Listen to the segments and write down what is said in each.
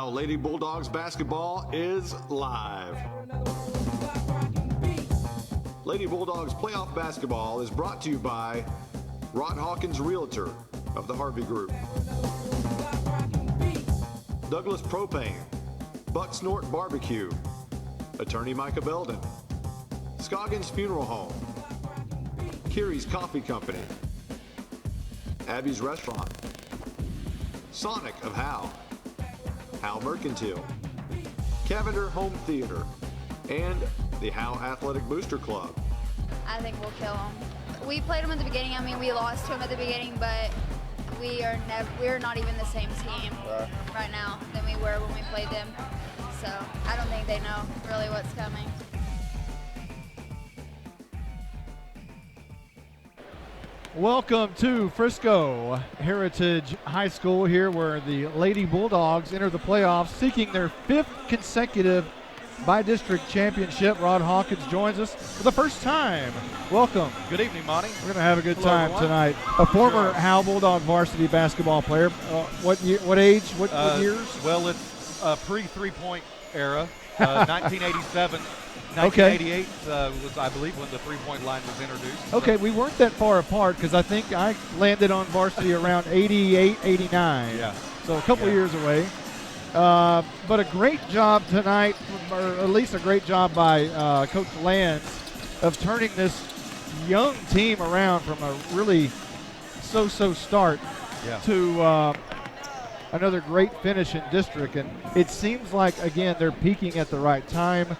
now, Lady Bulldogs basketball is live. Lady Bulldogs playoff basketball is brought to you by Rod Hawkins Realtor of the Harvey Group, Douglas Propane, Buck Snort Barbecue, Attorney Micah Belden, Scoggins Funeral Home, Kiri's Coffee Company, Abby's Restaurant, Sonic of Howe, Howe Mercantile, Cavender Home Theater, and the Howe Athletic Booster Club. I think we'll kill them. We played them at the beginning. I mean, we lost to them at the beginning, but we're not even the same team right now than we were when we played them. So I don't think they know really what's coming. Welcome to Frisco Heritage High School, here where the Lady Bulldogs enter the playoffs, seeking their 5th consecutive by-district championship. Rod Hawkins joins us for the first time. Welcome. Good evening, Monty. We're going to have a good time everyone. tonight. A former Howe Bulldog varsity basketball player. What age? What years? Well, it's pre-3-point era. 1987. Okay. 1988 was, I believe, when the three-point line was introduced. Okay, we weren't that far apart because I think I landed on varsity around 88, 89. Yeah. So a couple years away. But a great job tonight, or at least a great job by Coach Lands of turning this young team around from a really so-so start to another great finish in district. And it seems like, again, they're peaking at the right time.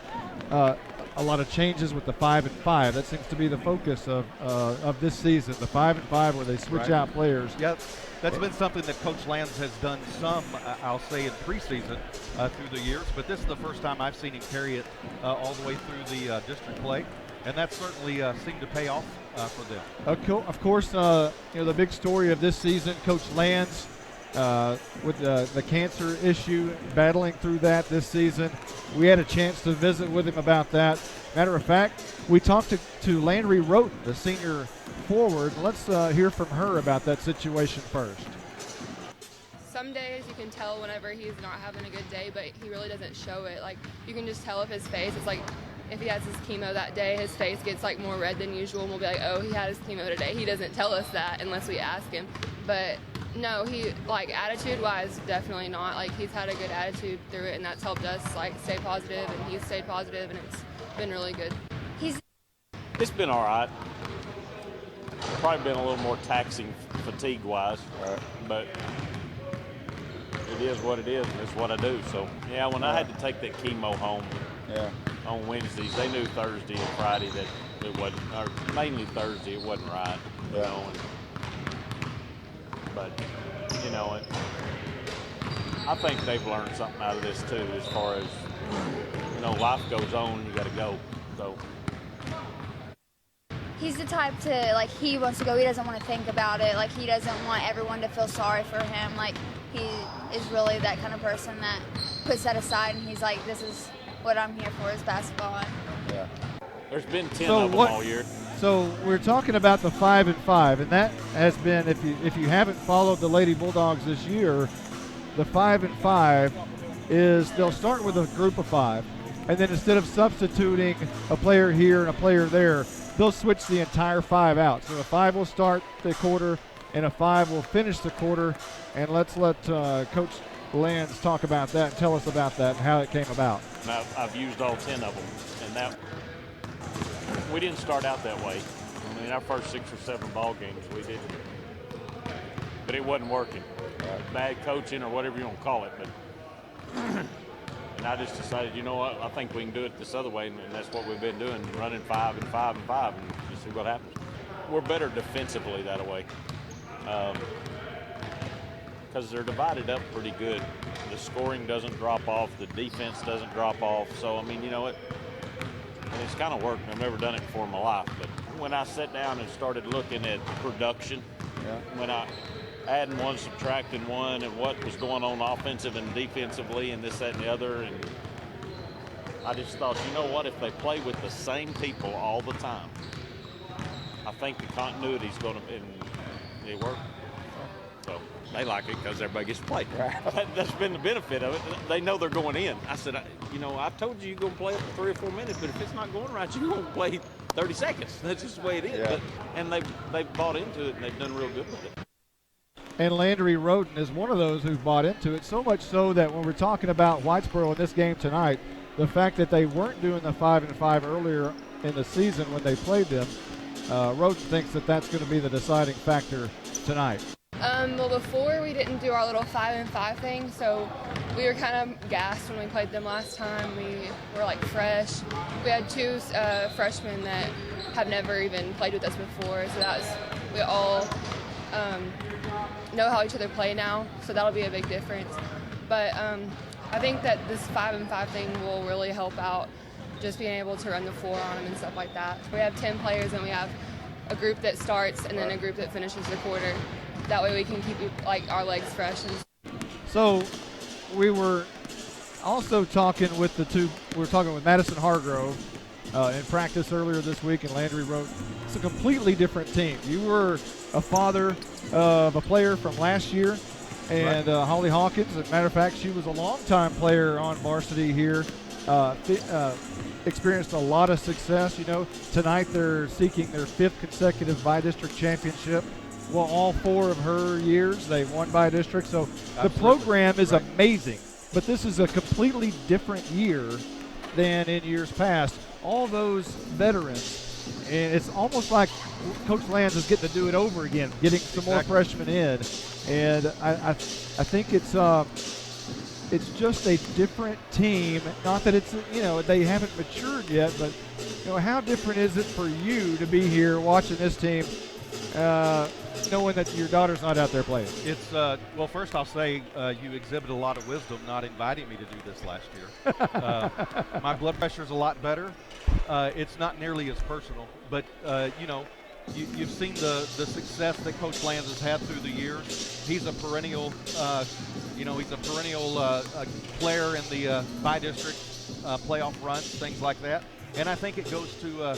A lot of changes with the 5-5. That seems to be the focus of this season, the 5-5, where they switch out players. Yep. That's been something that Coach Lands has done some, I'll say, in preseason through the years. But this is the first time I've seen him carry it all the way through the district play. And that certainly seemed to pay off for them. Of course, the big story of this season, Coach Lands, with the cancer issue, battling through that this season. We had a chance to visit with him about that. Matter of fact, we talked to Landry Roten, the senior forward. Let's hear from her about that situation first. Some days you can tell whenever he's not having a good day, but he really doesn't show it. Like, you can just tell of his face. It's like if he has his chemo that day, his face gets like more red than usual, and we'll be like, oh, he had his chemo today. He doesn't tell us that unless we ask him. But no, he, like, attitude-wise, definitely not. Like, he's had a good attitude through it, and that's helped us, like, stay positive, and he's stayed positive, and it's been really good. It's been all right. Probably been a little more taxing fatigue-wise, but it is what it is, and it's what I do. So, yeah, when I had to take that chemo home on Wednesdays, they knew Thursday and Friday that it wasn't, or mainly Thursday, it wasn't right, you know. But, you know, I think they've learned something out of this, too, as far as, you know, life goes on, you got to go. So He's the type to, like, he wants to go. He doesn't want to think about it. Like, he doesn't want everyone to feel sorry for him. Like, he is really that kind of person that puts that aside, and he's like, this is what I'm here for, is basketball. yeah. There's been 10 of them all year. So we're talking about the 5-5, and that has been, if you haven't followed the Lady Bulldogs this year, the 5-5 is they'll start with a group of 5, and then instead of substituting a player here and a player there, they'll switch the entire 5 out. So a 5 will start the quarter, and a 5 will finish the quarter. And let's let Coach Lands talk about that and tell us about that and how it came about. Now, I've used all 10 of them, and that we didn't start out that way. I mean, our first 6 or 7 ball games, we didn't. But it wasn't working. Bad coaching or whatever you want to call it. But and I just decided, you know what, I think we can do it this other way, and that's what we've been doing, running 5-5 and just see what happens. We're better defensively that way. Because they're divided up pretty good. The scoring doesn't drop off, the defense doesn't drop off. So, I mean, you know, it's kind of worked. I've never done it before in my life. But when I sat down and started looking at production, when I adding one, subtracting one, and what was going on offensive and defensively and this, that, and the other, and I just thought, you know what, if they play with the same people all the time, I think the continuity is going to, and it worked. They like it because everybody gets to play. That's been the benefit of it. They know they're going in. I said, I told you you're going to play it for 3 or 4 minutes, but if it's not going right, you're going to play 30 seconds. That's just the way it is. Yeah. And they've bought into it, and they've done real good with it. And Landry Roden is one of those who's bought into it, so much so that when we're talking about Whitesboro in this game tonight, the fact that they weren't doing the 5-5 earlier in the season when they played them, Roden thinks that that's going to be the deciding factor tonight. Well, before we didn't do our little 5-5 thing, so we were kind of gassed when we played them last time. We were like fresh. We had 2 freshmen that have never even played with us before, so we all know how each other play now, so that'll be a big difference. But I think that this 5-5 thing will really help out, just being able to run the floor on them and stuff like that. We have 10 players, and we have a group that starts and then a group that finishes the quarter. That way we can keep our legs fresh. So we were also talking with Madison Hargrove in practice earlier this week, and Landry Roden. It's a completely different team. You were a father of a player from last year, and Holly Hawkins, as a matter of fact, she was a longtime player on varsity here, experienced a lot of success. Tonight they're seeking their 5th consecutive bi-district championship. Well, all 4 of her years, they've won bi-district. So the program is amazing, but this is a completely different year than in years past. All those veterans, and it's almost like Coach Lands is getting to do it over again, getting some more freshmen in. And I think it's just a different team. Not that it's, they haven't matured yet, but, how different is it for you to be here watching this team, knowing that your daughter's not out there playing? It's well, first I'll say you exhibit a lot of wisdom not inviting me to do this last year. My blood pressure's a lot better. It's not nearly as personal, but you've seen the success that Coach Lands has had through the years. He's a perennial, player in the bi-district playoff runs, things like that. And I think it goes to,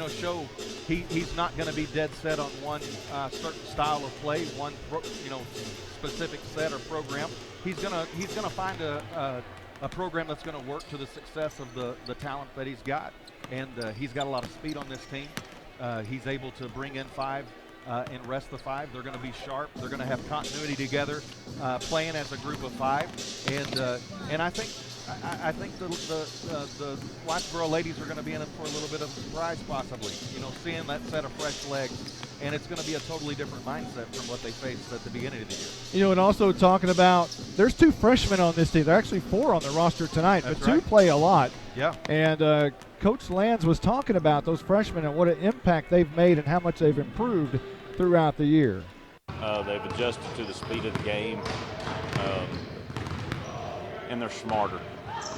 show he's not going to be dead set on one certain style of play, one specific set or program. He's gonna find a program that's going to work to the success of the talent that he's got. And he's got a lot of speed on this team. He's able to bring in 5 and rest the 5. They're going to be sharp. They're going to have continuity together, playing as a group of 5. And I think the Whitesboro ladies are going to be in it for a little bit of a surprise, possibly. Seeing that set of fresh legs, and it's going to be a totally different mindset from what they faced at the beginning of the year. And also talking about, there's 2 freshmen on this team. There are actually 4 on the roster tonight, but 2 play a lot. Yeah. And Coach Lands was talking about those freshmen and what an impact they've made and how much they've improved throughout the year. They've adjusted to the speed of the game, and they're smarter.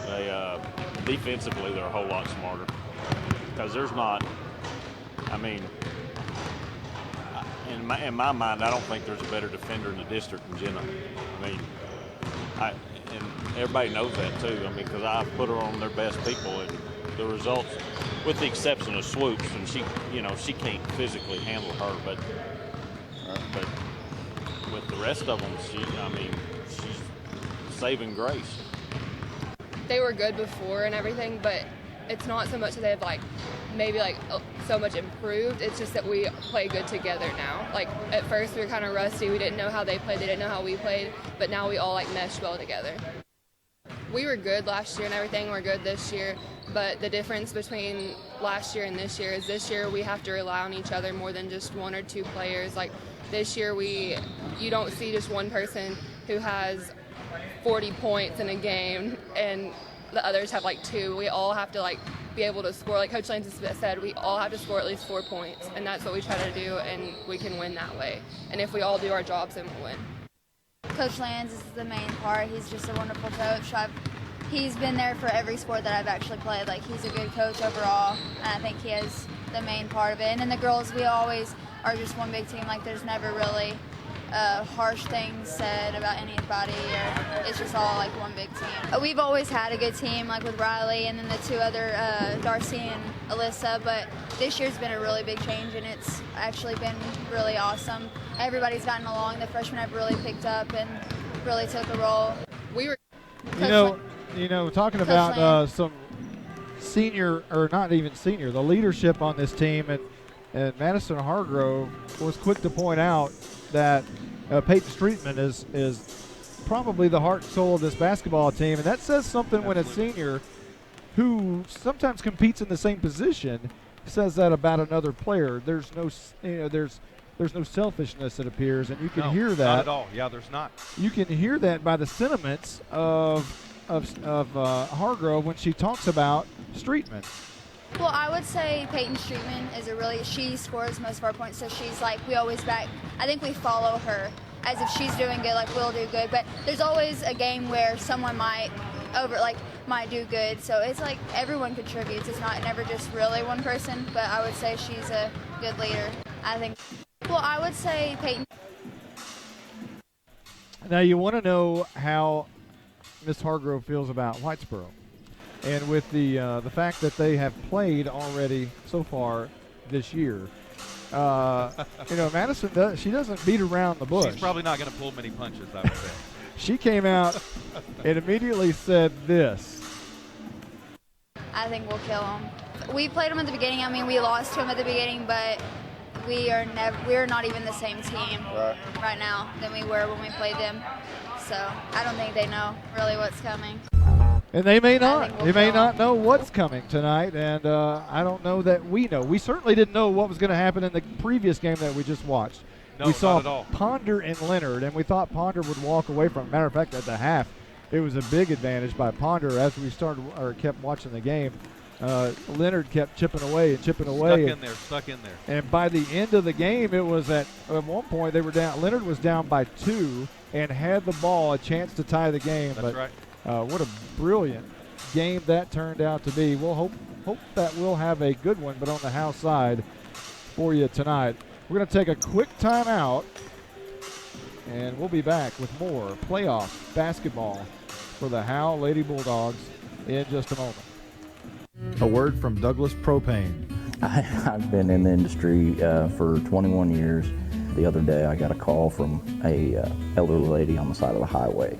They defensively, they're a whole lot smarter because there's not. I mean, in my mind, I don't think there's a better defender in the district than Jenna. I mean, and everybody knows that too. I mean, because I put her on their best people, and the results, with the exception of Swoops, and she can't physically handle her, but with the rest of them, she's saving grace. They were good before and everything, but it's not so much that they've maybe so much improved. It's just that we play good together now. At first we were kind of rusty. We didn't know how they played. They didn't know how we played. But now we all meshed well together. We were good last year and everything. We're good this year. But the difference between last year and this year is this year we have to rely on each other more than just 1 or 2 players. This year you don't see just one person who has 40 points in a game and the others have 2. We all have to be able to score. Like Coach Lance said, we all have to score at least 4 points, and that's what we try to do, and we can win that way. And if we all do our jobs, then we'll win. Coach Lands is the main part. He's just a wonderful coach. He's been there for every sport that I've actually played. He's a good coach overall, and I think he has the main part of it. And then the girls, we always are just one big team. There's never really harsh things said about anybody, or it's just all like one big team. We've always had a good team, like with Riley and then the two other, Darcy and Alyssa, but this year's been a really big change, and it's actually been really awesome. Everybody's gotten along. The freshmen have really picked up and really took a role. We were Talking about some senior, or not even senior, the leadership on this team, and Madison Hargrove was quick to point out that Peyton Streetman is probably the heart and soul of this basketball team, and that says something when a senior who sometimes competes in the same position says that about another player. There's no selfishness, it appears, and you can hear that. Not at all. Yeah, there's not. You can hear that by the sentiments of Hargrove when she talks about Streetman. Well, I would say Peyton Streetman is she scores most of our points, so she's like, we always I think we follow her as if she's doing good, like we'll do good. But there's always a game where someone might do good. So it's like everyone contributes. It's never just really one person, but I would say she's a good leader, I think. Well, I would say Peyton. Now you want to know how Miss Hargrove feels about Whitesboro. And with the fact that they have played already so far this year, Madison she doesn't beat around the bush. She's probably not going to pull many punches, I would say. She came out and immediately said this. I think we'll kill them. We played them at the beginning. I mean, we lost to them at the beginning, but we're not even the same team right now than we were when we played them. So I don't think they know really what's coming. And they may not. They may not know what's coming tonight, and I don't know that we know. We certainly didn't know what was going to happen in the previous game that we just watched. No, we saw not at all. Ponder and Leonard, and we thought Ponder would walk away from it. Matter of fact, at the half, it was a big advantage by Ponder as we kept watching the game. Leonard kept chipping away. Stuck in there. And by the end of the game, it was at one point they were down. Leonard was down by 2 and had the ball, a chance to tie the game. That's right. What a brilliant game that turned out to be. We'll hope that we'll have a good one, but on the Howe side for you tonight. We're going to take a quick timeout, and we'll be back with more playoff basketball for the Howe Lady Bulldogs in just a moment. A word from Douglas Propane. I've been in the industry for 21 years. The other day I got a call from a elderly lady on the side of the highway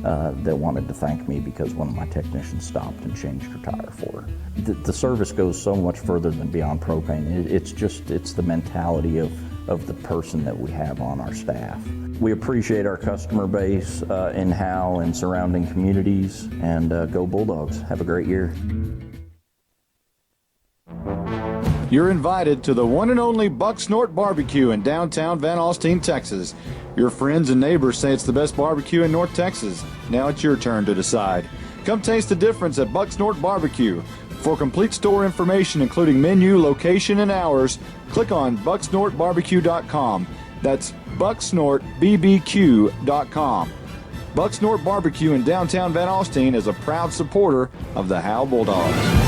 that wanted to thank me because one of my technicians stopped and changed her tire for her. The service goes so much further than beyond propane. It's the mentality of the person that we have on our staff. We appreciate our customer base in Howe and surrounding communities, and go Bulldogs. Have a great year. You're invited to the one and only Buck Snort Barbecue in downtown Van Alstyne, Texas. Your friends and neighbors say it's the best barbecue in North Texas. Now it's your turn to decide. Come taste the difference at Buck Snort Barbecue. For complete store information, including menu, location, and hours, click on bucksnortbarbecue.com. That's bucksnortbbq.com. Buck Snort Barbecue in downtown Van Alstyne is a proud supporter of the Howe Bulldogs.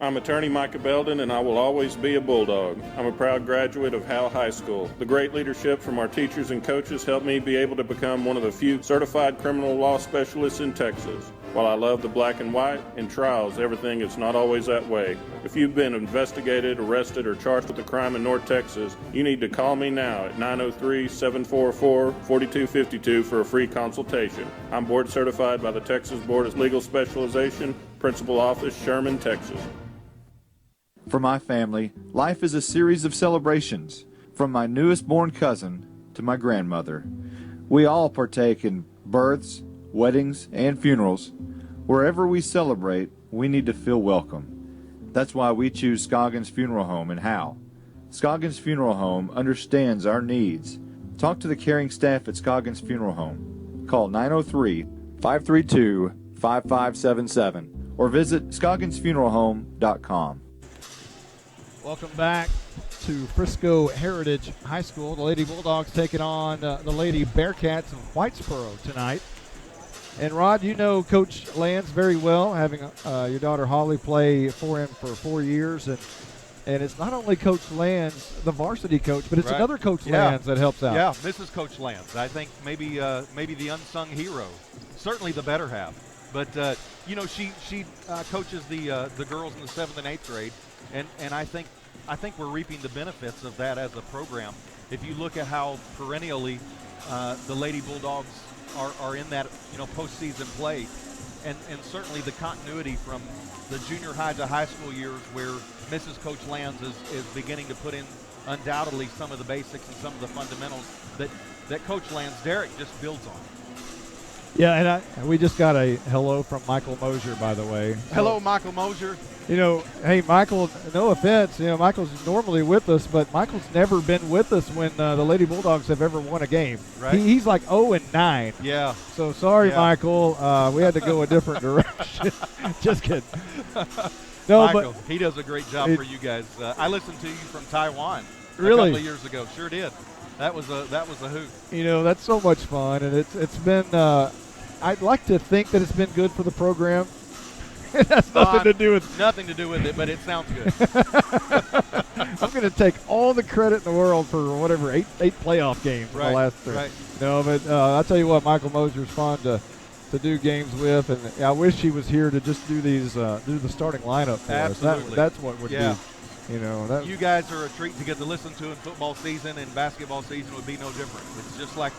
I'm attorney Micah Belden, and I will always be a Bulldog. I'm a proud graduate of Howe High School. The great leadership from our teachers and coaches helped me be able to become one of the few certified criminal law specialists in Texas. While I love the black and white, in trials, everything is not always that way. If you've been investigated, arrested, or charged with a crime in North Texas, you need to call me now at 903-744-4252 for a free consultation. I'm board certified by the Texas Board of Legal Specialization, Principal Office, Sherman, Texas. For my family, life is a series of celebrations, from my newest born cousin to my grandmother. We all partake in births, weddings, and funerals. Wherever we celebrate, we need to feel welcome. That's why we choose Scoggins Funeral Home in Howe. Scoggins Funeral Home understands our needs. Talk to the caring staff at Scoggins Funeral Home. Call 903-532-5577 or visit scogginsfuneralhome.com. Welcome back to Frisco Heritage High School. The Lady Bulldogs taking on the Lady Bearcats of Whitesboro tonight. And Rod, you know Coach Lands very well, having your daughter Holly play for him for 4 years. And And it's not only Coach Lands, the varsity coach, but it's Right. another Coach Yeah. Lands that helps out. Yeah, Mrs. Coach Lands. I think maybe the unsung hero, certainly the better half. But she coaches the girls in the 7th and 8th grade, and I think we're reaping the benefits of that as a program. If you look at how perennially the Lady Bulldogs are in that postseason play, and certainly the continuity from the junior high to high school years where Mrs. Coach Lands is beginning to put in undoubtedly some of the basics and some of the fundamentals that Coach Lands, Derek, just builds on. Yeah, and we just got a hello from Michael Mosier, by the way. Hello, Michael Mosier. Hey, Michael, no offense. Michael's normally with us, but Michael's never been with us when the Lady Bulldogs have ever won a game. Right. He's like 0-9. Yeah. So sorry, Yeah. Michael. We had to go a different direction. Just kidding. No, Michael, but he does a great job for you guys. I listened to you from Taiwan a Really? couple of years ago. Sure did. That was a hoot. that's so much fun, and it's been. I'd like to think that it's been good for the program. It has nothing to do with nothing to do with it, but it sounds good. I'm going to take all the credit in the world for whatever eight playoff games in the last 3. Right. No, but I'll tell you what, Michael Mosier's fun to do games with, and I wish he was here to just do these do the starting lineup for Absolutely. us. That's what would be. You guys are a treat to get to listen to in football season, and basketball season would be no different. It's just like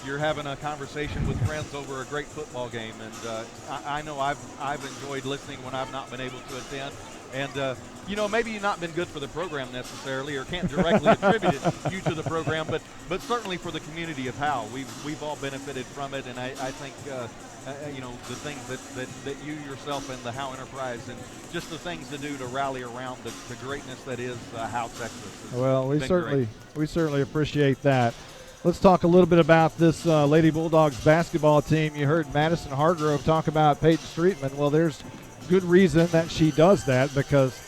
you're having a conversation with friends over a great football game, and I know I've enjoyed listening when I've not been able to attend. And maybe you've not been good for the program necessarily, or can't directly attribute it you to the program, but certainly for the community of Howe, we've all benefited from it, and I think the things that you yourself and the Howe Enterprise and just the things to do to rally around the greatness that is Howe, Texas. Well, we certainly appreciate that. Let's talk a little bit about this Lady Bulldogs basketball team. You heard Madison Hargrove talk about Paige Streetman. Well, there's good reason that she does that, because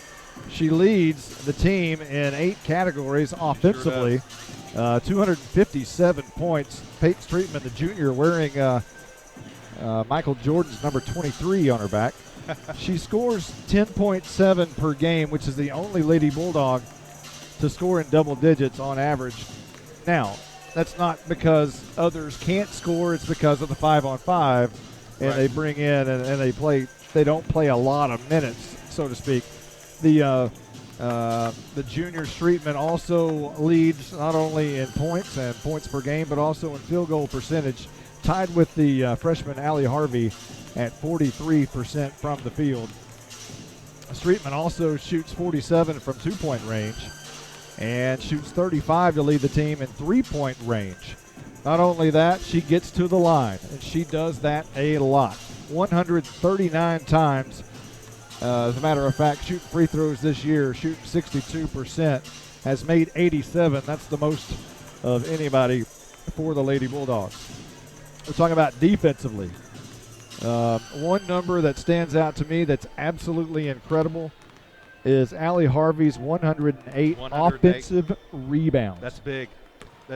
she leads the team in 8 categories offensively. Sure 257 points. Paige Streetman, the junior, wearing Michael Jordan's number 23 on her back. She scores 10.7 per game, which is the only Lady Bulldog to score in double digits on average. Now, that's not because others can't score. It's because of the 5-on-5, and they bring in and they play. They don't play a lot of minutes, so to speak. The junior Streetman also leads not only in points and points per game, but also in field goal percentage, tied with the freshman Allie Harvey at 43% from the field. Streetman also shoots 47 from 2-point range and shoots 35 to lead the team in 3-point range. Not only that, she gets to the line, and she does that a lot. 139 times. As a matter of fact, shooting free throws this year, shooting 62%, has made 87. That's the most of anybody for the Lady Bulldogs. We're talking about defensively. One number that stands out to me that's absolutely incredible is Allie Harvey's 108 offensive rebounds. That's big.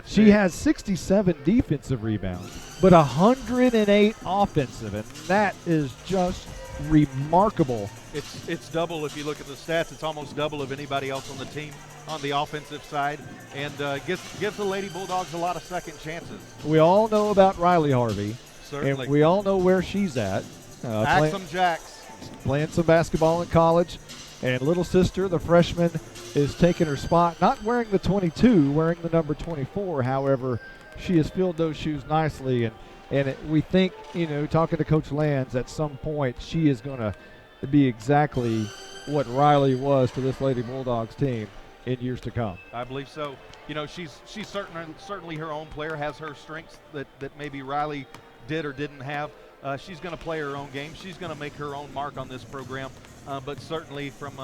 She has 67 defensive rebounds, but 108 offensive, and that is just remarkable. It's double if you look at the stats. It's almost double of anybody else on the team on the offensive side, and gives the Lady Bulldogs a lot of second chances. We all know about Riley Harvey. Certainly. And we all know where she's at. Axum Jacks. Playing some basketball in college. And little sister, the freshman, is taking her spot, not wearing the 22, wearing the number 24. However, she has filled those shoes nicely. And we think, talking to Coach Lands, at some point she is going to be exactly what Riley was to this Lady Bulldogs team in years to come. I believe so. She's certainly her own player, has her strengths that maybe Riley did or didn't have. She's going to play her own game. She's going to make her own mark on this program. But certainly from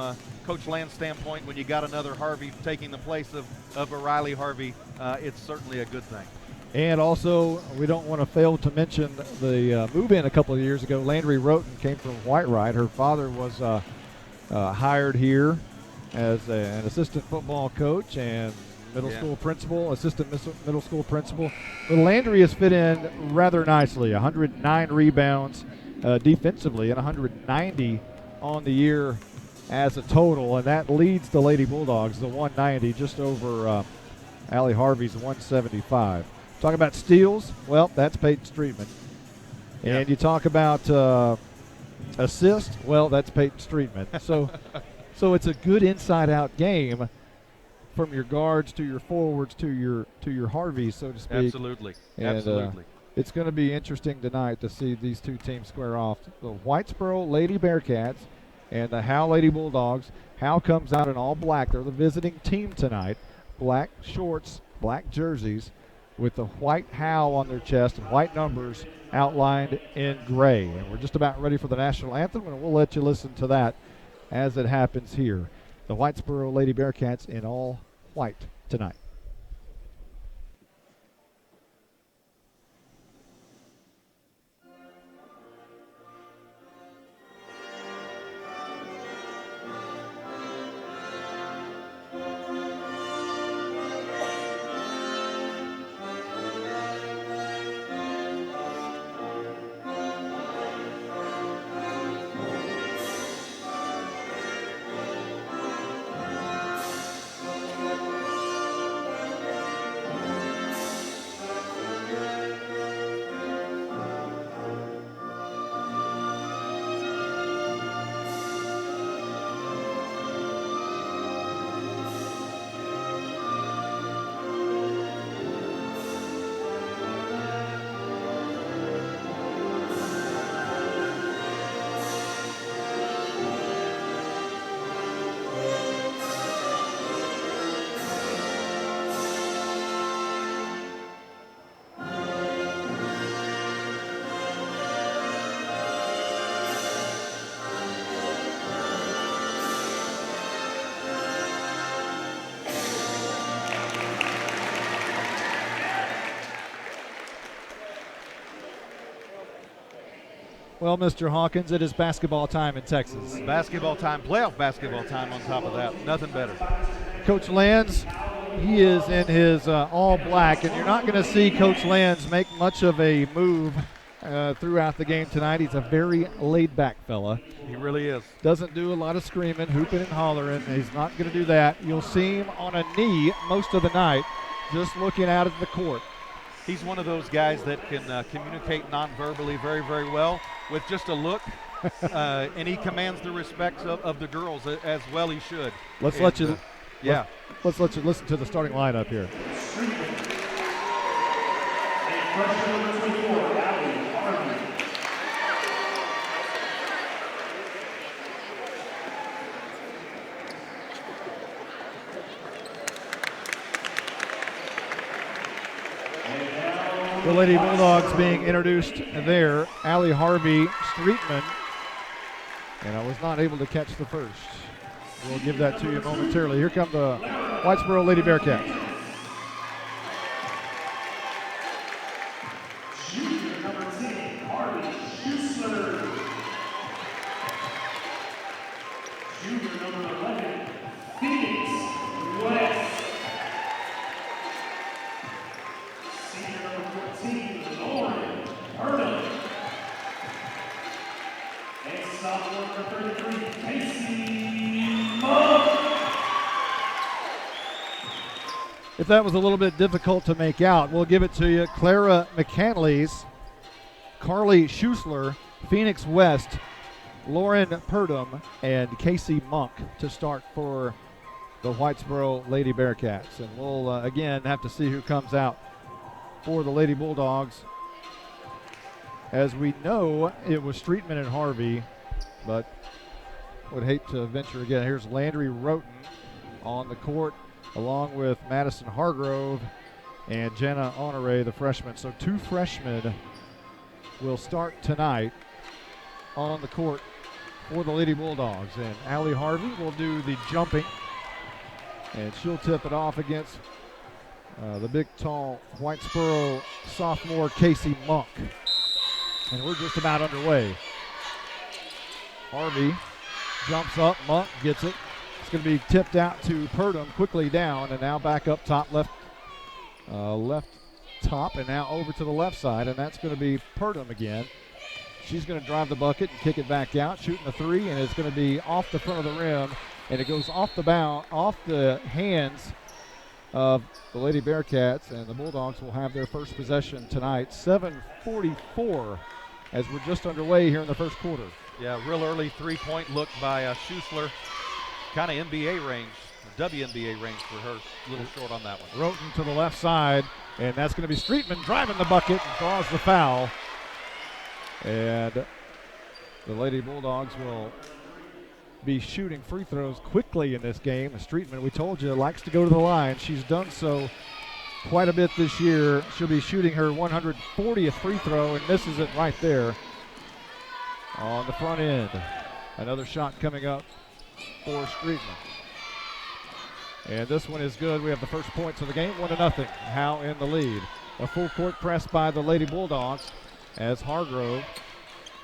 Coach Land's standpoint, when you got another Harvey taking the place of a Riley Harvey, it's certainly a good thing. And also, we don't want to fail to mention the move-in a couple of years ago. Landry Roten came from Whitesboro. Her father was hired here as an assistant football coach and assistant middle school principal. But Landry has fit in rather nicely. 109 rebounds defensively and 190 on the year as a total, and that leads the Lady Bulldogs, the 190, just over Allie Harvey's 175. Talk about steals, well, that's Peyton Streetman. Yeah. And you talk about assist, well, that's Peyton Streetman. So it's a good inside-out game from your guards to your forwards to your Harveys, so to speak. Absolutely. And, Absolutely. It's going to be interesting tonight to see these two teams square off. The Whitesboro Lady Bearcats and the Howe Lady Bulldogs. Howe comes out in all black. They're the visiting team tonight. Black shorts, black jerseys with the white Howe on their chest and white numbers outlined in gray. And we're just about ready for the national anthem, and we'll let you listen to that as it happens here. The Whitesboro Lady Bearcats in all white tonight. Well, Mr. Hawkins, it is basketball time in Texas. Basketball time, playoff basketball time on top of that. Nothing better. Coach Lands, he is in his all black, and you're not going to see Coach Lands make much of a move throughout the game tonight. He's a very laid-back fella. He really is. Doesn't do a lot of screaming, hooping, and hollering. He's not going to do that. You'll see him on a knee most of the night, just looking out at the court. He's one of those guys that can communicate non-verbally very, very well with just a look, and he commands the respect of the girls as well. He should. Let's let you listen to the starting lineup here. The Lady Bulldogs being introduced there. Allie Harvey, Streetman. And I was not able to catch the first. We'll give that to you momentarily. Here come the Whitesboro Lady Bearcats. Junior number 10, Harvey Schussler. Junior number 11, Phoenix West. Senior number 14, Lauren Erdem. And sophomore number 33, Casey Monk. If that was a little bit difficult to make out, we'll give it to you. Clara McCanley's, Carly Schussler, Phoenix West, Lauren Purdom, and Casey Monk to start for the Whitesboro Lady Bearcats. And we'll, again, have to see who comes out for the Lady Bulldogs. As we know, it was Streetman and Harvey, but would hate to venture again. Here's Landry Roten on the court, along with Madison Hargrove and Jenna Honore, the freshman. So two freshmen will start tonight on the court for the Lady Bulldogs. And Allie Harvey will do the jumping, and she'll tip it off against the big, tall Whitesboro sophomore Casey Monk. And we're just about underway. Harvey jumps up, Monk gets it. It's going to be tipped out to Purdom, quickly down, and now back up top, left top, and now over to the left side, and that's going to be Purdom again. She's going to drive the bucket and kick it back out, shooting the three, and it's going to be off the front of the rim, and it goes off the hands of the Lady Bearcats, and the Bulldogs will have their first possession tonight. 7:44 as we're just underway here in the first quarter. Yeah, real early three-point look by Schussler. Kind of NBA range, WNBA range for her. A little short on that one. Roten to the left side, and that's going to be Streetman driving the bucket and draws the foul. And the Lady Bulldogs will be shooting free throws quickly in this game. Streetman, we told you, likes to go to the line. She's done so quite a bit this year. She'll be shooting her 140th free throw and misses it right there on the front end. Another shot coming up for Streetman. And this one is good. We have the first points of the game, 1-0. Howe in the lead. A full court press by the Lady Bulldogs as Hargrove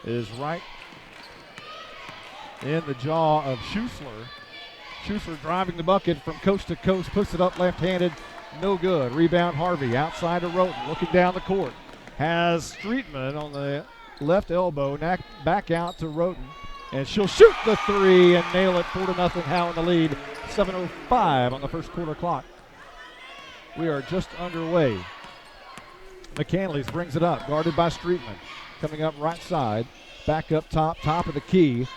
is right in the jaw of Schussler. Schussler driving the bucket from coast to coast, puts it up left-handed, no good. Rebound Harvey outside of Roten, looking down the court. Has Streetman on the left elbow, back out to Roten, and she'll shoot the three and nail it. 4-0, Howe in the lead. 7:05 on the first quarter clock. We are just underway. McCanley's brings it up, guarded by Streetman. Coming up right side, back up top of the key.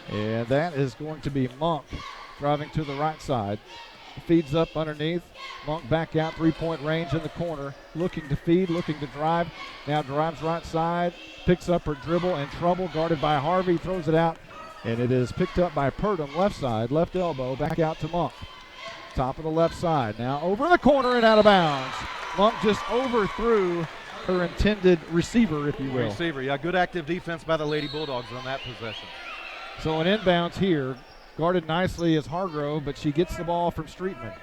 And that is going to be Monk driving to the right side. Feeds up underneath. Monk back out, three-point range in the corner. Looking to feed, looking to drive. Now drives right side, picks up her dribble and trouble, guarded by Harvey, throws it out. And it is picked up by Purdom, left side, left elbow, back out to Monk. Top of the left side, now over the corner and out of bounds. Monk just overthrew her intended receiver, if you will. Receiver, yeah, good active defense by the Lady Bulldogs on that possession. So an inbounds here, guarded nicely as Hargrove, but she gets the ball from Streetman.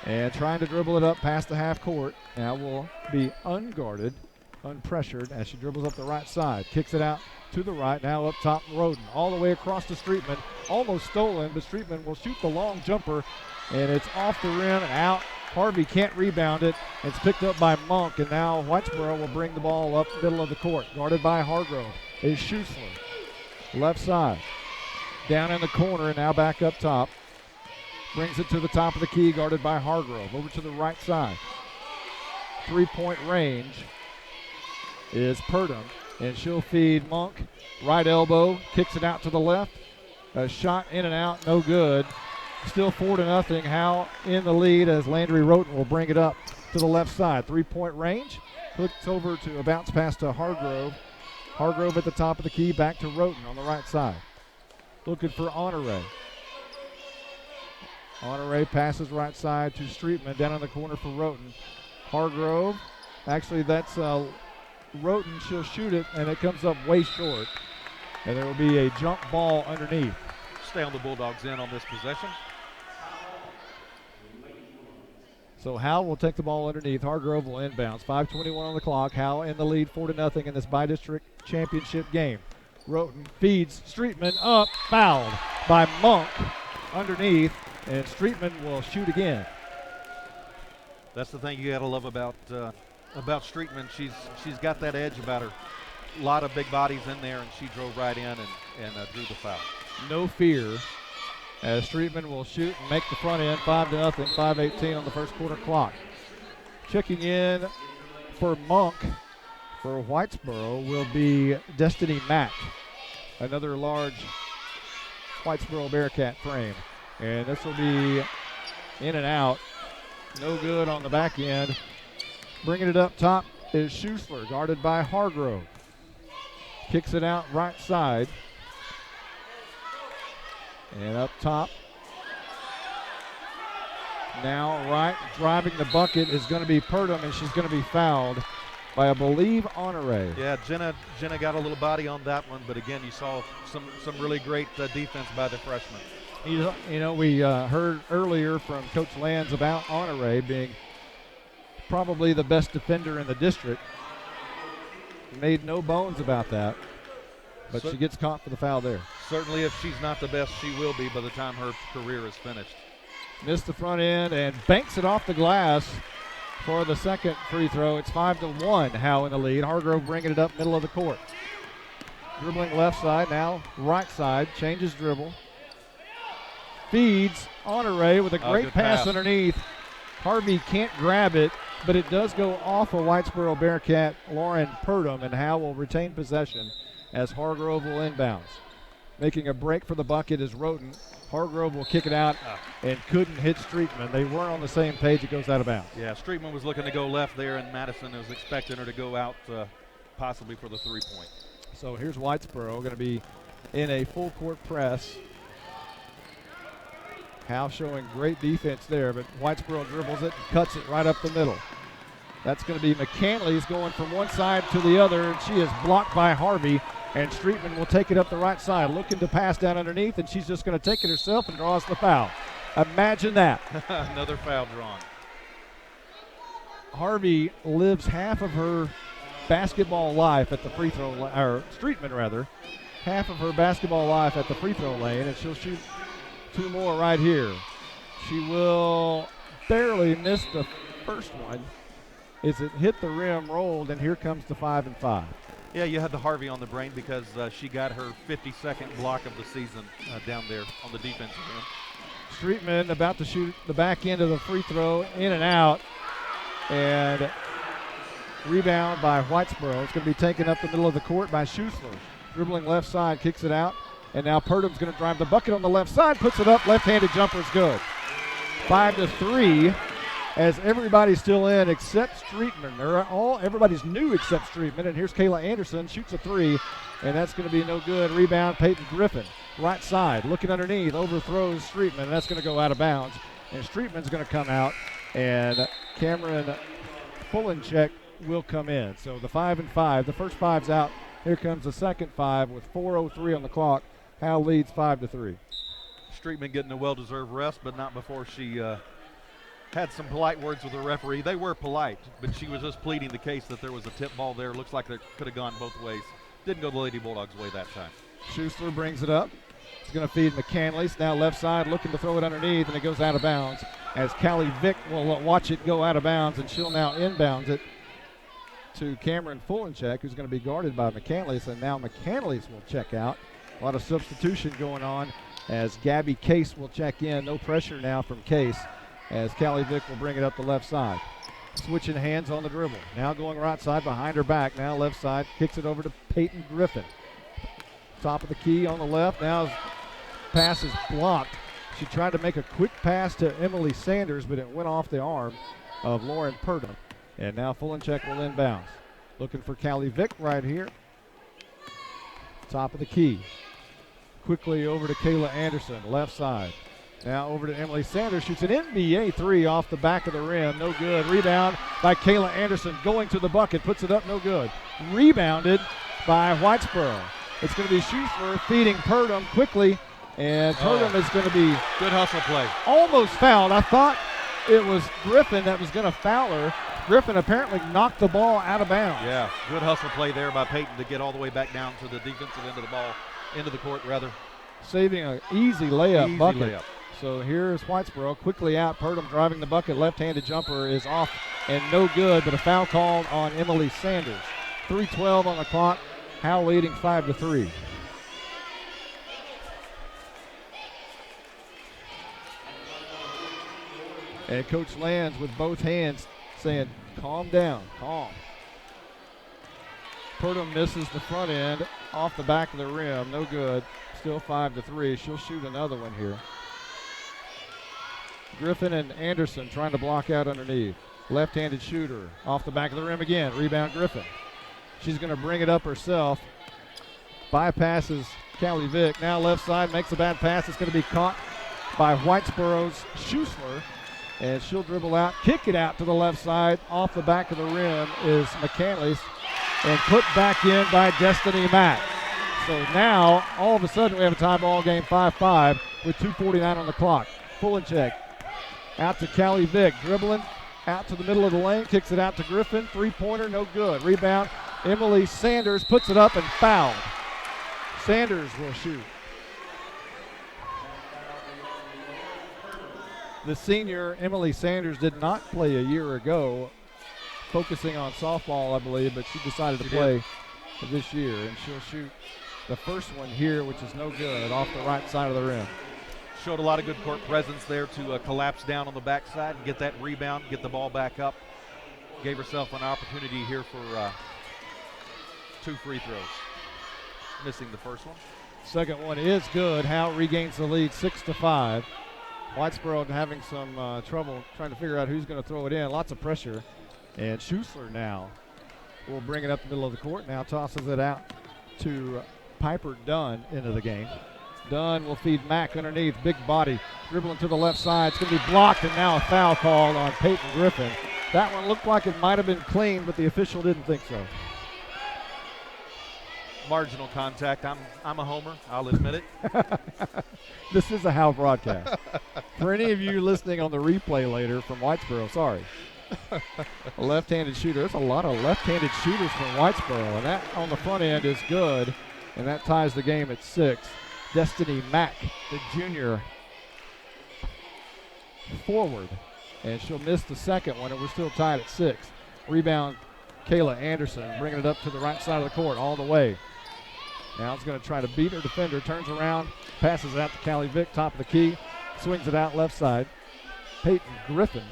And trying to dribble it up past the half court. Now will be unguarded, unpressured as she dribbles up the right side. Kicks it out to the right, now up top Roden. All the way across to Streetman, almost stolen, but Streetman will shoot the long jumper, and it's off the rim and out. Harvey can't rebound it. It's picked up by Monk, and now Whitesboro will bring the ball up middle of the court. Guarded by Hargrove is Schussler. Left side. Down in the corner and now back up top. Brings it to the top of the key, guarded by Hargrove. Over to the right side. Three-point range is Purdom, and she'll feed Monk. Right elbow, kicks it out to the left. A shot in and out, no good. Still 4-0. Howe in the lead as Landry Roten will bring it up to the left side. Three-point range. Hooks over to a bounce pass to Hargrove. Hargrove at the top of the key, back to Roten on the right side. Looking for Honore. Honore passes right side to Streetman, down in the corner for Roten. Hargrove, actually that's Roten, she'll shoot it, and it comes up way short. And there will be a jump ball underneath. Stay on the Bulldogs in on this possession. So Howe will take the ball underneath. Hargrove will inbounds. 5:21 on the clock. Howe in the lead, 4-0 in this bi-district championship game. Roten feeds Streetman up, fouled by Monk underneath, and Streetman will shoot again. That's the thing you got to love about Streetman. She's got that edge about her. A lot of big bodies in there, and she drove right in and drew the foul. No fear as Streetman will shoot and make the front end. 5-0, 5:18 on the first quarter clock. Checking in for Monk for Whitesboro will be Destiny Mack, another large Whitesboro Bearcat frame. And this will be in and out. No good on the back end. Bringing it up top is Schussler, guarded by Hargrove. Kicks it out right side. And up top. Now right, driving the bucket is going to be Purdom, and she's going to be fouled by, I believe, Honore. Yeah, Jenna got a little body on that one, but again, you saw some really great defense by the freshman. You know, we heard earlier from Coach Lands about Honore being probably the best defender in the district. Made no bones about that, but she gets caught for the foul there. Certainly, if she's not the best, she will be by the time her career is finished. Missed the front end and banks it off the glass for the second free throw. It's 5-1, Howe in the lead. Hargrove bringing it up middle of the court. Dribbling left side, now right side, changes dribble. Feeds Honore with a great Good pass pass underneath. Harvey can't grab it, but it does go off of Whitesboro Bearcat Lauren Purdom, and Howe will retain possession as Hargrove will inbounds. Making a break for the bucket is Roten. Hargrove will kick it out and couldn't hit Streetman. They weren't on the same page. It goes out of bounds. Yeah, Streetman was looking to go left there, and Madison was expecting her to go out possibly for the three-point. So here's Whitesboro going to be in a full court press. Howe showing great defense there, but Whitesboro dribbles it and cuts it right up the middle. That's going to be McCanley's going from one side to the other, and she is blocked by Harvey, and Streetman will take it up the right side, looking to pass down underneath, and she's just going to take it herself and draws the foul. Imagine that. Another foul drawn. Harvey lives half of her basketball life at the free throw, or Streetman rather, half of her basketball life at the free throw lane, and she'll shoot two more right here. She will barely miss the first one as it hit the rim, rolled, and here comes the 5 and 5. Yeah, you had the Harvey on the brain because she got her 52nd block of the season down there on the defensive end. Streetman about to shoot the back end of the free throw, in and out, and rebound by Whitesboro. It's going to be taken up the middle of the court by Schussler. Dribbling left side, kicks it out, and now Purdom's going to drive the bucket on the left side, puts it up, left-handed jumper is good. 5-3. As everybody's still in except Streetman. Everybody's new except Streetman. And here's Kayla Anderson, shoots a three, and that's going to be no good. Rebound, Peyton Griffin. Right side, looking underneath, overthrows Streetman, and that's going to go out of bounds. And Streetman's going to come out, and Cameron Fulencheck will come in. So the 5 and 5, the first five's out. Here comes the second five with 4:03 on the clock. Howe leads 5-3. Streetman getting a well-deserved rest, but not before she had some polite words with the referee. They were polite, but she was just pleading the case that there was a tip ball there. Looks like it could have gone both ways. Didn't go the Lady Bulldogs' way that time. Schussler brings it up. He's going to feed McCanley's. Now left side, looking to throw it underneath, and it goes out of bounds as Callie Vick will watch it go out of bounds, and she'll now inbounds it to Cameron Fulencheck, who's going to be guarded by McCanley's, and now McCanley's will check out. A lot of substitution going on as Gabby Case will check in. No pressure now from Case, as Callie Vick will bring it up the left side. Switching hands on the dribble. Now going right side behind her back. Now left side, kicks it over to Peyton Griffin. Top of the key on the left. Now pass is blocked. She tried to make a quick pass to Emily Sanders, but it went off the arm of Lauren Purdom. And now Fulencheck will inbounds. Looking for Callie Vick right here. Top of the key. Quickly over to Kayla Anderson, left side. Now over to Emily Sanders, shoots an NBA three off the back of the rim, no good. Rebound by Kayla Anderson, going to the bucket, puts it up, no good. Rebounded by Whitesboro. It's going to be Schussler feeding Purdom quickly, and Purdom is going to be good hustle play. Almost fouled. I thought it was Griffin that was going to foul her. Griffin apparently knocked the ball out of bounds. Yeah, good hustle play there by Peyton to get all the way back down to the defensive end of the ball, into the court rather. Saving an easy layup bucket. So here's Whitesboro quickly out. Purdom driving the bucket. Left-handed jumper is off and no good, but a foul called on Emily Sanders. 3:12 on the clock. Howe leading 5-3. And Coach Lands with both hands saying, calm down, calm. Purdom misses the front end off the back of the rim. No good. Still 5-3. She'll shoot another one here. Griffin and Anderson trying to block out underneath. Left-handed shooter off the back of the rim again. Rebound Griffin. She's going to bring it up herself. Bypasses Callie Vick. Now left side, makes a bad pass. It's going to be caught by Whitesboro's Schussler. And she'll dribble out, kick it out to the left side. Off the back of the rim is McCanley's. And put back in by Destiny Mack. So now, all of a sudden, we have a tie ball game, 5-5, with 2:49 on the clock. Fulencheck out to Callie Vick, dribbling out to the middle of the lane, kicks it out to Griffin. Three-pointer, no good. Rebound, Emily Sanders puts it up and fouled. Sanders will shoot. The senior, Emily Sanders, did not play a year ago, focusing on softball, I believe, but she decided to play this year, and she'll shoot the first one here, which is no good, off the right side of the rim. Showed a lot of good court presence there to collapse down on the backside and get that rebound, get the ball back up. Gave herself an opportunity here for 2 free throws. Missing the first one. Second one is good. Howe regains the lead 6-5. Whitesboro having some trouble trying to figure out who's going to throw it in. Lots of pressure. And Schussler now will bring it up the middle of the court. Now tosses it out to Piper Dunn into the game. Dunn will feed Mack underneath. Big body. Dribbling to the left side. It's going to be blocked, and now a foul called on Peyton Griffin. That one looked like it might have been clean, but the official didn't think so. Marginal contact. I'm a homer. I'll admit it. This is a Howe broadcast. For any of you listening on the replay later from Whitesboro, sorry. A left-handed shooter. There's a lot of left-handed shooters from Whitesboro, and that on the front end is good, and that ties the game at 6. Destiny Mack, the junior forward, and she'll miss the second one, and we're still tied at 6. Rebound, Kayla Anderson, bringing it up to the right side of the court all the way. Now it's going to try to beat her defender, turns around, passes it out to Callie Vick, top of the key, swings it out left side. Peyton Griffin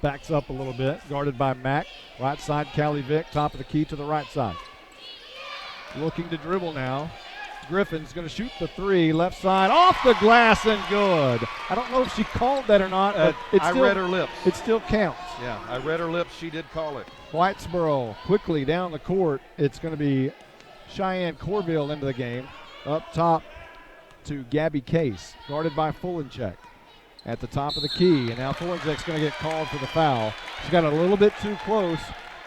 backs up a little bit, guarded by Mack. Right side, Callie Vick, top of the key to the right side. Looking to dribble now. Griffin's going to shoot the 3, left side, off the glass and good. I don't know if she called that or not, but I read her lips. It still counts. Yeah, I read her lips. She did call it. Whitesboro quickly down the court. It's going to be Cheyenne Corville into the game. Up top to Gabby Case, guarded by Fullencheck at the top of the key. And now Fullencheck's going to get called for the foul. She got a little bit too close,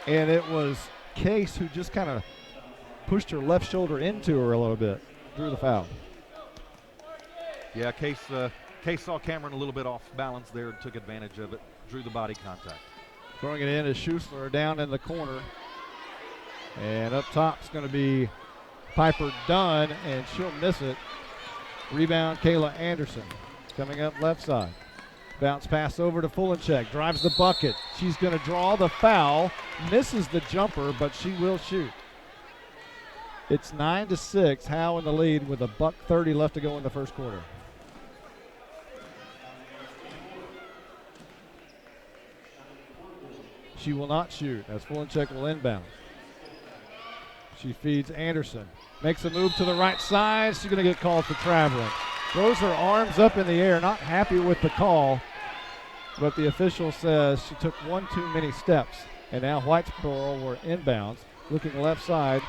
and it was Case who just kind of pushed her left shoulder into her a little bit. Drew the foul. Yeah, Case saw Cameron a little bit off balance there and took advantage of it. Drew the body contact. Throwing it in is Schussler down in the corner. And up top is going to be Piper Dunn, and she'll miss it. Rebound, Kayla Anderson. Coming up left side. Bounce pass over to Fullencheck. Drives the bucket. She's going to draw the foul. Misses the jumper, but she will shoot. It's 9-6. Howe in the lead with $1:30 left to go in the first quarter. She will not shoot as Fullencheck will inbound. She feeds Anderson. Makes a move to the right side. She's going to get called for traveling. Throws her arms up in the air, not happy with the call. But the official says she took one too many steps. And now Whitesboro were inbounds. Looking left side.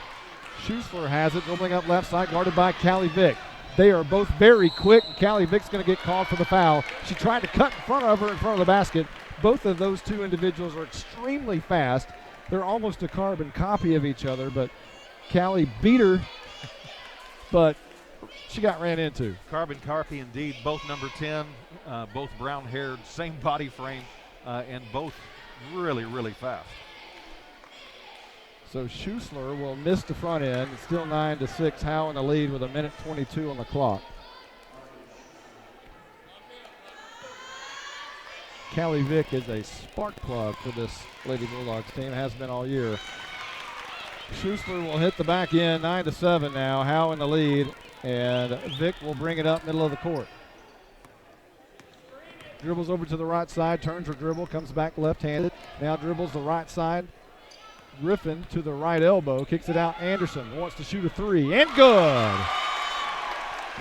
Schussler has it, dribbling up left side, guarded by Callie Vick. They are both very quick, and Callie Vick's going to get called for the foul. She tried to cut in front of her in front of the basket. Both of those two individuals are extremely fast. They're almost a carbon copy of each other, but Callie beat her, but she got ran into. Carbon copy indeed, both number 10, both brown-haired, same body frame, and both really, really fast. So Schussler will miss the front end. It's still 9-6. Howe in the lead with 1:22 on the clock. Callie Vick is a spark plug for this Lady Bulldogs team. Has been all year. Schussler will hit the back end. 9-7 now. Howe in the lead. And Vick will bring it up middle of the court. Dribbles over to the right side. Turns her dribble. Comes back left-handed. Now dribbles the right side. Griffin to the right elbow, kicks it out. Anderson wants to shoot a 3, and good.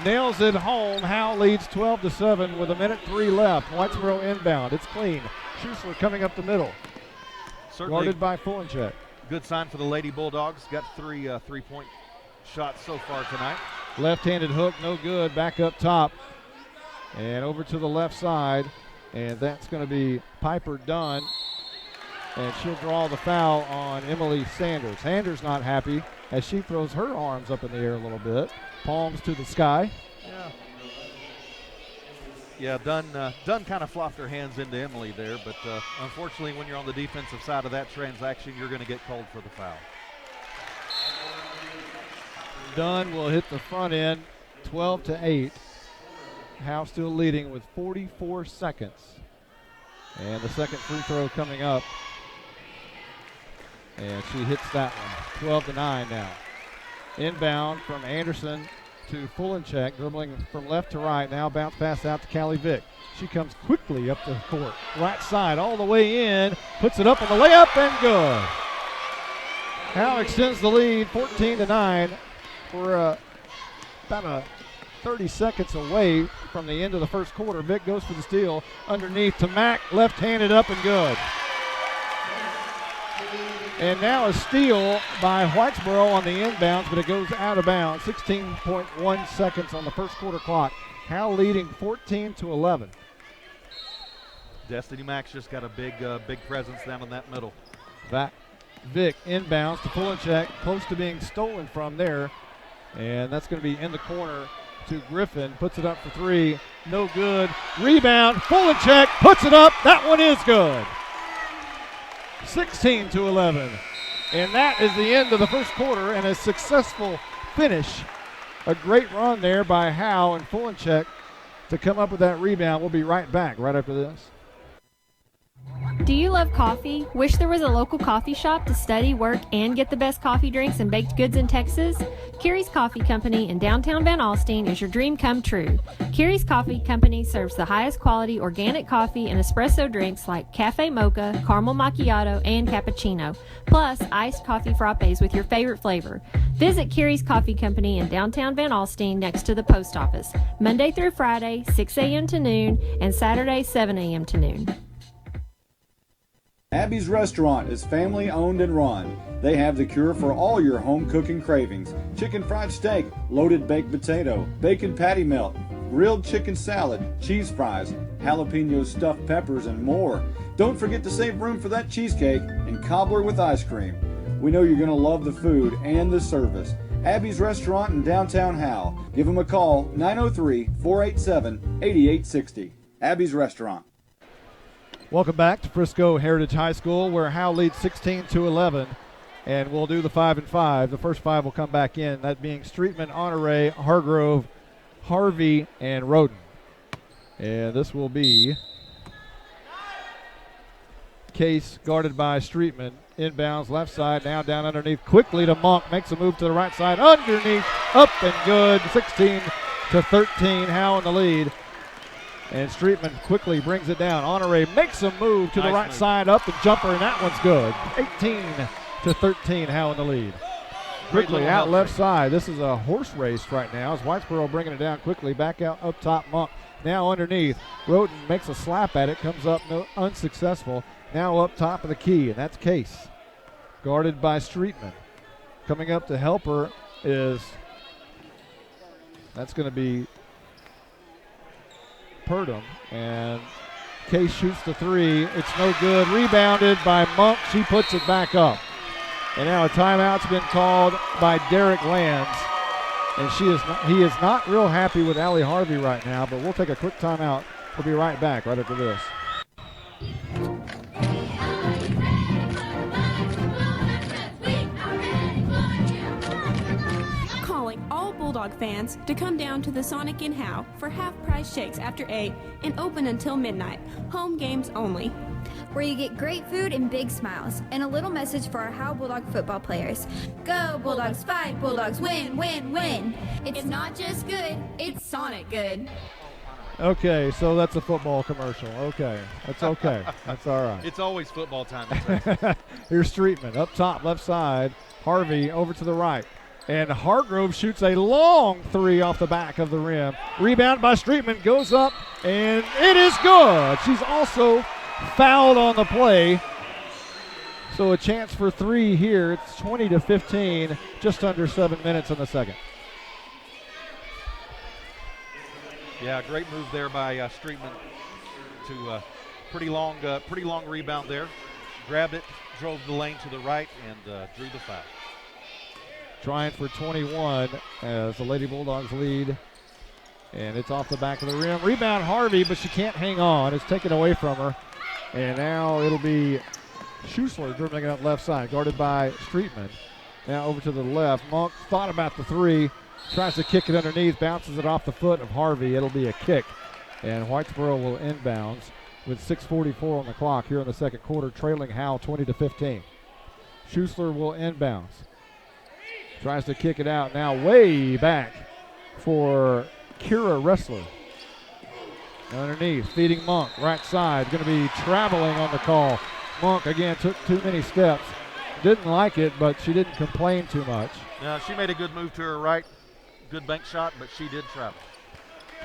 Nails it home. Howe leads 12-7 with 1:03 left. Whitesboro inbound. It's clean. Schussler coming up the middle. Certainly guarded by Fullencheck. Good sign for the Lady Bulldogs. Got 3 3-point shots so far tonight. Left-handed hook, no good. Back up top. And over to the left side. And that's going to be Piper Dunn. And she'll draw the foul on Emily Sanders. Sanders not happy as she throws her arms up in the air a little bit. Palms to the sky. Yeah, Dunn kind of flopped her hands into Emily there, but unfortunately when you're on the defensive side of that transaction, you're going to get called for the foul. Dunn will hit the front end, 12-8. Howe still leading with 44 seconds. And the second free throw coming up. And she hits that one. 12-9 now. Inbound from Anderson to Fulencheck, dribbling from left to right. Now bounce pass out to Callie Vick. She comes quickly up the court. Right side all the way in. Puts it up on the layup and good. Howe extends the lead 14-9. We're about 30 seconds away from the end of the first quarter. Vick goes for the steal. Underneath to Mack. Left-handed up and good. And now a steal by Whitesboro on the inbounds, but it goes out of bounds. 16.1 seconds on the first quarter clock. Howe leading 14-11. Destiny Mack's just got a big presence down in that middle. Back, Vick inbounds to Fulencheck, close to being stolen from there. And that's going to be in the corner to Griffin. Puts it up for three. No good. Rebound. Fulencheck puts it up. That one is good. 16-11. And that is the end of the first quarter and a successful finish. A great run there by Howe and Fulencheck to come up with that rebound. We'll be right back right after this. Do you love coffee? Wish there was a local coffee shop to study, work, and get the best coffee drinks and baked goods in Texas? Carrie's Coffee Company in downtown Van Alstyne is your dream come true. Carrie's Coffee Company serves the highest quality organic coffee and espresso drinks like cafe mocha, caramel macchiato, and cappuccino, plus iced coffee frappes with your favorite flavor. Visit Carrie's Coffee Company in downtown Van Alstyne next to the post office, Monday through Friday, 6 a.m. to noon, and Saturday, 7 a.m. to noon. Abby's Restaurant is family owned and run. They have the cure for all your home cooking cravings. Chicken fried steak, loaded baked potato, bacon patty melt, grilled chicken salad, cheese fries, jalapeno stuffed peppers, and more. Don't forget to save room for that cheesecake and cobbler with ice cream. We know you're going to love the food and the service. Abby's Restaurant in downtown Howe. Give them a call, 903-487-8860. Abby's Restaurant. Welcome back to Frisco Heritage High School, where Howe leads 16-11, and we'll do the 5 and 5. The first five will come back in, that being Streetman, Honore, Hargrove, Harvey, and Roden. And this will be Case guarded by Streetman. Inbounds left side, now down underneath quickly to Monk. Makes a move to the right side, underneath, up and good. 16-13, Howe in the lead. And Streetman quickly brings it down. Honore makes a move to the right side, up the jumper, and that one's good. 18-13, Howe in the lead. Quickly out left side. This is a horse race right now as Whitesboro bringing it down quickly. Back out up top, Monk. Now underneath. Roden makes a slap at it, comes up unsuccessful. Now up top of the key, and that's Case. Guarded by Streetman. Coming up to help her that's going to be Purdom, and Case shoots the three. It's no good. Rebounded by Monk. She puts it back up. And now a timeout's been called by Derek Lands. And he is not real happy with Allie Harvey right now, but we'll take a quick timeout. We'll be right back right after this. All Bulldog fans to come down to the Sonic in Howe for half-price shakes after 8 and open until midnight. Home games only. Where you get great food and big smiles. And a little message for our Howe Bulldog football players. Go Bulldogs, fight Bulldogs, win, win, win. It's not just good, it's Sonic good. Okay, so that's a football commercial. Okay, that's okay. That's all right. It's always football time. Here's Streetman up top, left side. Harvey over to the right. And Hargrove shoots a long three off the back of the rim. Rebound by Streetman, goes up, and it is good. She's also fouled on the play. So a chance for three here. It's 20-15, just under 7 minutes in the second. Yeah, great move there by Streetman to pretty long rebound there. Grabbed it, drove the lane to the right, and drew the foul. Trying for 21 as the Lady Bulldogs lead. And it's off the back of the rim. Rebound Harvey, but she can't hang on. It's taken away from her. And now it'll be Schussler dribbling it up left side, guarded by Streetman. Now over to the left. Monk thought about the three. Tries to kick it underneath, bounces it off the foot of Harvey. It'll be a kick. And Whitesboro will inbounds with 6:44 on the clock here in the second quarter, trailing Howe 20-15. Schussler will inbounds. Tries to kick it out now way back for Kira Wrestler. Underneath, feeding Monk, right side, going to be traveling on the call. Monk, again, took too many steps. Didn't like it, but she didn't complain too much. Yeah, she made a good move to her right. Good bank shot, but she did travel.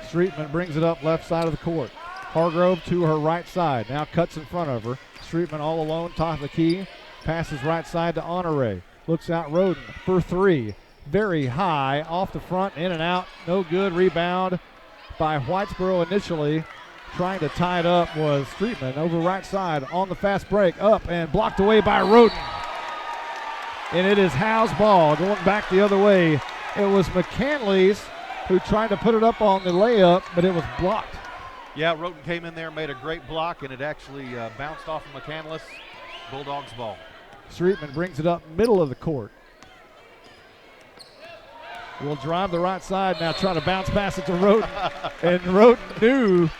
Streetman brings it up left side of the court. Hargrove to her right side, now cuts in front of her. Streetman all alone, top of the key. Passes right side to Honore. Looks out Roden for three. Very high, off the front, in and out. No good, rebound by Whitesboro initially. Trying to tie it up was Streetman over right side on the fast break. Up and blocked away by Roden. And it is Howe's ball going back the other way. It was McCanley's who tried to put it up on the layup, but it was blocked. Yeah, Roten came in there, made a great block, and it actually bounced off of McCandless. Bulldogs ball. Streetman brings it up middle of the court. Will drive the right side now, try to bounce pass it to Roten. And Roten knew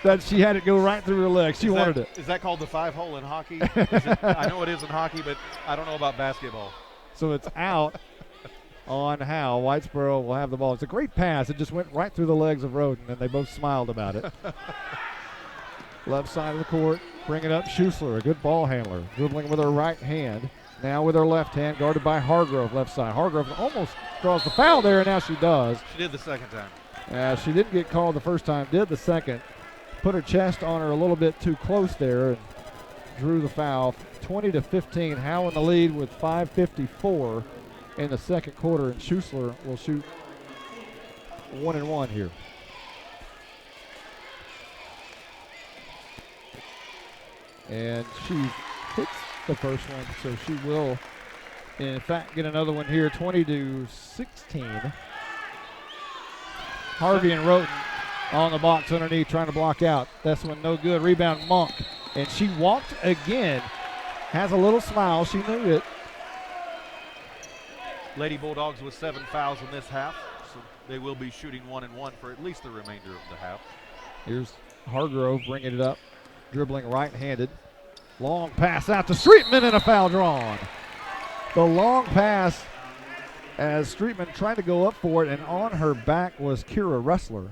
that she had it go right through her legs. She wanted it. Is that called the 5-hole in hockey? I know it is in hockey, but I don't know about basketball. So it's out on Howe. Whitesboro will have the ball. It's a great pass. It just went right through the legs of Roden, and they both smiled about it. Left side of the court, bring it up. Schussler, a good ball handler, dribbling with her right hand. Now with her left hand, guarded by Hargrove, left side. Hargrove almost draws the foul there, and now she does. She did the second time. She didn't get called the first time, did the second. Put her chest on her a little bit too close there and drew the foul. 20-15, Howe in the lead with 5:54 in the second quarter, and Schussler will shoot 1-1 here. And she hits the first one, so she will, in fact, get another one here. 20-16. Harvey and Roten on the box underneath, trying to block out. That's one no good. Rebound Monk, and she walked again. Has a little smile. She knew it. Lady Bulldogs with 7 fouls in this half, so they will be shooting 1-1 for at least the remainder of the half. Here's Hargrove bringing it up, dribbling right-handed. Long pass out to Streetman and a foul drawn. The long pass as Streetman tried to go up for it, and on her back was Kira Wrestler.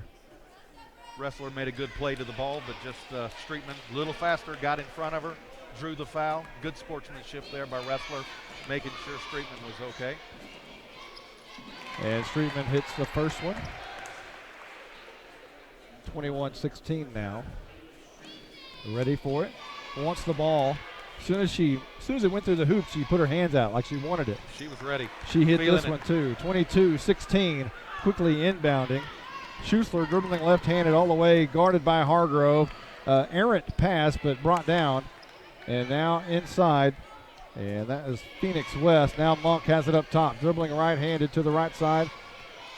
Wrestler made a good play to the ball, but just Streetman a little faster, got in front of her, drew the foul. Good sportsmanship there by Wrestler, making sure Streetman was okay. And Streetman hits the first one. 21-16 now. Ready for it. Wants the ball. As soon as it went through the hoop, she put her hands out like she wanted it. She was ready. She hit this one too. 22-16, quickly inbounding. Schussler dribbling left-handed all the way, guarded by Hargrove. Errant pass, but brought down. And now inside, and that is Phoenix West. Now Monk has it up top, dribbling right-handed to the right side.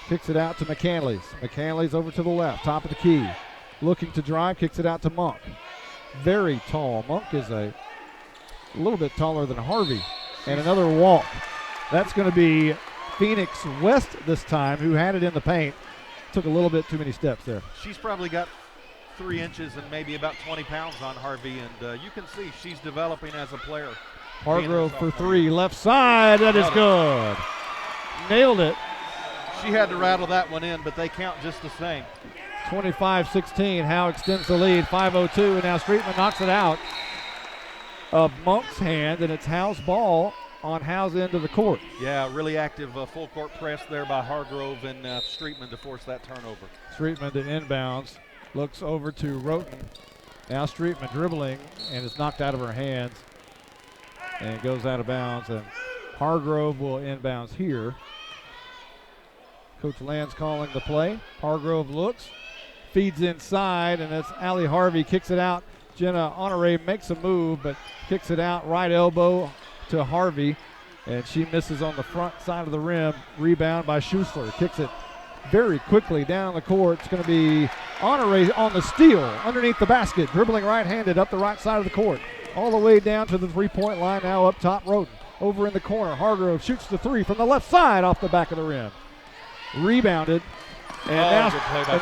Kicks it out to McCanley's. McCanley's over to the left, top of the key. Looking to drive, kicks it out to Monk. Very tall. Monk is a little bit taller than Harvey. And another walk. That's going to be Phoenix West this time, who had it in the paint. Took a little bit too many steps there. She's probably got 3 inches and maybe about 20 pounds on Harvey, and you can see she's developing as a player. Hargrove for three, left side. That is good. Nailed it. She had to rattle that one in, but they count just the same. 25-16. Howe extends the lead. 5:02, and now Streetman knocks it out of Monk's hand, and it's Howe's ball on Howe's end of the court. Yeah, really active full court press there by Hargrove and Streetman to force that turnover. Streetman to inbounds. Looks over to Roten. Now Streetman dribbling, and it's knocked out of her hands. And goes out of bounds, and Hargrove will inbounds here. Coach Land's calling the play. Hargrove looks, feeds inside, and it's Allie Harvey, kicks it out. Jenna Honore makes a move, but kicks it out, right elbow to Harvey, and she misses on the front side of the rim. Rebound by Schussler, kicks it very quickly down the court. It's going to be Honore on the steal underneath the basket, dribbling right-handed up the right side of the court. All the way down to the three-point line, now up top, Roten. Over in the corner, Hargrove shoots the three from the left side off the back of the rim. Rebounded, and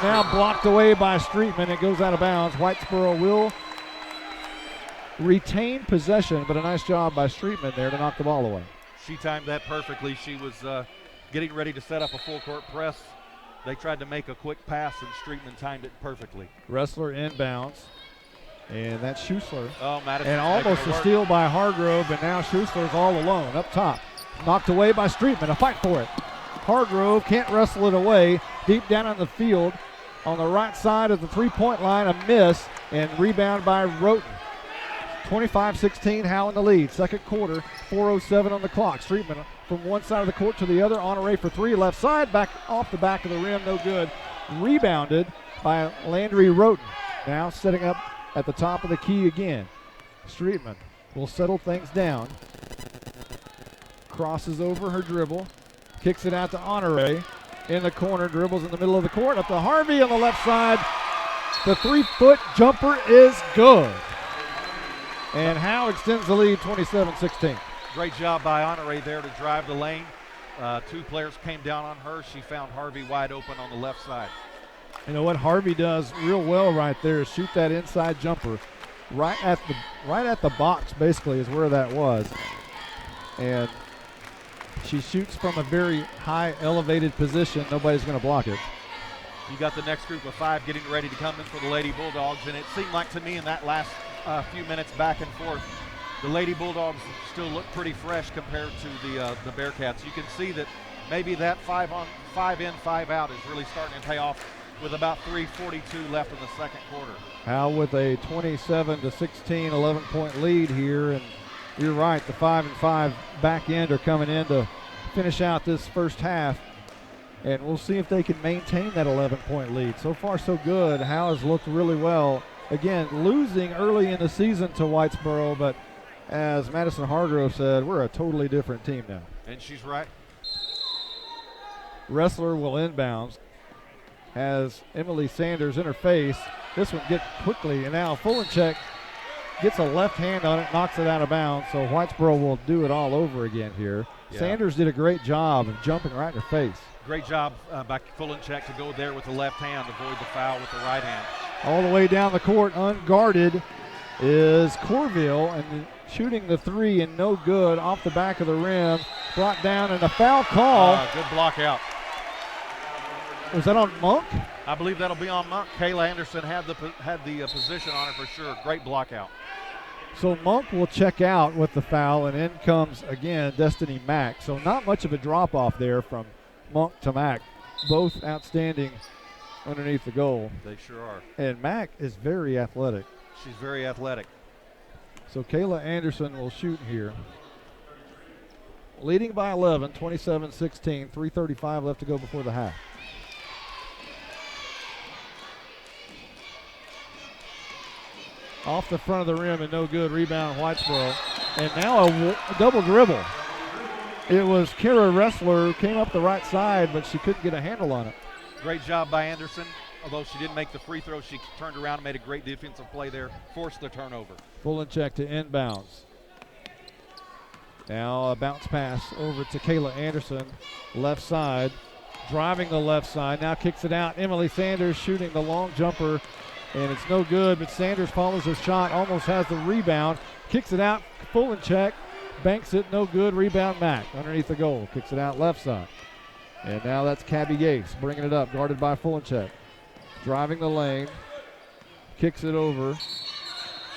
now blocked away by Streetman. It goes out of bounds. Whitesboro will retain possession, but a nice job by Streetman there to knock the ball away. She timed that perfectly. She was getting ready to set up a full court press. They tried to make a quick pass, and Streetman timed it perfectly. Wrestler inbounds, and that's Schussler. Oh, Madison. And almost a steal by Hargrove, and now Schussler's all alone up top. Knocked away by Streetman, a fight for it. Hargrove can't wrestle it away. Deep down on the field, on the right side of the three-point line, a miss, and rebound by Roten. 25-16, Howe in the lead. Second quarter, 4:07 on the clock. Streetman from one side of the court to the other. Honore for three, left side, back off the back of the rim, no good. Rebounded by Landry Roten. Now setting up at the top of the key again. Streetman will settle things down. Crosses over her dribble. Kicks it out to Honore. In the corner, dribbles in the middle of the court. Up to Harvey on the left side. The 3-foot jumper is good. And Howe extends the lead 27-16. Great job by Honore there to drive the lane. Two players came down on her. She found Harvey wide open on the left side. You know what Harvey does real well right there is shoot that inside jumper right at the box, basically, is where that was. And she shoots from a very high elevated position. Nobody's going to block it. You got the next group of five getting ready to come in for the Lady Bulldogs, and it seemed like to me in that last few minutes back and forth, the Lady Bulldogs still look pretty fresh compared to the Bearcats. You can see that maybe that 5 in, 5 out is really starting to pay off with about 3:42 left in the second quarter. Howe with a 27-16 11-point lead here, and you're right, the 5 and 5 back end are coming in to finish out this first half, and we'll see if they can maintain that 11-point lead. So far so good. Howe has looked really well. Again, losing early in the season to Whitesboro, but as Madison Hargrove said, we're a totally different team now. And she's right. Wrestler will inbounds. Has Emily Sanders in her face. This one gets quickly, and now Fulenchek gets a left hand on it, knocks it out of bounds, so Whitesboro will do it all over again here. Yeah. Sanders did a great job of jumping right in her face. Great job by Fulenchek to go there with the left hand, avoid the foul with the right hand. All the way down the court, unguarded, is Corville, and shooting the three and no good off the back of the rim. Brought down, and a foul call. Good block out. Was that on Monk? I believe that'll be on Monk. Kayla Anderson had the position on her for sure. Great block out. So Monk will check out with the foul, and in comes, again, Destiny Mack. So not much of a drop-off there from Monk to Mack. Both outstanding underneath the goal. They sure are. And Mack is very athletic. She's very athletic. So Kayla Anderson will shoot here. Leading by 11, 27-16, 3:35 left to go before the half. Off the front of the rim and no good. Rebound Whitesboro. And now a double dribble. It was Kara Wrestler, came up the right side, but she couldn't get a handle on it. Great job by Anderson. Although she didn't make the free throw, she turned around and made a great defensive play there, forced the turnover. Fulenchek to inbounds. Now a bounce pass over to Kayla Anderson, left side, driving the left side, now kicks it out. Emily Sanders shooting the long jumper, and it's no good, but Sanders follows her shot, almost has the rebound, kicks it out, Fulenchek, banks it, no good, rebound Mack underneath the goal, kicks it out left side. And now that's Cabby Gase bringing it up, guarded by Fulenchek. Driving the lane, kicks it over,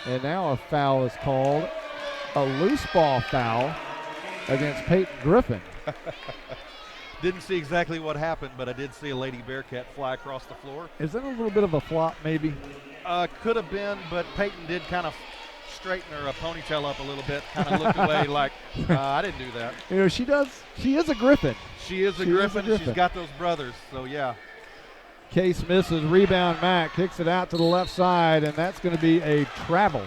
and now a foul is called, a loose ball foul against Peyton Griffin. Didn't see exactly what happened, but I did see a Lady Bearcat fly across the floor. Is that a little bit of a flop maybe? Could have been, but Peyton did kind of straighten her ponytail up a little bit, kind of looked away like, I didn't do that. You know, she is a Griffin. She is a Griffin, and she's got those brothers, so yeah. Case misses, rebound Mack, kicks it out to the left side, and that's going to be a travel.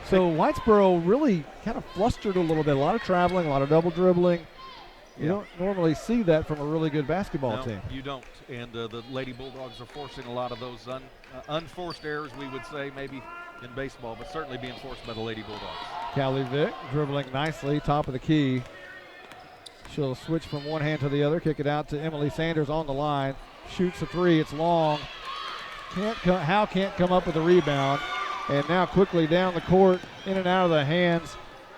So Whitesboro really kind of flustered a little bit. A lot of traveling, a lot of double dribbling. You don't normally see that from a really good basketball team. You don't. And the Lady Bulldogs are forcing a lot of those unforced errors, we would say, maybe in baseball, but certainly being forced by the Lady Bulldogs. Callie Vick dribbling nicely, top of the key. She'll switch from one hand to the other, kick it out to Emily Sanders on the line. Shoots a three, it's long. Howe can't come up with a rebound. And now quickly down the court, in and out of the hands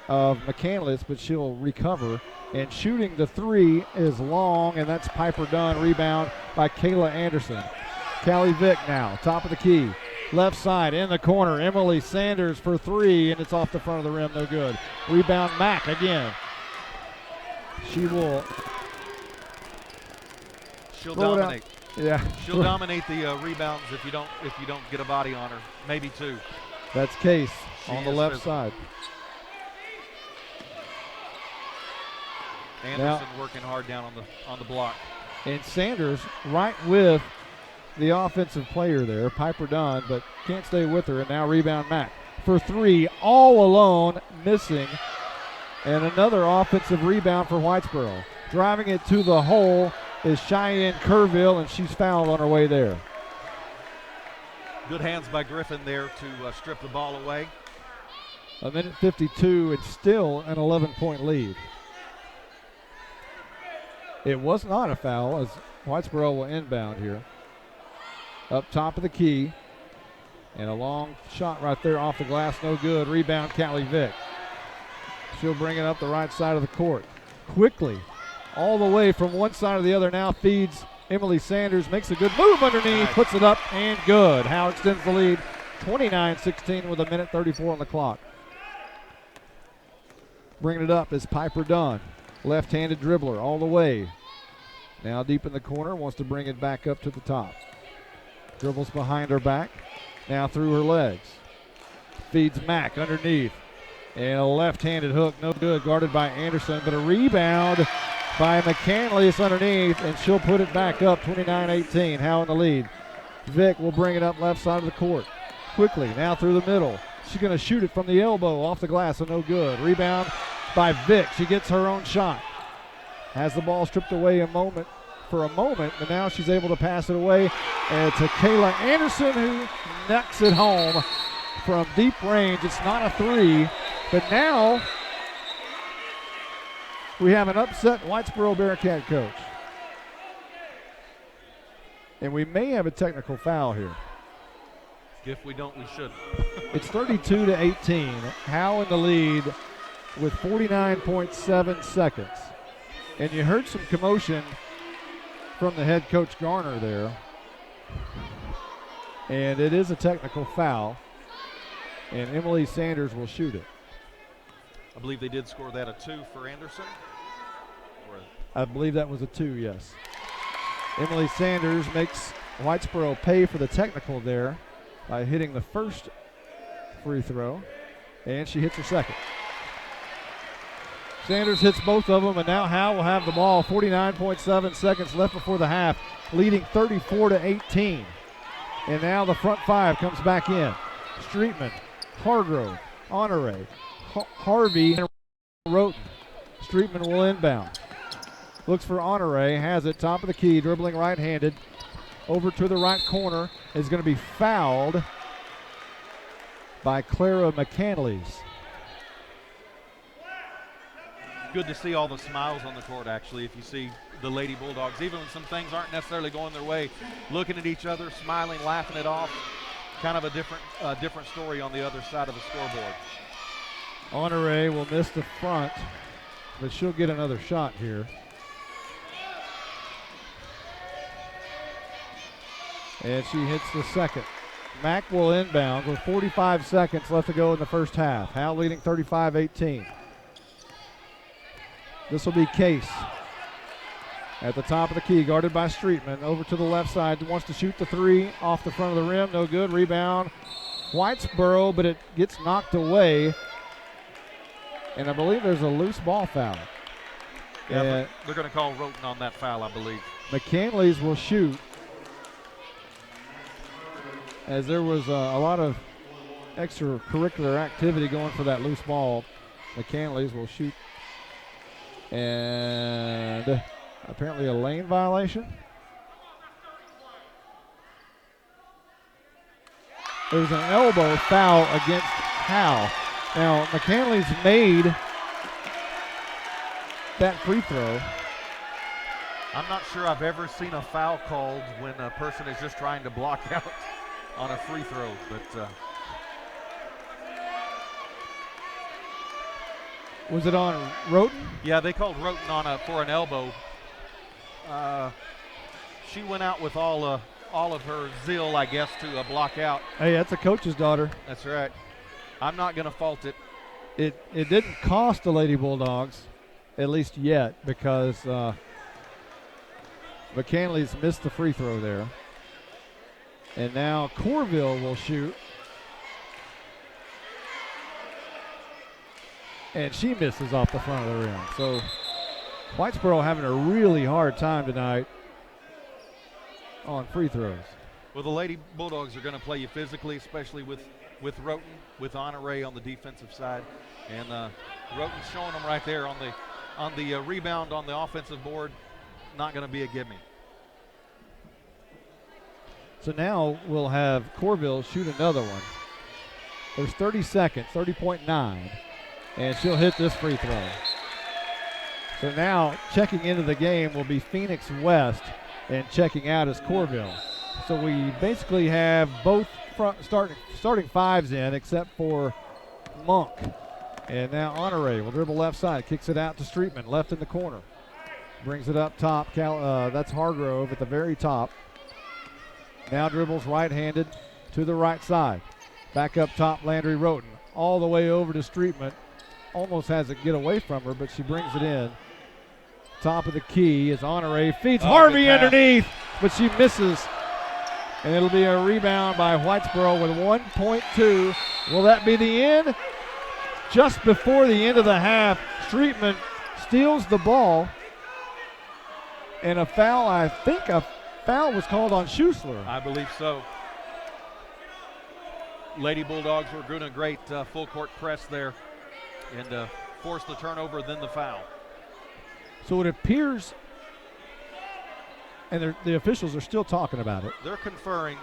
of McCandless, but she'll recover. And shooting the three is long, and that's Piper Dunn. Rebound by Kayla Anderson. Callie Vick now, top of the key. Left side in the corner. Emily Sanders for three, and it's off the front of the rim. No good. Rebound Mack again. She'll dominate. Yeah. She'll dominate the rebounds if you don't get a body on her. Maybe two. That's Case She on the is left physical. side. Anderson working hard down on the block. And Sanders right with the offensive player there, Piper Dunn, but can't stay with her. And now rebound Mack for three, all alone, missing. And another offensive rebound for Whitesboro. Driving it to the hole is Cheyenne Kerrville, and she's fouled on her way there. Good hands by Griffin there to strip the ball away. A minute 52, it's still an 11-point lead. It was not a foul, as Whitesboro will inbound here. Up top of the key. And a long shot right there off the glass, no good. Rebound, Callie Vick. She'll bring it up the right side of the court. Quickly, all the way from one side to the other now, feeds Emily Sanders, makes a good move underneath, puts it up, and good. Howe extends the lead, 29-16 with a minute 34 on the clock. Bringing it up is Piper Dunn. Left-handed dribbler all the way. Now deep in the corner, wants to bring it back up to the top. Dribbles behind her back. Now through her legs. Feeds Mack underneath. And a left-handed hook, no good, guarded by Anderson, but a rebound by McCandless. It's underneath, and she'll put it back up, 29-18. Howe in the lead. Vick will bring it up left side of the court. Quickly, now through the middle. She's going to shoot it from the elbow, off the glass, so no good. Rebound by Vick. She gets her own shot. Has the ball stripped away for a moment, but now she's able to pass it away. And to Kayla Anderson, who knocks it home from deep range. It's not a three, but now we have an upset Whitesboro Bearcat coach. And we may have a technical foul here. If we don't, we should. It's 32-18. Howe in the lead with 49.7 seconds. And you heard some commotion from the head coach Garner there. And it is a technical foul. And Emily Sanders will shoot it. I believe they did score that a 2 for Anderson. I believe that was a 2, yes. Emily Sanders makes Whitesboro pay for the technical there by hitting the first free throw. And she hits her second. Sanders hits both of them, and now Howe will have the ball. 49.7 seconds left before the half, leading 34-18. And now the front five comes back in. Streetman, Hargrove, Honore, Harvey, and Roten. Streetman will inbound. Looks for Honore, has it, top of the key, dribbling right-handed. Over to the right corner, is going to be fouled by Clara McCandless. Good to see all the smiles on the court, actually, if you see the Lady Bulldogs, even when some things aren't necessarily going their way, looking at each other, smiling, laughing it off. Kind of a different story on the other side of the scoreboard. Honore will miss the front, but she'll get another shot here. And she hits the second. Mack will inbound with 45 seconds left to go in the first half. Howe leading 35-18. This will be Case at the top of the key, guarded by Streetman. Over to the left side, wants to shoot the three off the front of the rim. No good. Rebound Whitesboro, but it gets knocked away. And I believe there's a loose ball foul. Yeah, they're going to call Roten on that foul, I believe. McCandless will shoot, as there was a lot of extracurricular activity going for that loose ball. McCandless will shoot. And apparently a lane violation. There's an elbow foul against Howe. Now, McCandless made that free throw. I'm not sure I've ever seen a foul called when a person is just trying to block out on a free throw, but Was it on Roten? Yeah, they called Roten on for an elbow. She went out with all of her zeal, I guess, to block out. Hey, that's a coach's daughter. That's right. I'm not going to fault it. It didn't cost the Lady Bulldogs, at least yet, because McCanley's missed the free throw there. And now Corville will shoot. And she misses off the front of the rim. So Whitesboro having a really hard time tonight on free throws. Well, the Lady Bulldogs are going to play you physically, especially with Roten, with Honore on the defensive side. And Roten's showing them right there on the rebound on the offensive board. Not going to be a gimme. So now we'll have Corville shoot another one. There's 30 seconds, 30.9, and she'll hit this free throw. So now checking into the game will be Phoenix West, and checking out is Corville. So we basically have both starting fives in except for Monk. And now Honore will dribble left side, kicks it out to Streetman, left in the corner. Brings it up top. That's Hargrove at the very top. Now dribbles right-handed to the right side. Back up top, Landry Roten. All the way over to Streetman. Almost has it get away from her, but she brings it in. Top of the key is Honore. Feeds Harvey underneath, but she misses. And it'll be a rebound by Whitesboro with 1.2. Will that be the end? Just before the end of the half, Streetman steals the ball. And a foul, I think a foul was called on Schussler. I believe so. Lady Bulldogs were doing a great full court press there and forced the turnover, then the foul. So it appears, and the officials are still talking about it. They're conferring.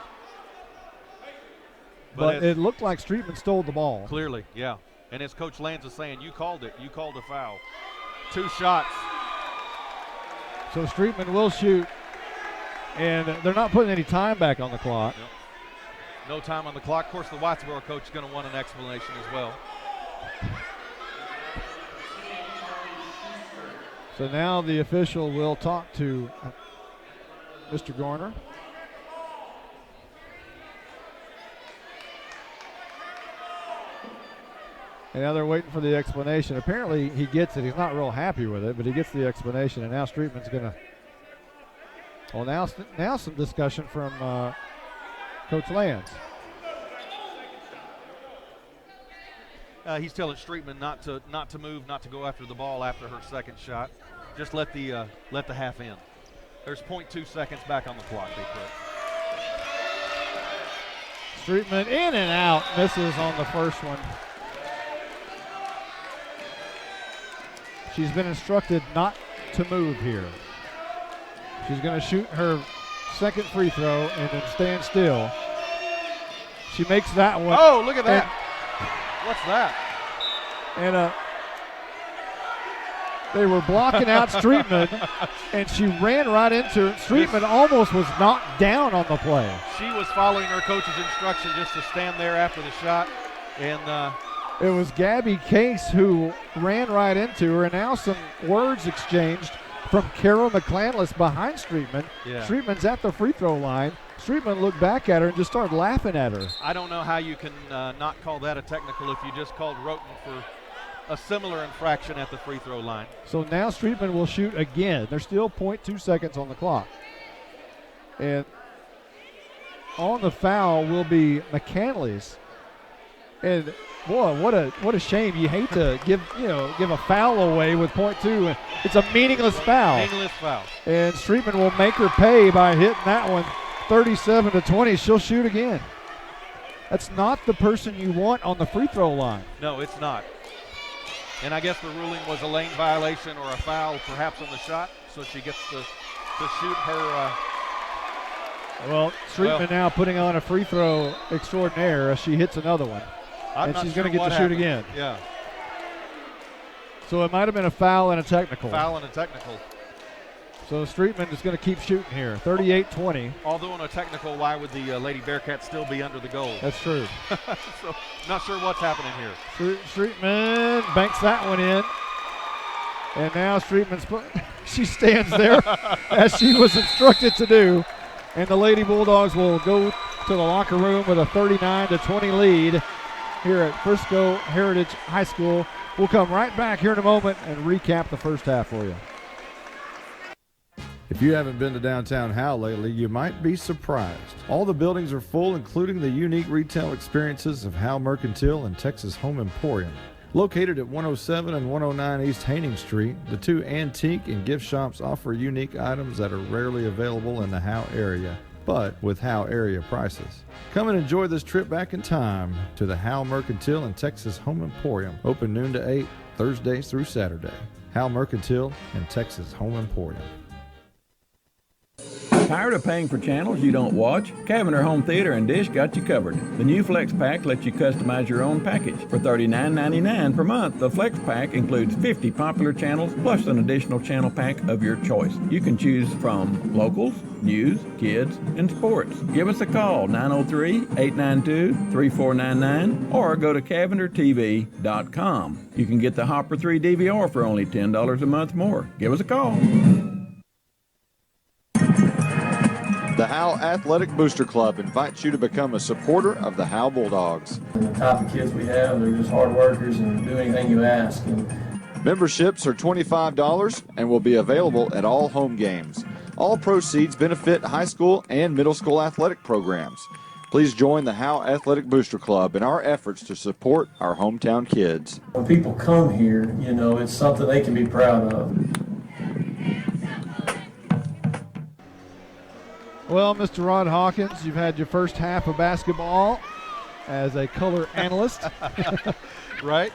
But it looked like Streetman stole the ball. Clearly, yeah. And as Coach Lanz is saying, you called it. You called a foul. 2 shots. So Streetman will shoot. And they're not putting any time back on the clock. Yep. No time on the clock. Of course, the Whitesboro coach is going to want an explanation as well. So now the official will talk to Mr. Garner. And now they're waiting for the explanation. Apparently he gets it. He's not real happy with it, but he gets the explanation. And now Streetman's going to. Well, now some discussion from Coach Lanz. He's telling Streetman not to move, not to go after the ball after her second shot. Just let the half end. There's 0.2 seconds back on the clock. They put. Streetman in and out, misses on the first one. She's been instructed not to move here. She's going to shoot her second free throw and then stand still. She makes that one. Oh, look at that. What's that? And they were blocking out Streetman, and she ran right into it. Streetman almost was knocked down on the play. She was following her coach's instruction just to stand there after the shot. And it was Gabby Case who ran right into her, and now some words exchanged from Carol McClandless behind Streetman. Yeah. Streetman's at the free throw line. Streetman looked back at her and just started laughing at her. I don't know how you can not call that a technical if you just called Roten for a similar infraction at the free throw line. So now Streetman will shoot again. There's still 0.2 seconds on the clock. And on the foul will be McCandless. And boy, what a shame. You hate to give a foul away with 0.2. It's a meaningless foul. Meaningless foul. And Streetman will make her pay by hitting that one 37-20. She'll shoot again. That's not the person you want on the free throw line. No, it's not. And I guess the ruling was a lane violation or a foul perhaps on the shot, so she gets to shoot her. Well, Streetman now putting on a free throw extraordinaire as she hits another one. And she's going to get to shoot again. Yeah. So it might have been a foul and a technical. Foul and a technical. So Streetman is going to keep shooting here. 38-20. Although on a technical, why would the Lady Bearcats still be under the goal? That's true. So not sure what's happening here. Streetman banks that one in. And now Streetman's she stands there as she was instructed to do. And the Lady Bulldogs will go to the locker room with a 39-20 lead here at Frisco Heritage High School. We'll come right back here in a moment and recap the first half for you. If you haven't been to downtown Howe lately, you might be surprised. All the buildings are full, including the unique retail experiences of Howe Mercantile and Texas Home Emporium. Located at 107 and 109 East Haining Street, the two antique and gift shops offer unique items that are rarely available in the Howe area, but with Howe area prices. Come and enjoy this trip back in time to the Howe Mercantile and Texas Home Emporium, open noon to 8, Thursdays through Saturday. Howe Mercantile and Texas Home Emporium. Tired of paying for channels you don't watch? Cavener Home Theater and Dish got you covered. The new Flex Pack lets you customize your own package. For $39.99 per month, the Flex Pack includes 50 popular channels plus an additional channel pack of your choice. You can choose from locals, news, kids, and sports. Give us a call, 903-892-3499, or go to CavenerTV.com. You can get the Hopper 3 DVR for only $10 a month more. Give us a call. The Howe Athletic Booster Club invites you to become a supporter of the Howe Bulldogs. And the type of kids we have, they're just hard workers and do anything you ask. Memberships are $25 and will be available at all home games. All proceeds benefit high school and middle school athletic programs. Please join the Howe Athletic Booster Club in our efforts to support our hometown kids. When people come here, you know, it's something they can be proud of. Well, Mr. Rod Hawkins, you've had your first half of basketball as a color analyst. Right.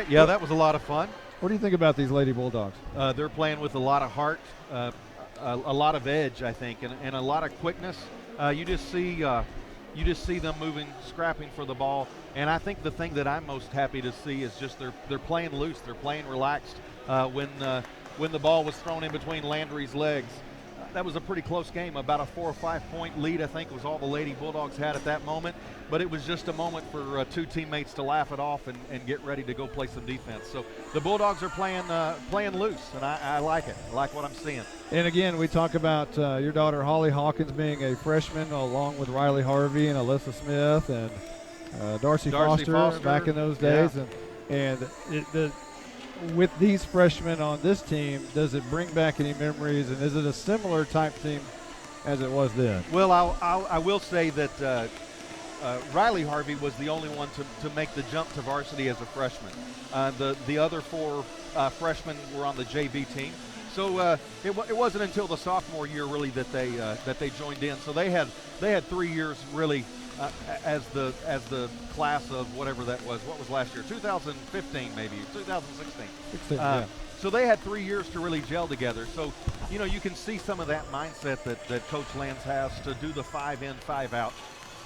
Yeah, that was a lot of fun. What do you think about these Lady Bulldogs? They're playing with a lot of heart, a lot of edge, I think, and a lot of quickness. You just see them moving, scrapping for the ball. And I think the thing that I'm most happy to see is just they're playing loose, they're playing relaxed. When the ball was thrown in between Landry's legs, that was a pretty close game. About a 4 or 5 point lead, I think, was all the Lady Bulldogs had at that moment. But it was just a moment for two teammates to laugh it off and get ready to go play some defense. So the Bulldogs are playing loose, and I like it. I like what I'm seeing. And again, we talk about your daughter Holly Hawkins being a freshman, along with Riley Harvey and Alyssa Smith and Darcy Foster back in those days. Yeah. With these freshmen on this team, does it bring back any memories, and is it a similar type team as it was then? Well, I will say that Riley Harvey was the only one to make the jump to varsity as a freshman. The other four freshmen were on the JV team, so it wasn't until the sophomore year really that they joined in. So they had 3 years really as the class of whatever that was. What was last year? 2015 maybe, 2016. So they had 3 years to really gel together. So, you know, you can see some of that mindset that Coach Lands has to do the 5 in, 5 out.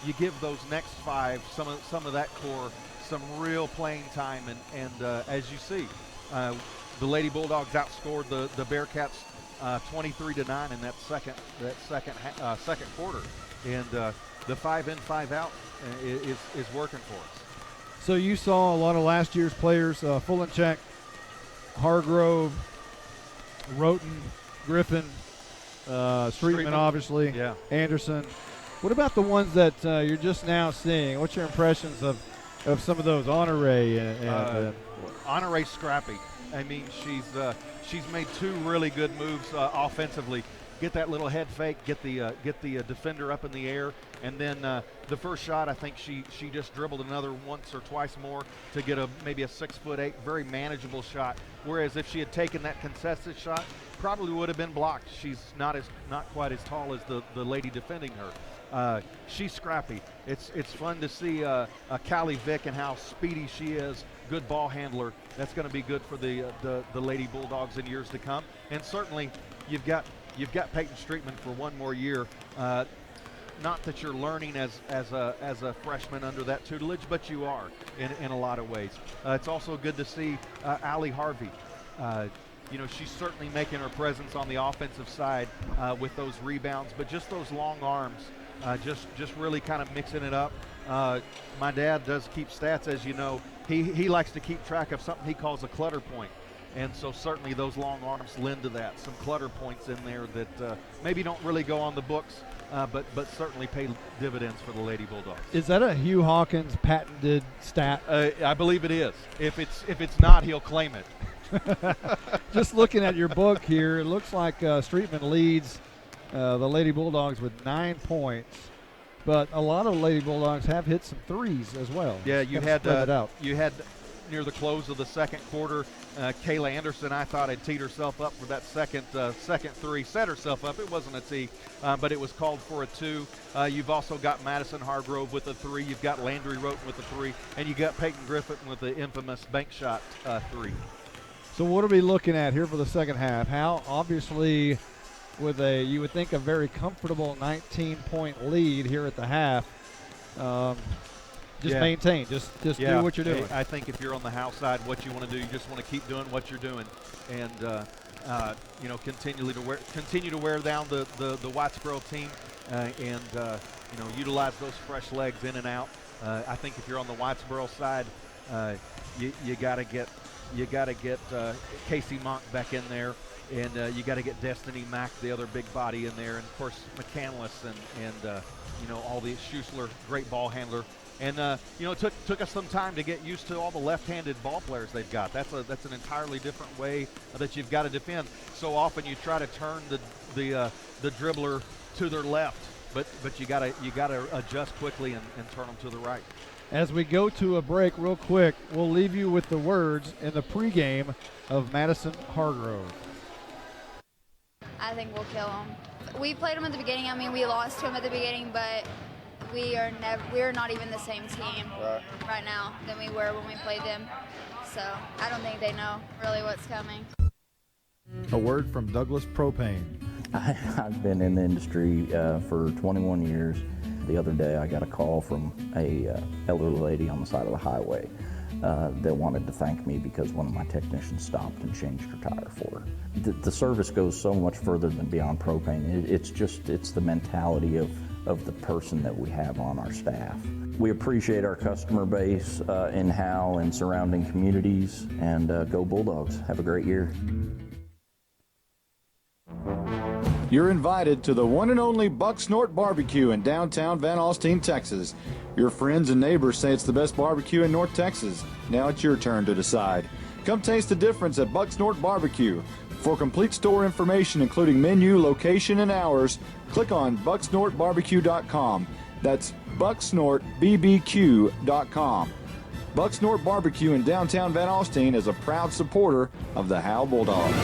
You give those next 5 some of that core some real playing time, and as you see, the Lady Bulldogs outscored the Bearcats 23-9 in that second quarter, and the 5 in, 5 out is working for us. So you saw a lot of last year's players, Fulenchek, Hargrove, Roten, Griffin, Streetman obviously, yeah. Anderson. What about the ones that you're just now seeing? What's your impressions of some of those? Honore and Honore's scrappy. I mean, she's made 2 really good moves offensively. Get that little head fake, get the defender up in the air, and then the first shot, I think she just dribbled another once or twice more to get maybe a 6'8", very manageable shot. Whereas if she had taken that contested shot, probably would have been blocked. She's not quite as tall as the lady defending her. She's scrappy. It's fun to see Callie Vick and how speedy she is. Good ball handler. That's going to be good for the Lady Bulldogs in years to come. And certainly, you've got Peyton Streetman for 1 more year. Not that you're learning as a freshman under that tutelage, but you are in a lot of ways. It's also good to see Allie Harvey. you know, she's certainly making her presence on the offensive side with those rebounds, but just those long arms, just really kind of mixing it up. My dad does keep stats, as you know. He likes to keep track of something he calls a clutter point. And so certainly those long arms lend to that. Some clutter points in there that maybe don't really go on the books, but certainly pay dividends for the Lady Bulldogs. Is that a Hugh Hawkins patented stat? I believe it is. If it's not, he'll claim it. Just looking at your book here, it looks like Streetman leads the Lady Bulldogs with 9 points, but a lot of the Lady Bulldogs have hit some threes as well. Yeah, you had near the close of the second quarter, Kayla Anderson, I thought, had teed herself up for that second three, set herself up. It wasn't a tee, but it was called for a 2. You've also got Madison Hargrove with a 3. You've got Landry Roten with a 3, and you got Peyton Griffin with the infamous bank shot 3. So what are we looking at here for the second half? How obviously with you would think a very comfortable 19-point lead here at the half. Maintain. Just do what you're doing. I think if you're on the Howe side, what you want to do, you just want to keep doing what you're doing, and you know, continue to wear down the Whitesboro team, and you know, utilize those fresh legs in and out. I think if you're on the Whitesboro side, you got to get Casey Monk back in there, and you got to get Destiny Mack, the other big body, in there, and of course McCandless and you know, all the Schussler, great ball handler. And you know, it took us some time to get used to all the left-handed ball players they've got. That's an entirely different way that you've got to defend. So often you try to turn the dribbler to their left, but you gotta adjust quickly and turn them to the right. As we go to a break real quick, we'll leave you with the words in the pregame of Madison Hargrove. I think we'll kill them. We played them at the beginning. I mean, we lost to them at the beginning, but we're not even the same team right now than we were when we played them. So I don't think they know really what's coming. A word from Douglas Propane. I've been in the industry for 21 years. The other day I got a call from a elderly lady on the side of the highway that wanted to thank me because one of my technicians stopped and changed her tire for her. The service goes so much further than beyond propane. It's the mentality of the person that we have on our staff. We appreciate our customer base in Howe and surrounding communities, and go Bulldogs. Have a great year. You're invited to the one and only Buck Snort Barbecue in downtown Van Alstyne, Texas. Your friends and neighbors say it's the best barbecue in North Texas. Now it's your turn to decide. Come taste the difference at Buck Snort Barbecue. For complete store information, including menu, location, and hours, click on bucksnortbarbecue.com. That's bucksnortbbq.com. Buck Snort Barbecue in downtown Van Alstyne is a proud supporter of the Howe Bulldogs.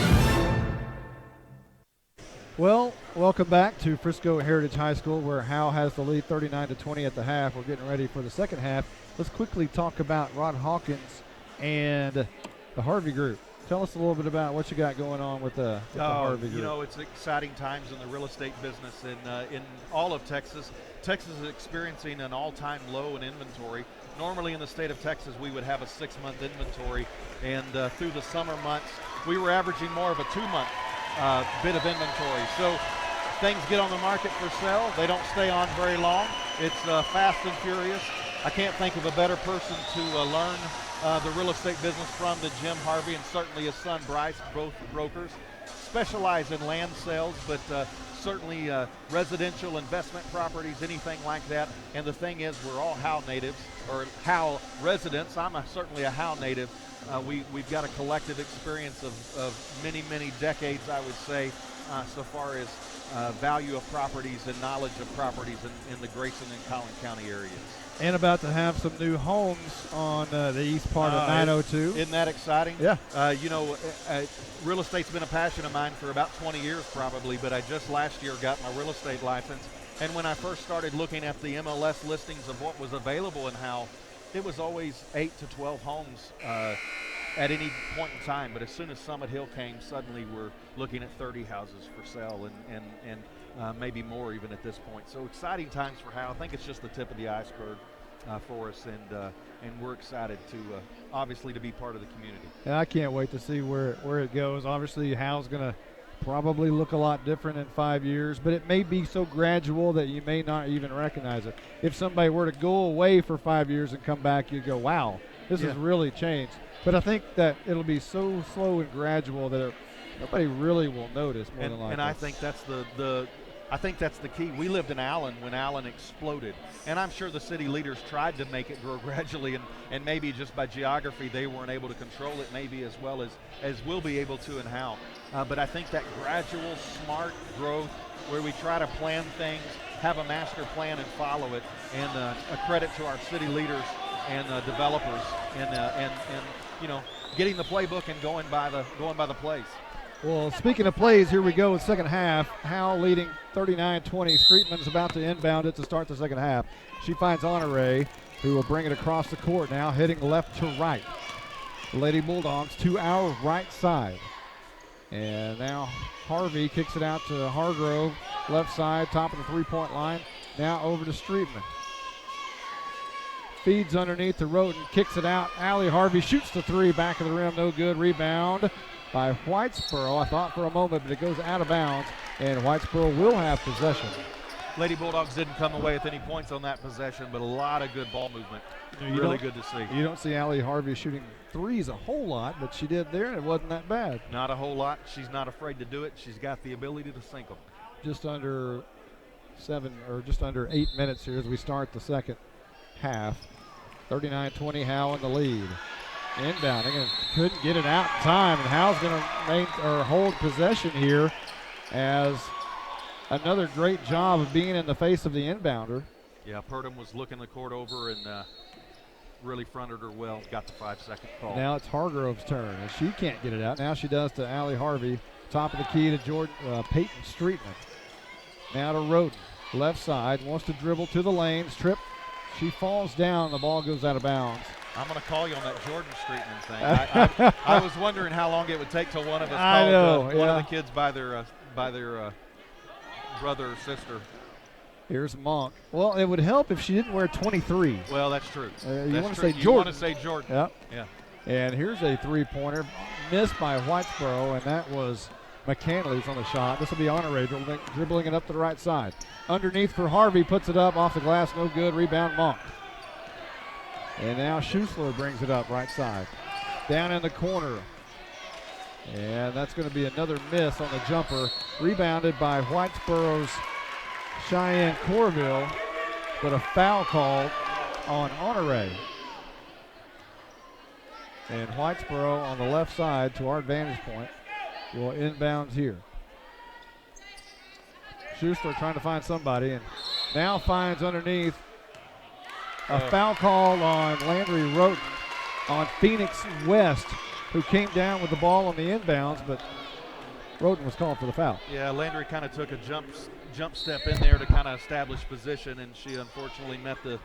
Well, welcome back to Frisco Heritage High School, where Howe has the lead 39-20 at the half. We're getting ready for the second half. Let's quickly talk about Rod Hawkins and the Harvey Group. Tell us a little bit about what you got going on with the Harvey Group. You know, it's exciting times in the real estate business in all of Texas. Texas is experiencing an all-time low in inventory. Normally in the state of Texas, we would have a 6-month inventory, and through the summer months, we were averaging more of a 2-month bit of inventory. So things get on the market for sale. They don't stay on very long. It's fast and furious. I can't think of a better person to learn the real estate business from than Jim Harvey, and certainly his son Bryce, both brokers. Specialize in land sales, but certainly residential investment properties, anything like that. And the thing is, we're all Howe natives, or Howe residents. I'm certainly a Howe native. We've got a collective experience of many, many decades, I would say, so far as value of properties and knowledge of properties in the Grayson and Collin County areas. And about to have some new homes on the east part of 902. Isn't that exciting? Yeah. You know, real estate's been a passion of mine for about 20 years probably, but I just last year got my real estate license. And when I first started looking at the MLS listings of what was available in Howe, it was always 8 to 12 homes at any point in time. But as soon as Summit Hill came, suddenly we're looking at 30 houses for sale and maybe more even at this point. So exciting times for Howe. I think it's just the tip of the iceberg. for us, and we're excited to obviously to be part of the community. And I can't wait to see where it goes. Obviously, Howe's going to probably look a lot different in 5 years, but it may be so gradual that you may not even recognize it. If somebody were to go away for 5 years and come back, you'd go, wow, this has really changed. But I think that it'll be so slow and gradual that nobody really will notice more than likely. And I think that's I think that's the key. We lived in Allen when Allen exploded, and I'm sure the city leaders tried to make it grow gradually, and maybe just by geography they weren't able to control it maybe as well as we'll be able to in Howe. But I think that gradual, smart growth where we try to plan things, have a master plan and follow it, and a credit to our city leaders and developers, and getting the playbook and going by the plays. Well, speaking of plays, here we go in second half. Howe leading 39-20. Streetman's about to inbound it to start the second half. She finds Honore, who will bring it across the court now, hitting left to right. The Lady Bulldogs to our right side. And now Harvey kicks it out to Hargrove, left side, top of the three-point line. Now over to Streetman. Feeds underneath to Roden, kicks it out. Allie Harvey shoots the three, back of the rim, no good. Rebound by Whitesboro. I thought for a moment, but it goes out of bounds, and Whitesboro will have possession. Lady Bulldogs didn't come away with any points on that possession, but a lot of good ball movement. Really good to see. You don't see Allie Harvey shooting threes a whole lot, but she did there, and it wasn't that bad. Not a whole lot. She's not afraid to do it. She's got the ability to sink them. Just under 8 minutes here as we start the second half. 39-20, Howe in the lead. Inbound, couldn't get it out in time, and Howe's going to hold possession here as another great job of being in the face of the inbounder. Yeah, Purdom was looking the court over and really fronted her well, got the 5-second call. Now it's Hargrove's turn, and she can't get it out. Now she does to Allie Harvey, top of the key to Peyton Streetman. Now to Roden, left side, wants to dribble to the lanes, trip. She falls down, the ball goes out of bounds. I'm going to call you on that Jordan Streetman thing. I was wondering how long it would take till one of us called one of the kids by their brother or sister. Here's Monk. Well, it would help if she didn't wear 23. Well, that's true. You want to say Jordan. You want to say Jordan. Yep. Yeah. And here's a three-pointer missed by Whitesboro, and that was McCandley's on the shot. This will be Honore dribbling it up to the right side. Underneath for Harvey, puts it up off the glass, no good. Rebound Monk. And now Schuessler brings it up right side. Down in the corner. And that's going to be another miss on the jumper. Rebounded by Whitesboro's Cheyenne Corville, but a foul called on Honore. And Whitesboro on the left side to our vantage point will inbounds here. Schuessler trying to find somebody, and now finds underneath a foul call on Landry Roten on Phoenix West, who came down with the ball on the inbounds, but Roten was called for the foul. Yeah, Landry kind of took a jump step in there to kind of establish position, and she unfortunately met the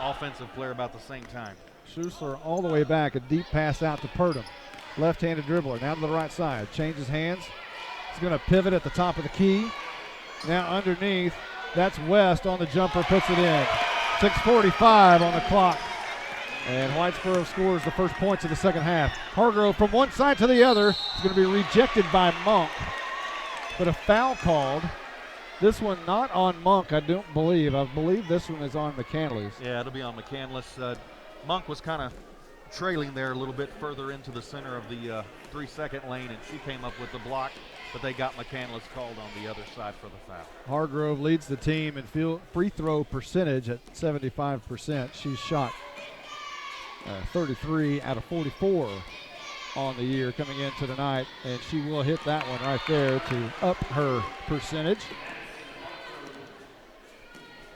offensive player about the same time. Schuessler all the way back, a deep pass out to Purdom. Left-handed dribbler, now to the right side, changes hands. He's going to pivot at the top of the key. Now underneath, that's West on the jumper, puts it in. 6:45 on the clock. And Whitesboro scores the first points of the second half. Hargrove from one side to the other is going to be rejected by Monk. But a foul called. This one not on Monk, I don't believe. I believe this one is on McCandless. Yeah, it'll be on McCandless. Monk was kind of trailing there a little bit further into the center of the 3-second lane, and she came up with the block, but they got McCandless called on the other side for the foul. Hargrove leads the team in free throw percentage at 75%. She's shot 33 out of 44 on the year coming into tonight, and she will hit that one right there to up her percentage.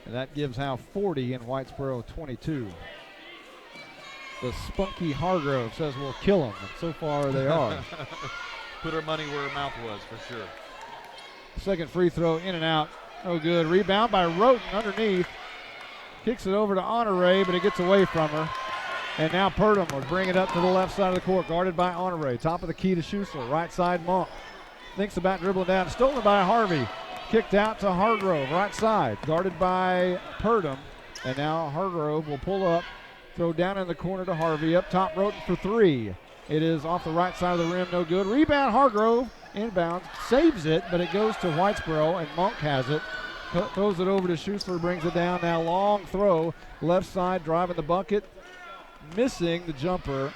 And that gives Howe 40 and Whitesboro 22. The spunky Hargrove says we'll kill them, and so far they are. Put her money where her mouth was, for sure. Second free throw in and out. No good. Rebound by Roten underneath. Kicks it over to Honore, but it gets away from her. And now Purdom will bring it up to the left side of the court, guarded by Honore. Top of the key to Schuessler, right side Monk. Thinks about dribbling down, stolen by Harvey. Kicked out to Hargrove, right side, guarded by Purdom. And now Hargrove will pull up, throw down in the corner to Harvey. Up top, Roten for three. It is off the right side of the rim, no good. Rebound, Hargrove, inbounds, saves it, but it goes to Whitesboro, and Monk has it. Throws it over to Schuessler, brings it down. Now long throw, left side, driving the bucket, missing the jumper,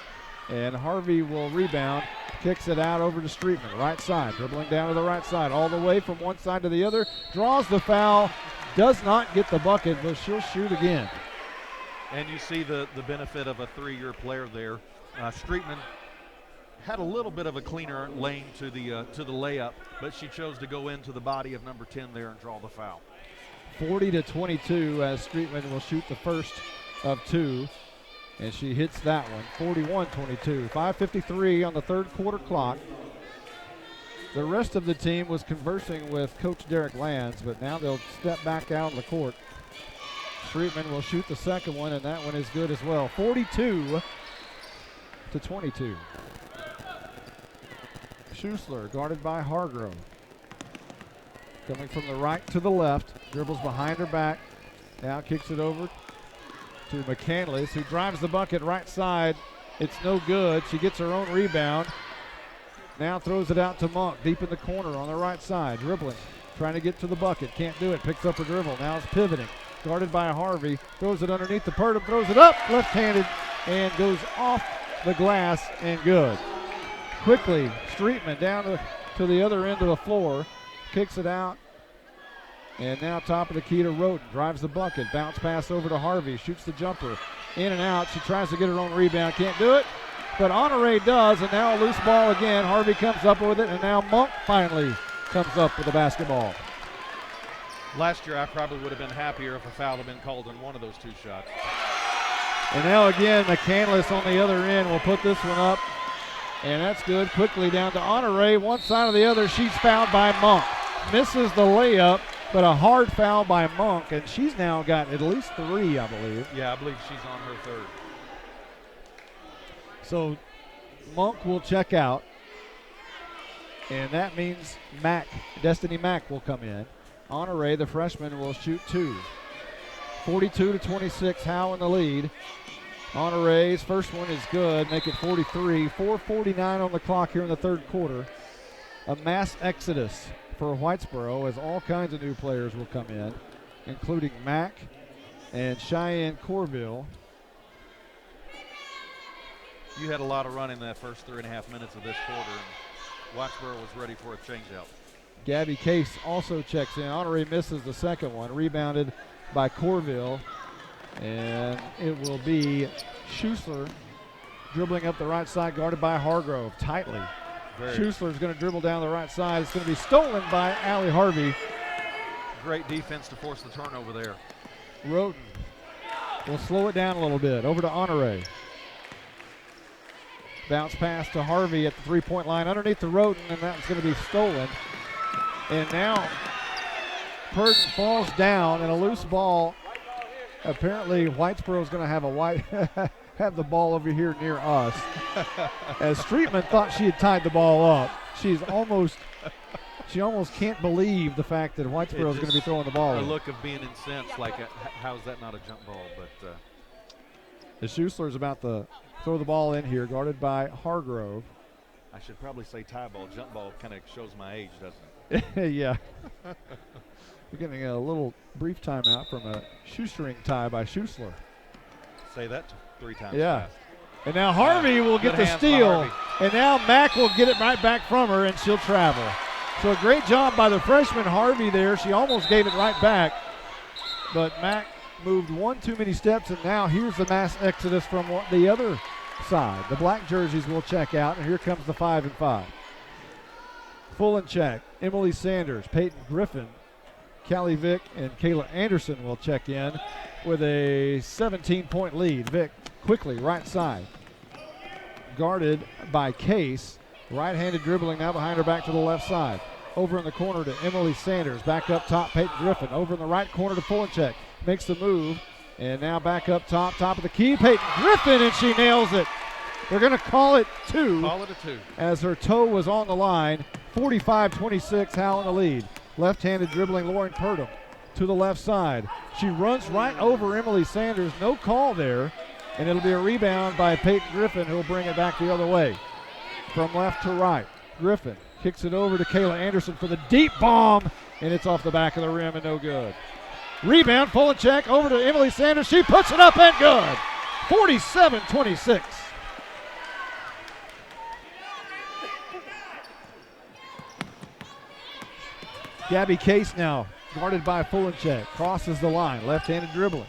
and Harvey will rebound. Kicks it out over to Streetman, right side, dribbling down to the right side, all the way from one side to the other. Draws the foul, does not get the bucket, but she'll shoot again. And you see the benefit of a 3-year player there. Streetman had a little bit of a cleaner lane to the layup, but she chose to go into the body of number 10 there and draw the foul. 40-22 as Streetman will shoot the first of two. And she hits that one, 41-22. 5:53 on the third quarter clock. The rest of the team was conversing with Coach Derek Lands, but now they'll step back out on the court. Streetman will shoot the second one, and that one is good as well. 42-22. Schuessler guarded by Hargrove. Coming from the right to the left, dribbles behind her back. Now kicks it over to McCandless, who drives the bucket right side. It's no good. She gets her own rebound. Now throws it out to Monk, deep in the corner on the right side, dribbling, trying to get to the bucket. Can't do it. Picks up her dribble. Now it's pivoting. Guarded by Harvey. Throws it underneath the Purdom. Throws it up, left-handed, and goes off the glass and good. Quickly, Streetman down to the other end of the floor. Kicks it out. And now top of the key to Roten. Drives the bucket. Bounce pass over to Harvey. Shoots the jumper. In and out. She tries to get her own rebound. Can't do it. But Honore does. And now a loose ball again. Harvey comes up with it. And now Monk finally comes up with the basketball. Last year I probably would have been happier if a foul had been called in one of those two shots. And now again, McCandless on the other end will put this one up. And that's good. Quickly down to Honore. One side or the other. She's fouled by Monk. Misses the layup. But a hard foul by Monk, and she's now got at least three, I believe. Yeah, I believe she's on her third. So Monk will check out, and that means Destiny Mack will come in. Honore, the freshman, will shoot two. 42-26, Howe in the lead. Honore's first one is good, make it 43. 4:49 on the clock here in the third quarter. A mass exodus for Whitesboro as all kinds of new players will come in, including Mack and Cheyenne Corville. You had a lot of running that first 3.5 minutes of this quarter, and Whitesboro was ready for a changeout. Gabby Case also checks in. Honore misses the second one, rebounded by Corville, and it will be Schuessler dribbling up the right side, guarded by Hargrove tightly. Schuessler's going to dribble down the right side. It's going to be stolen by Allie Harvey. Great defense to force the turnover there. Roten will slow it down a little bit. Over to Honore. Bounce pass to Harvey at the three-point line underneath the Roten, and that's going to be stolen. And now Purdom falls down, and a loose ball. Apparently Whitesboro's going to have have the ball over here near us. As Streetman thought she had tied the ball up. She almost can't believe the fact that Whitesboro's going to be throwing the ball. A look of being incensed, like how's that not a jump ball? But the Schuessler's about to throw the ball in here, guarded by Hargrove. I should probably say tie ball. Jump ball kind of shows my age, doesn't it? Yeah. We're getting a little brief timeout from a shoestring tie by Schuessler. Say that 3 times. Yeah. Fast. And now Harvey will get the steal. And now Mack will get it right back from her, and she'll travel. So a great job by the freshman Harvey there. She almost gave it right back. But Mack moved one too many steps, and now here's the mass exodus from the other side. The black jerseys will check out, and here comes the 5 and 5. Full and check. Emily Sanders, Peyton Griffin, Callie Vick, and Kayla Anderson will check in with a 17-point lead. Vick quickly right side, guarded by Case. Right-handed dribbling now behind her back to the left side. Over in the corner to Emily Sanders. Back up top, Peyton Griffin. Over in the right corner to Fulenchek. Makes the move. And now back up top of the key. Peyton Griffin, and she nails it. They're going to call it 2. Call it a 2. As her toe was on the line. 45-26, Howe in the lead. Left-handed dribbling Lauren Purdom. to the left side. She runs right over Emily Sanders. No call there. And it'll be a rebound by Peyton Griffin, who will bring it back the other way. From left to right. Griffin kicks it over to Kayla Anderson for the deep bomb, and it's off the back of the rim and no good. Rebound, Polachek over to Emily Sanders. She puts it up and good. 47-26. Gabby Case now guarded by Polachek. Crosses the line, left-handed dribbling.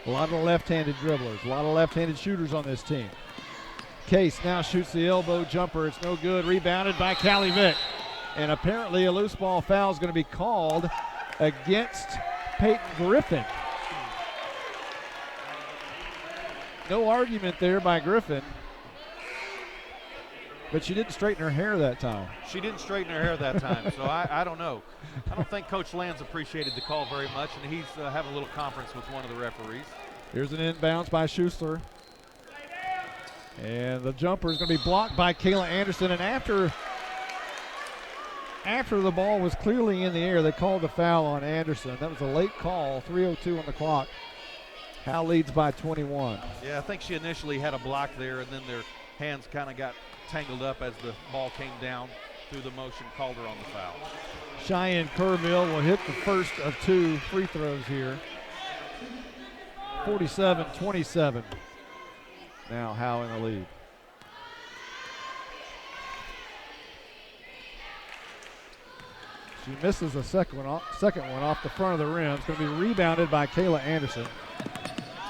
A lot of left-handed dribblers, a lot of left-handed shooters on this team. Case now shoots the elbow jumper. It's no good. Rebounded by Callie Vick. And apparently a loose ball foul is going to be called against Peyton Griffin. No argument there by Griffin. But she didn't straighten her hair that time. She didn't straighten her hair that time, so I don't know. I don't think Coach Lands appreciated the call very much, and he's having a little conference with one of the referees. Here's an inbounds by Schuster. And the jumper is going to be blocked by Kayla Anderson. And after the ball was clearly in the air, they called the foul on Anderson. That was a late call, 3:02 on the clock. Howe leads by 21. Yeah, I think she initially had a block there, and then their hands kind of got tangled up as the ball came down through the motion, called her on the foul. Cheyenne Kerrville will hit the first of two free throws here. 47-27. Now Howe in the lead. She misses the second one off the front of the rim. It's going to be rebounded by Kayla Anderson.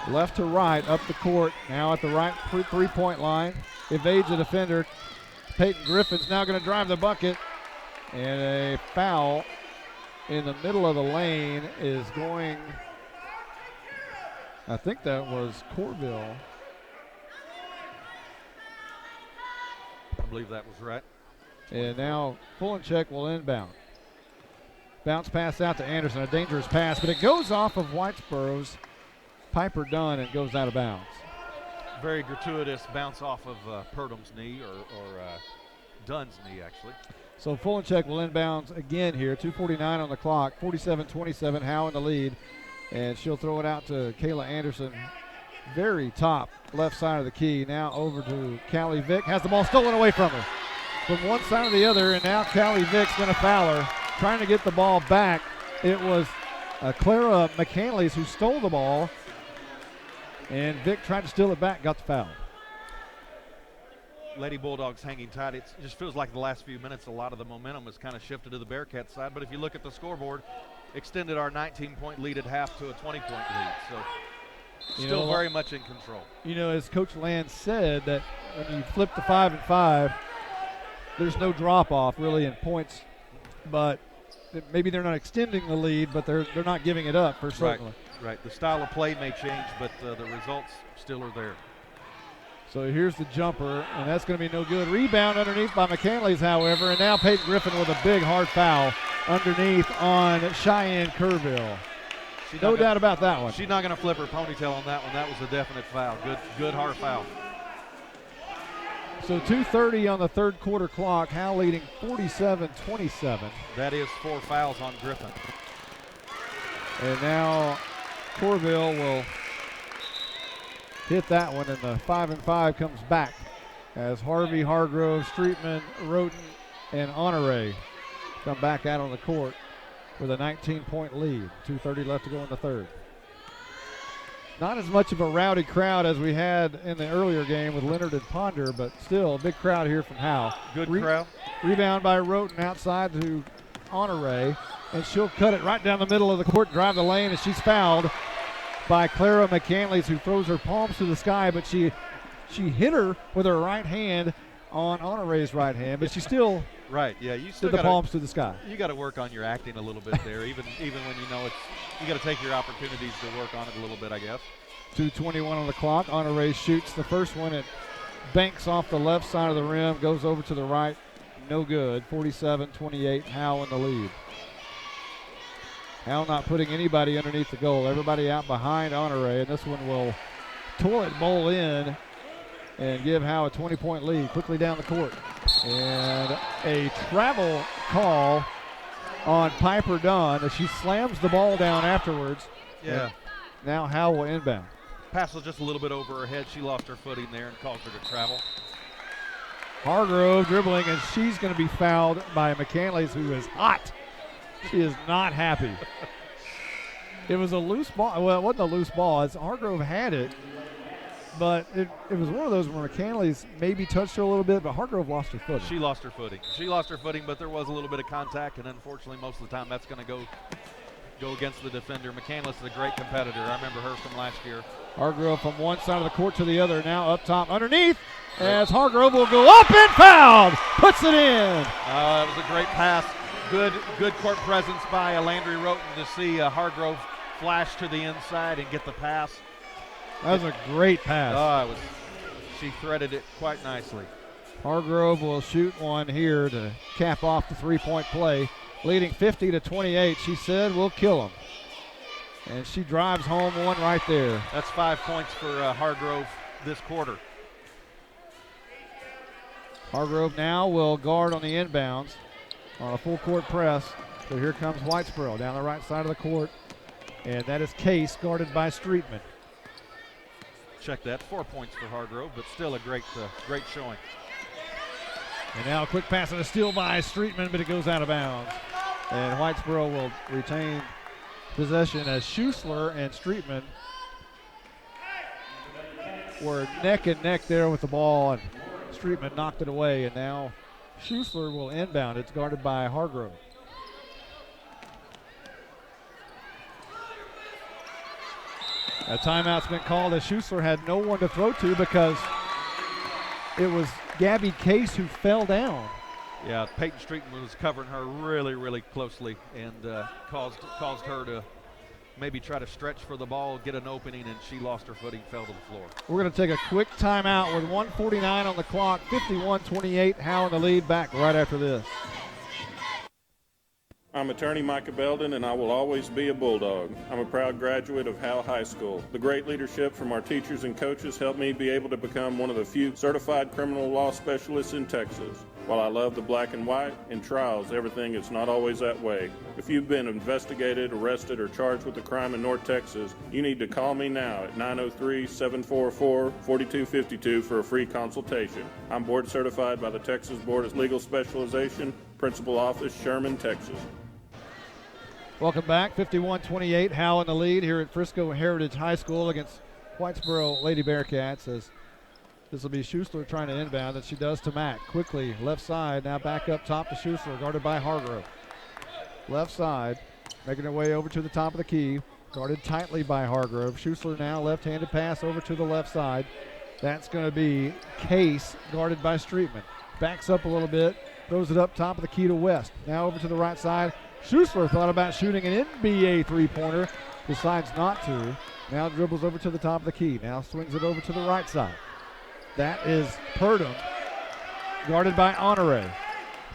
Left to right, up the court. Now at the right three-point line. Evades a defender. Peyton Griffin's now going to drive the bucket. And a foul in the middle of the lane is going, I think that was Corville. I believe that was right. And now Fulencheck will inbound. Bounce pass out to Anderson, a dangerous pass, but it goes off of Whitesboro's Piper Dunn and goes out of bounds. Very gratuitous bounce off of Purdum's knee, or Dunn's knee, actually. So Fulencheck will inbounds again here, 2:49 on the clock, 47-27, Howe in the lead. And she'll throw it out to Kayla Anderson, very top left side of the key. Now over to Callie Vick, has the ball stolen away from her. From one side to the other, and now Callie Vick's going to foul her, trying to get the ball back. It was Clara McCanley's who stole the ball, and Vick tried to steal it back, got the foul. Lady Bulldogs hanging tight. It just feels like the last few minutes a lot of the momentum has kind of shifted to the Bearcats side, but if you look at the scoreboard, extended our 19-point lead at half to a 20-point lead, so still very much in control. You know, as Coach Land said, that when you flip to 5-5, there's no drop-off really in points, but maybe they're not extending the lead, but they're not giving it up for certainly. Right. The style of play may change, but the results still are there. So here's the jumper, and that's going to be no good. Rebound underneath by McCanley's, however, and now Peyton Griffin with a big hard foul underneath on Cheyenne Kerrville. No doubt about that one. She's not going to flip her ponytail on that one. That was a definite foul. Good hard foul. So 2:30 on the third quarter clock. Howe leading 47-27. That is 4 fouls on Griffin. And now Kerrville will hit that one, and the 5-5 comes back as Harvey, Hargrove, Streetman, Roten, and Honore come back out on the court with a 19-point lead. 2:30 left to go in the third. Not as much of a rowdy crowd as we had in the earlier game with Leonard and Ponder, but still a big crowd here from Howe. Good crowd. Rebound by Roten outside to Honore, and she'll cut it right down the middle of the court, drive the lane, and she's fouled by Clara McCanley, who throws her palms to the sky, but she hit her with her right hand on Honore's right hand, but she still right. Yeah, you still did the palms to the sky. You got to work on your acting a little bit there, even when you know it's. You got to take your opportunities to work on it a little bit, I guess. 2:21 on the clock. Honore shoots the first one. It banks off the left side of the rim, goes over to the right, no good. 47-28. Howe in the lead. Howe not putting anybody underneath the goal. Everybody out behind Honore, and this one will toilet bowl in and give Howe a 20-point lead. Quickly down the court. And a travel call on Piper Dunn as she slams the ball down afterwards. Yeah. Now Howe will inbound. Pass was just a little bit over her head. She lost her footing there and caused her to travel. Hargrove dribbling, and she's going to be fouled by McCandless, who is hot. She is not happy. It was a loose ball. Well, it wasn't a loose ball. As Hargrove had it, but it was one of those where McCandless maybe touched her a little bit, but Hargrove lost her footing. She lost her footing. She lost her footing, but there was a little bit of contact, and unfortunately most of the time that's going to go against the defender. McCandless is a great competitor. I remember her from last year. Hargrove from one side of the court to the other. Now up top underneath as Hargrove will go up and fouled. Puts it in. That was a great pass. Good court presence by Landry Roten to see Hargrove flash to the inside and get the pass. That was a great pass. She threaded it quite nicely. Hargrove will shoot one here to cap off the three-point play. Leading 50-28. She said, we'll kill them. And she drives home one right there. That's 5 points for Hargrove this quarter. Hargrove now will guard on the inbounds on a full court press. So here comes Whitesboro down the right side of the court. And that is Case guarded by Streetman. Check that, 4 points for Hargrove, but still a great showing. And now a quick pass and a steal by Streetman, but it goes out of bounds. And Whitesboro will retain possession as Schussler and Streetman were neck and neck there with the ball, and Streetman knocked it away, and now Schussler will inbound. It's guarded by Hargrove. A timeout's been called as Schussler had no one to throw to because it was Gabby Case who fell down. Yeah, Peyton Streetman was covering her really, really closely and caused her to maybe try to stretch for the ball, get an opening, and she lost her footing, fell to the floor. We're going to take a quick timeout with 1:49 on the clock, 51-28. Howe in the lead, back right after this. I'm attorney Micah Belden, and I will always be a Bulldog. I'm a proud graduate of Howe High School. The great leadership from our teachers and coaches helped me be able to become one of the few certified criminal law specialists in Texas. While I love the black and white, in trials, everything is not always that way. If you've been investigated, arrested, or charged with a crime in North Texas, you need to call me now at 903-744-4252 for a free consultation. I'm board certified by the Texas Board of Legal Specialization, Principal Office, Sherman, Texas. Welcome back, 51-28. Howe in the lead here at Frisco Heritage High School against Whitesboro Lady Bearcats, as this will be Schussler trying to inbound, and she does to Mack. Quickly, left side, now back up top to Schussler, guarded by Hargrove. Left side, making her way over to the top of the key, guarded tightly by Hargrove. Schussler now left-handed pass over to the left side. That's going to be Case, guarded by Streetman. Backs up a little bit, throws it up top of the key to West. Now over to the right side. Schussler thought about shooting an NBA three-pointer, decides not to. Now dribbles over to the top of the key. Now swings it over to the right side. That is Purdom, guarded by Honore.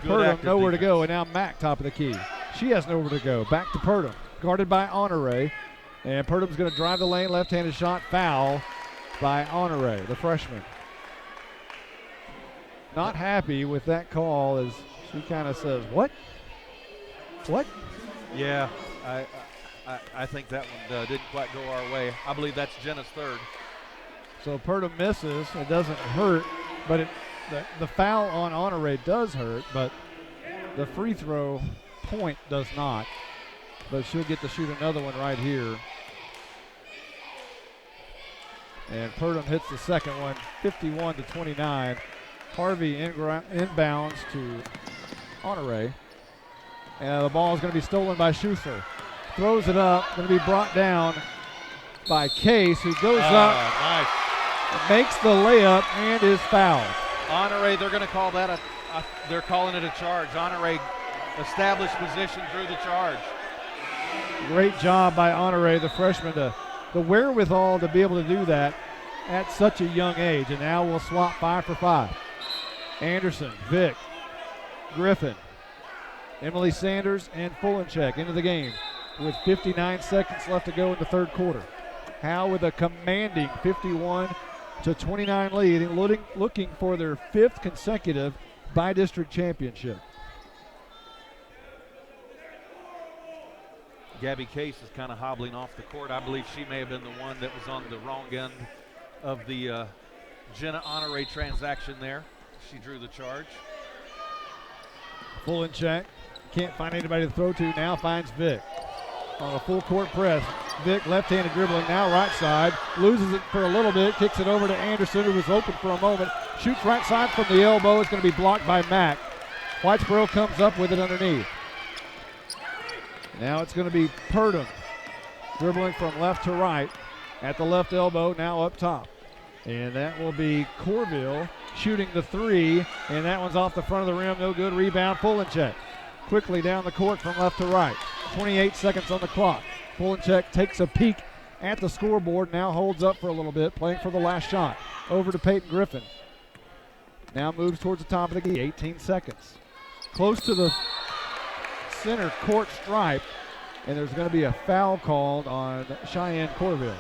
Purdom nowhere to go, and now Mack top of the key. She has nowhere to go. Back to Purdom, guarded by Honore. And Purdom's going to drive the lane, left-handed shot, foul by Honore, the freshman. Not happy with that call as she kind of says, what? What? Yeah, I think that one didn't quite go our way. I believe that's Jenna's third. So Purdom misses. It doesn't hurt, but the foul on Honore does hurt, but the free throw point does not. But she'll get to shoot another one right here. And Purdom hits the second one, 51-29. Harvey inbounds to Honore. And the ball is going to be stolen by Schussler. Throws it up, going to be brought down by Case, who goes up, nice. Makes the layup, and is fouled. Honore, they're going to call that they're calling it a charge. Honore established position through the charge. Great job by Honore, the freshman, the wherewithal to be able to do that at such a young age. And now we'll swap 5 for 5. Anderson, Vick, Griffin, Emily Sanders, and Fulencheck into the game with 59 seconds left to go in the third quarter. Howe with a commanding 51-29 lead and looking for their 5th consecutive by-district championship. Gabby Case is kind of hobbling off the court. I believe she may have been the one that was on the wrong end of the Jenna Honore transaction there. She drew the charge. Full in check. Can't find anybody to throw to. Now finds Vic. On a full court press. Vic left-handed dribbling now right side. Loses it for a little bit. Kicks it over to Anderson, who was open for a moment. Shoots right side from the elbow. It's going to be blocked by Mack. Whitesboro comes up with it underneath. Now it's going to be Purdom dribbling from left to right at the left elbow, now up top. And that will be Corville shooting the three, and that one's off the front of the rim. No good. Rebound. Fulinchek quickly down the court from left to right. 28 seconds on the clock. Fulinchek takes a peek at the scoreboard, now holds up for a little bit, playing for the last shot. Over to Peyton Griffin. Now moves towards the top of the key. 18 seconds. Close to the center court stripe, and there's going to be a foul called on Cheyenne Corville.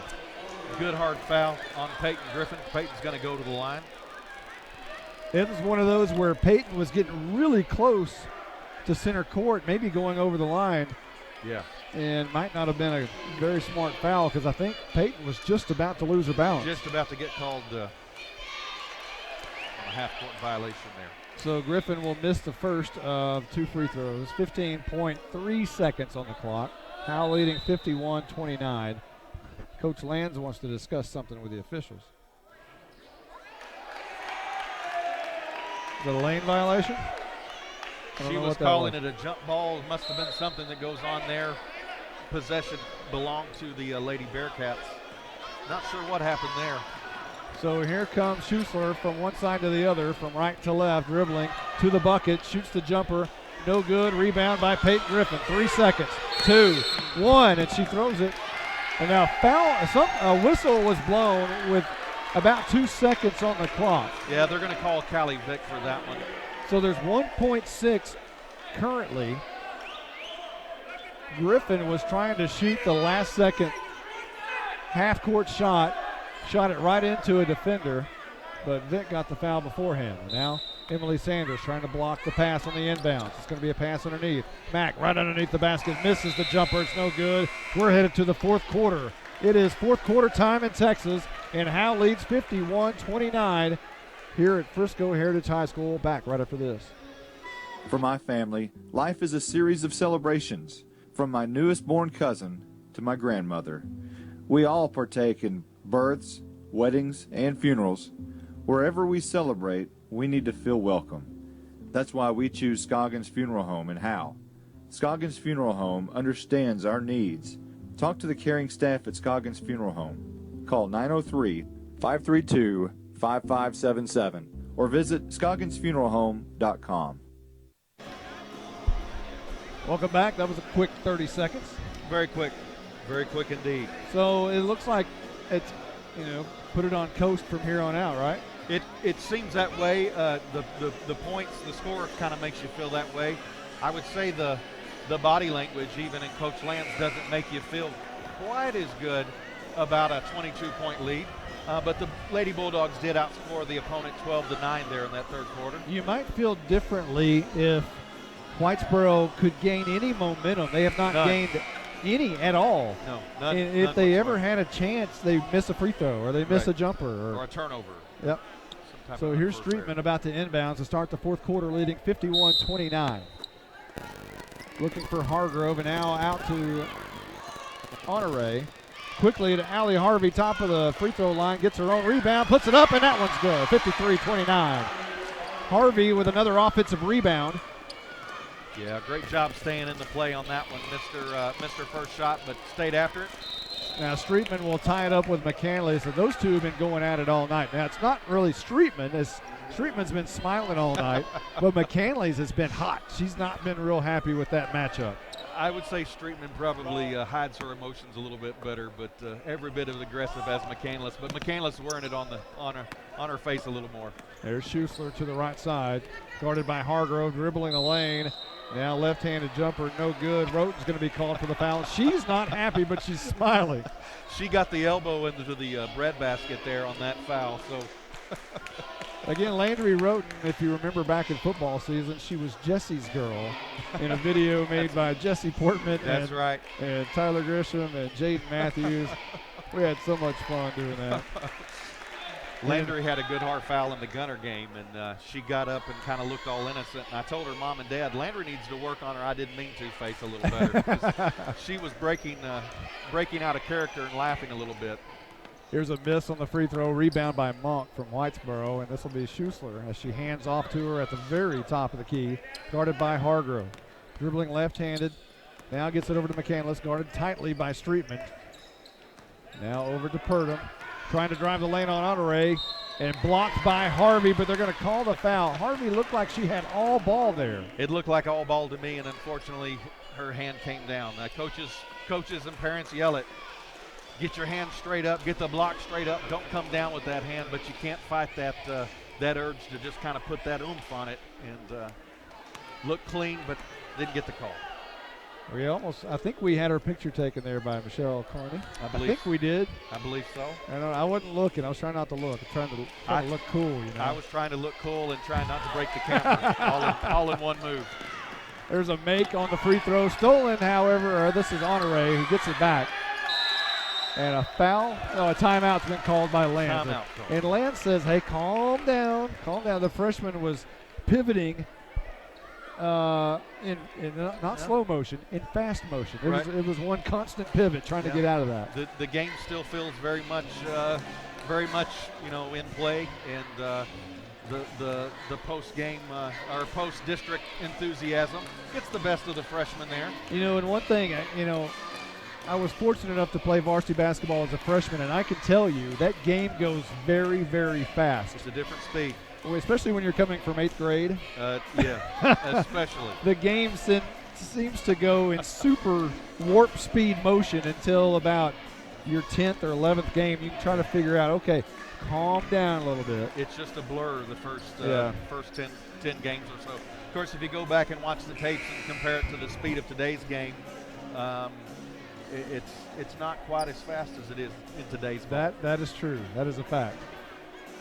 Good hard foul on Peyton Griffin. Peyton's going to go to the line. It was one of those where Peyton was getting really close to center court, maybe going over the line. Yeah. And might not have been a very smart foul because I think Peyton was just about to lose her balance. Just about to get called on a half-court violation there. So Griffin will miss the first of two free throws. 15.3 seconds on the clock. Howe leading 51-29. Coach Lands wants to discuss something with the officials. Is that a lane violation? She was calling it a jump ball. Must have been something that goes on there. Possession belonged to the Lady Bearcats. Not sure what happened there. So here comes Schussler from one side to the other, from right to left, dribbling to the bucket, shoots the jumper, no good. Rebound by Peyton Griffin. 3 seconds, 2, 1, and she throws it. And now a whistle was blown with about 2 seconds on the clock. Yeah, they're going to call Callie Vick for that one. So there's 1.6 currently. Griffin was trying to shoot the last second half-court shot. Shot it right into a defender, but Vick got the foul beforehand. And now Emily Sanders trying to block the pass on the inbounds. It's going to be a pass underneath. Mack right underneath the basket, misses the jumper. It's no good. We're headed to the fourth quarter. It is fourth quarter time in Texas, and Howe leads 51-29 here at Frisco Heritage High School. Back right after this. For my family, life is a series of celebrations, from my newest born cousin to my grandmother. We all partake in births, weddings, and funerals. Wherever we celebrate, we need to feel welcome. That's why we choose Scoggins Funeral Home in Howe. Scoggins Funeral Home understands our needs. Talk to the caring staff at Scoggins Funeral Home. Call 903-532-5577 or visit scogginsfuneralhome.com. Welcome back. That was a quick 30 seconds. Very quick indeed. So it looks like it's, put it on coast from here on out, right? It seems that way. The points, the score kind of makes you feel that way. I would say the body language, even in Coach Lance, doesn't make you feel quite as good about a 22-point lead. But the Lady Bulldogs did outscore the opponent 12-9 there in that third quarter. You might feel differently if Whitesboro could gain any momentum. They have not gained any at all. No, none. If they ever had a chance, they miss a free throw or they miss a jumper. Or a turnover. Yep. So here's Streetman about to inbounds to start the fourth quarter, leading 51-29. Looking for Hargrove, and now out to Honore. Quickly to Allie Harvey, top of the free throw line, gets her own rebound, puts it up, and that one's good. 53-29. Harvey with another offensive rebound. Yeah, great job staying in the play on that one. Mr. First shot, but stayed after it. Now Streetman will tie it up with McCandless, so those two have been going at it all night. Now it's not really Streetman, as Streetman's been smiling all night, but McCandless has been hot. She's not been real happy with that matchup. I would say Streetman probably hides her emotions a little bit better, but every bit as aggressive as McCandless. But McCandless wearing it on her face a little more. There's Schussler to the right side, guarded by Hargrove, dribbling the lane. Now left-handed jumper, no good. Roten's going to be called for the foul. She's not happy, but she's smiling. She got the elbow into the breadbasket there on that foul. So Again, Landry Roten, if you remember back in football season, she was Jesse's girl in a video made by Jesse Portman That's right. and Tyler Grisham and Jaden Matthews. We had so much fun doing that. Landry had a good hard foul in the Gunner game, and she got up and kind of looked all innocent. And I told her mom and dad, Landry needs to work on her I didn't mean to face a little better, because she was breaking out of character and laughing a little bit. Here's a miss on the free throw, rebound by Monk from Whitesboro, and this will be Schussler as she hands off to her at the very top of the key, guarded by Hargrove. Dribbling left-handed, now gets it over to McCandless, guarded tightly by Streetman. Now over to Purdom, trying to drive the lane on Honore, and blocked by Harvey, but they're going to call the foul. Harvey looked like she had all ball there. It looked like all ball to me, and unfortunately her hand came down. Coaches and parents yell it. Get your hand straight up, get the block straight up, don't come down with that hand, but you can't fight that urge to just kind of put that oomph on it and look clean, but didn't get the call. I think we had our picture taken there by Michelle Carney. I think we did. I believe so. I wasn't looking. I was trying not to look. I'm trying to look cool, you know. I was trying to look cool and trying not to break the camera all in one move. There's a make on the free throw. Stolen, however, or this is Honore who gets it back. And a foul. No, a timeout's been called by Lance. And Lance says, hey, calm down. Calm down. The freshman was pivoting in not slow motion, in fast motion. It was one constant pivot trying to get out of that. The game still feels very much in play, and the post game or post district enthusiasm gets the best of the freshmen there. And one thing, I was fortunate enough to play varsity basketball as a freshman, and I can tell you that game goes very, very fast. It's a different speed. Especially when you're coming from 8th grade. Yeah, especially. The game seems to go in super warp speed motion until about your 10th or 11th game. You can try to figure out, okay, calm down a little bit. It's just a blur the first 10 games or so. Of course, if you go back and watch the tapes and compare it to the speed of today's game, it's not quite as fast as it is in today's ball. That is true. That is a fact.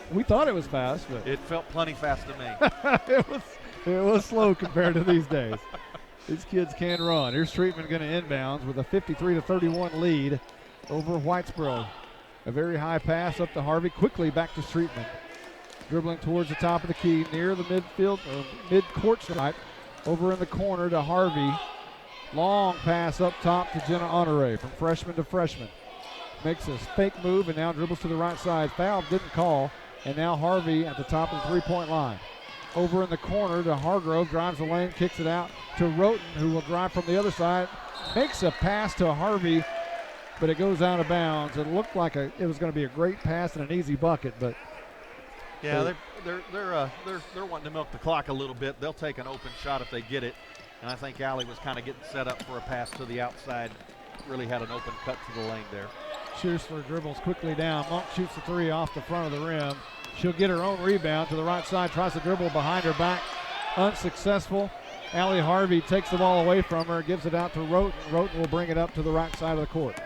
We thought it was fast, but it felt plenty fast to me. it was slow compared to these days. These kids can run. Here's Streetman going to inbounds with a 53-31 lead over Whitesboro. A very high pass up to Harvey, quickly back to Streetman. Dribbling towards the top of the key, near the midfield, or mid-court stripe. Over in the corner to Harvey. Long pass up top to Jenna Honore from freshman to freshman. Makes a fake move and now dribbles to the right side. Foul didn't call, and now Harvey at the top of the three-point line. Over in the corner to Hargrove, drives the lane, kicks it out to Roten, who will drive from the other side. Makes a pass to Harvey, but it goes out of bounds. It looked like it was going to be a great pass and an easy bucket, but yeah, they're wanting to milk the clock a little bit. They'll take an open shot if they get it. And I think Allie was kind of getting set up for a pass to the outside. Really had an open cut to the lane there. Schussler dribbles quickly down. Monk shoots the three off the front of the rim. She'll get her own rebound to the right side. Tries to dribble behind her back. Unsuccessful. Allie Harvey takes the ball away from her. Gives it out to Roten. Roten will bring it up to the right side of the court.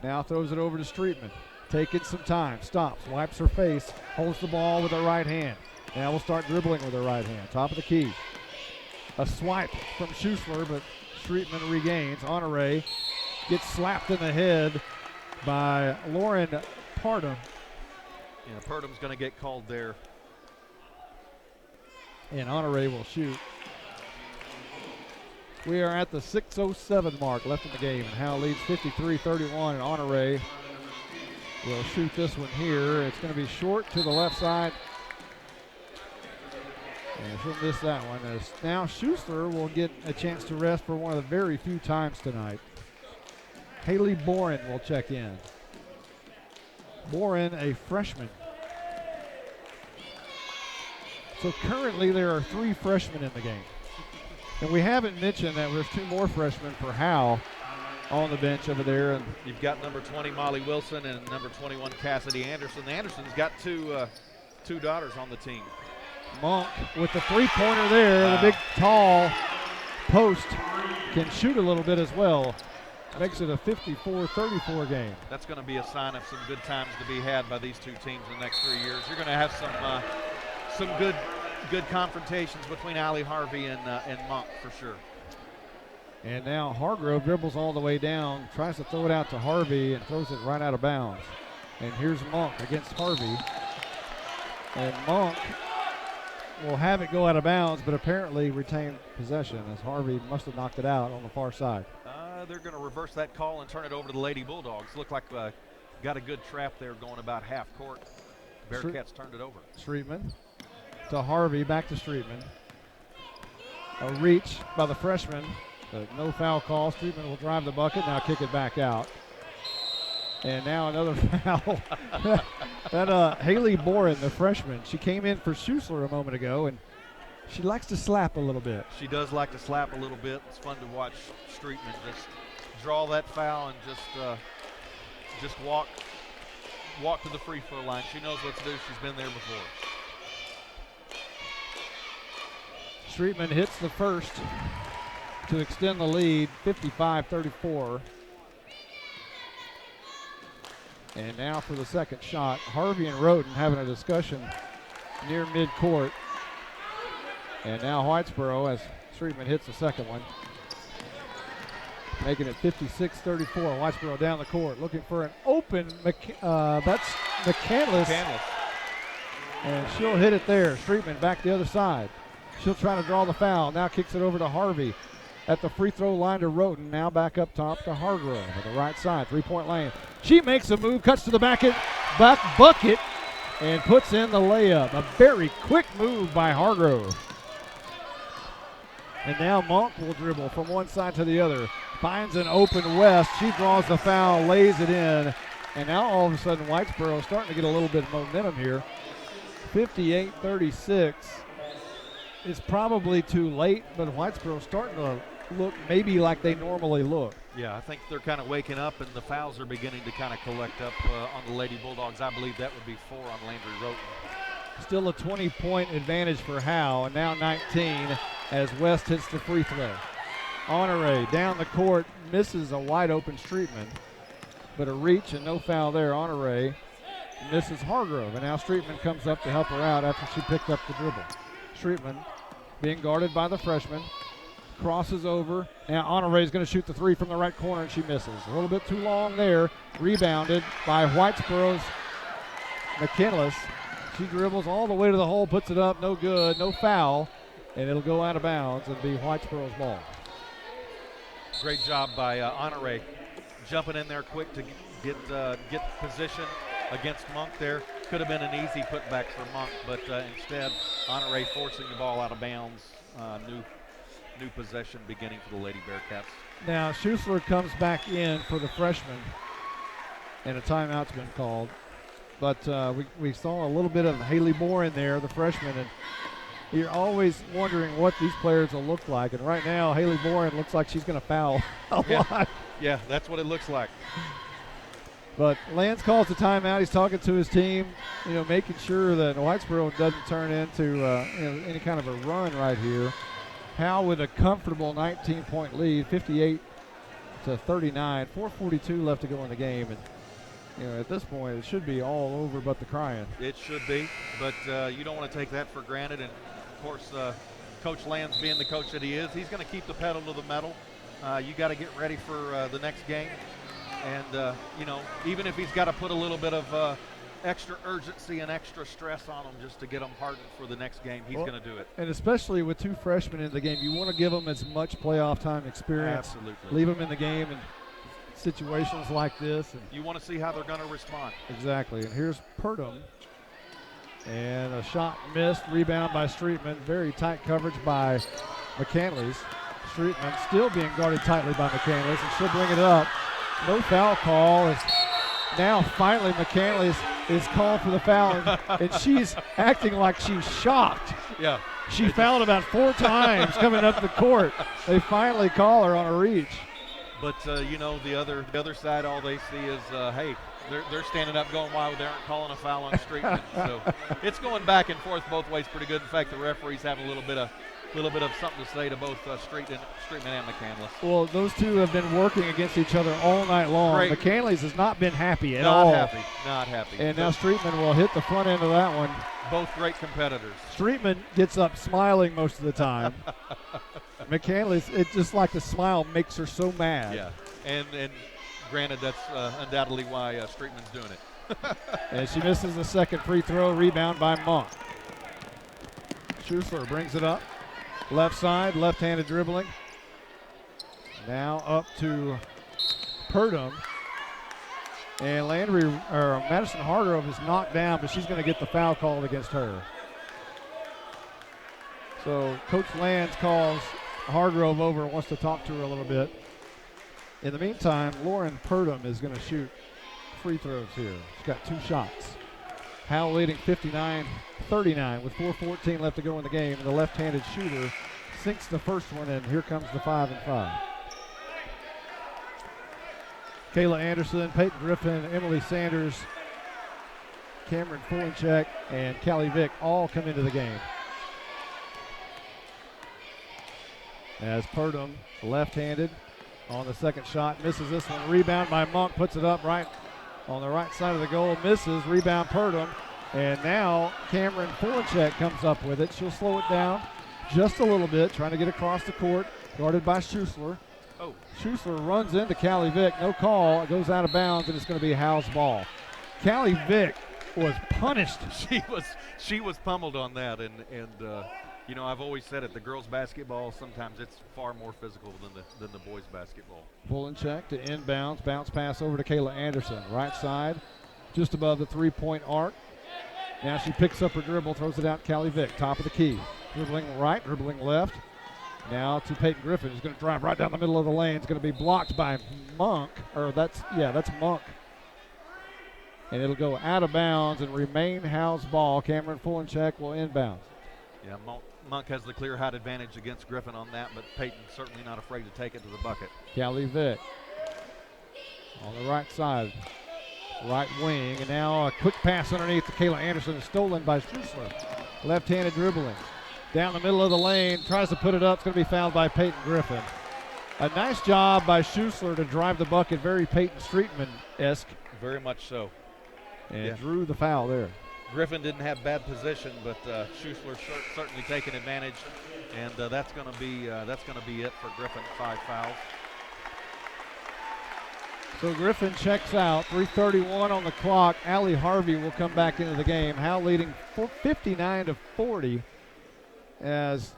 Now throws it over to Streetman. Taking some time. Stops. Wipes her face. Holds the ball with her right hand. Now we'll start dribbling with her right hand. Top of the key. A swipe from Schussler, but Streetman regains. Honore gets slapped in the head by Lauren Pardum. Yeah, Purdum's going to get called there. And Honore will shoot. We are at the 6:07 mark left in the game, and Howe leads 53-31, and Honore will shoot this one here. It's going to be short to the left side. And she'll miss that one. As now Schussler will get a chance to rest for one of the very few times tonight. Haley Boren will check in. Boren, a freshman. So currently there are 3 freshmen in the game. And we haven't mentioned that there's 2 more freshmen for Howe on the bench over there. And you've got number 20 Molly Wilson and number 21 Cassidy Anderson. Anderson's got two daughters on the team. Monk with the three-pointer there. The big, tall post can shoot a little bit as well. Makes it a 54-34 game. That's going to be a sign of some good times to be had by these two teams in the next 3 years. You're going to have some good confrontations between Allie Harvey and Monk for sure. And now Hargrove dribbles all the way down, tries to throw it out to Harvey and throws it right out of bounds. And here's Monk against Harvey. And Monk will have it go out of bounds, but apparently retain possession as Harvey must have knocked it out on the far side. They're going to reverse that call and turn it over to the Lady Bulldogs. Look like got a good trap there going about half court. Bearcats turned it over. Streetman to Harvey, back to Streetman. A reach by the freshman, but no foul call. Streetman will drive the bucket, now kick it back out. And now another foul. That Haley Boren, the freshman, she came in for Schussler a moment ago, and she likes to slap a little bit. She does like to slap a little bit. It's fun to watch Streetman just draw that foul and just walk to the free throw line. She knows what to do. She's been there before. Streetman hits the first to extend the lead, 55-34. And now for the second shot, Harvey and Roten having a discussion near midcourt. And now Whitesboro as Streetman hits the second one. Making it 56-34. Whitesboro down the court looking for an open, that's McCandless. And she'll hit it there. Streetman back the other side. She'll try to draw the foul. Now kicks it over to Harvey at the free throw line to Roten. Now back up top to Hargrove at the right side, three-point lane. She makes a move, cuts to the back bucket, and puts in the layup. A very quick move by Hargrove. And now Monk will dribble from one side to the other. Finds an open West. She draws the foul, lays it in. And now all of a sudden Whitesboro starting to get a little bit of momentum here. 58-36. It's probably too late, but Whitesboro starting to look maybe like they normally look. Yeah, I think they're kind of waking up, and the fouls are beginning to kind of collect up on the Lady Bulldogs. I believe that would be 4 on Landry Roten. Still a 20-point advantage for Howe, and now 19 as West hits the free throw. Honore down the court, misses a wide-open Streetman, but a reach and no foul there. Honore misses Hargrove, and now Streetman comes up to help her out after she picked up the dribble. Streetman being guarded by the freshman, crosses over. Now Honore is going to shoot the three from the right corner, and she misses. A little bit too long there. Rebounded by Whitesboro's McKinless. She dribbles all the way to the hole, puts it up, no good, no foul, and it'll go out of bounds and be Whitesboro's ball. Great job by Honore jumping in there quick to get position against Monk there. Could have been an easy putback for Monk, but instead Honore forcing the ball out of bounds. New possession beginning for the Lady Bearcats. Now Schussler comes back in for the freshman, and a timeout's been called. But we saw a little bit of Haley Moore in there, the freshman, and you're always wondering what these players will look like. And right now, Haley Moore looks like she's going to foul a lot. Yeah, that's what it looks like. But Lance calls the timeout. He's talking to his team, making sure that Whitesboro doesn't turn into any kind of a run right here. Howe with a comfortable 19-point lead, 58-39, 4:42 left to go in the game. And at this point, it should be all over but the crying. It should be, but you don't want to take that for granted. And, of course, Coach Lands being the coach that he is, he's going to keep the pedal to the metal. You got to get ready for the next game. And, even if he's got to put a little bit of extra urgency and extra stress on them just to get them hardened for the next game, he's going to do it. And especially with two freshmen in the game, you want to give them as much playoff time experience. Absolutely. Leave them in the game and situations like this. And you want to see how they're going to respond. Exactly. And here's Purdom. And a shot missed. Rebound by Streetman. Very tight coverage by McCandless. Streetman still being guarded tightly by McCandless, and she'll bring it up. No foul call. Now finally McCandless is called for the foul, and she's acting like she's shocked. Yeah. She fouled about 4 times coming up the court. They finally call her on a reach. But, the other side, all they see is, hey, they're standing up going, why they aren't calling a foul on Streetman. So it's going back and forth both ways pretty good. In fact, the referees have a little bit of something to say to both Streetman and McCandless. Well, those two have been working against each other all night long. Great. McCandless has not been happy at all. Not happy. And now Streetman will hit the front end of that one. Both great competitors. Streetman gets up smiling most of the time. McCandless, it's just like the smile makes her so mad. Yeah, and granted, that's undoubtedly why Streetman's doing it. And she misses the second free throw, rebound by Monk. Schuessler brings it up. Left side, left-handed dribbling. Now up to Purdom. And Madison Hargrove is knocked down, but she's going to get the foul called against her. So Coach Lands calls Hargrove over and wants to talk to her a little bit. In the meantime, Lauren Purdom is going to shoot free throws here. She's got 2 shots. Howe leading 59-39 with 4:14 left to go in the game. And the left-handed shooter sinks the first one, and here comes the 5 and 5. Kayla Anderson, Peyton Griffin, Emily Sanders, Cameron Fulenchek, and Callie Vick all come into the game. As Purdom, left-handed, on the second shot, misses this one. Rebound by Monk, puts it up right on the right side of the goal, misses. Rebound Purdom, and now Cameron Fulenchek comes up with it. She'll slow it down just a little bit, trying to get across the court, guarded by Schuessler. Oh. Schuessler runs into Callie Vick, no call. It goes out of bounds, and it's going to be Howe's ball. Callie Vick was punished. She was pummeled on that, and you know, I've always said it, the girls' basketball, sometimes it's far more physical than the boys' basketball. Fulenchek to inbounds, bounce pass over to Kayla Anderson. Right side, just above the three-point arc. Now she picks up her dribble, throws it out to Callie Vick, top of the key. Dribbling right, dribbling left. Now to Peyton Griffin, who's going to drive right down the middle of the lane. It's going to be blocked by Monk, that's Monk. And it'll go out of bounds and remain Howe's ball. Cameron Fulenchek will inbound. Yeah, Monk has the clear height advantage against Griffin on that, but Peyton's certainly not afraid to take it to the bucket. Callie Vick on the right side, right wing, and now a quick pass underneath to Kayla Anderson, stolen by Schuessler. Left-handed dribbling. Down the middle of the lane, tries to put it up. It's going to be fouled by Peyton Griffin. A nice job by Schuessler to drive the bucket, very Peyton Streetman-esque. Very much so. And drew the foul there. Griffin didn't have bad position, but Schuessler certainly taking advantage, and that's going to be it for Griffin. 5 fouls. So Griffin checks out. 3:31 on the clock. Allie Harvey will come back into the game. Howe leading 59-40. As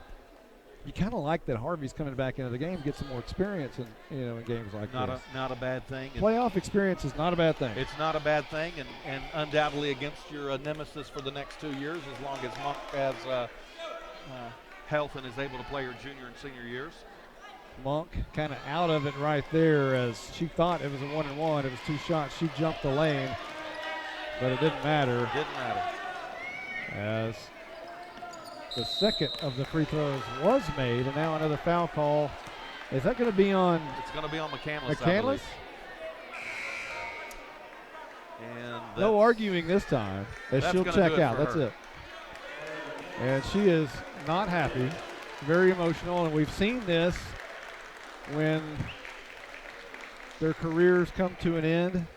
you kind of like that Harvey's coming back into the game, get some more experience in games like this. Not a bad thing. Playoff experience is not a bad thing. It's not a bad thing, and undoubtedly against your nemesis for the next 2 years, as long as Monk has health and is able to play her junior and senior years. Monk kind of out of it right there, as she thought it was a 1-and-1. It was 2 shots. She jumped the lane, but it didn't matter. As the second of the free throws was made, and now another foul call. Is that going to be on? It's going to be on McCandless. McCandless? And no arguing this time, as she'll check out. That's it. And she is not happy, very emotional, and we've seen this when their careers come to an end.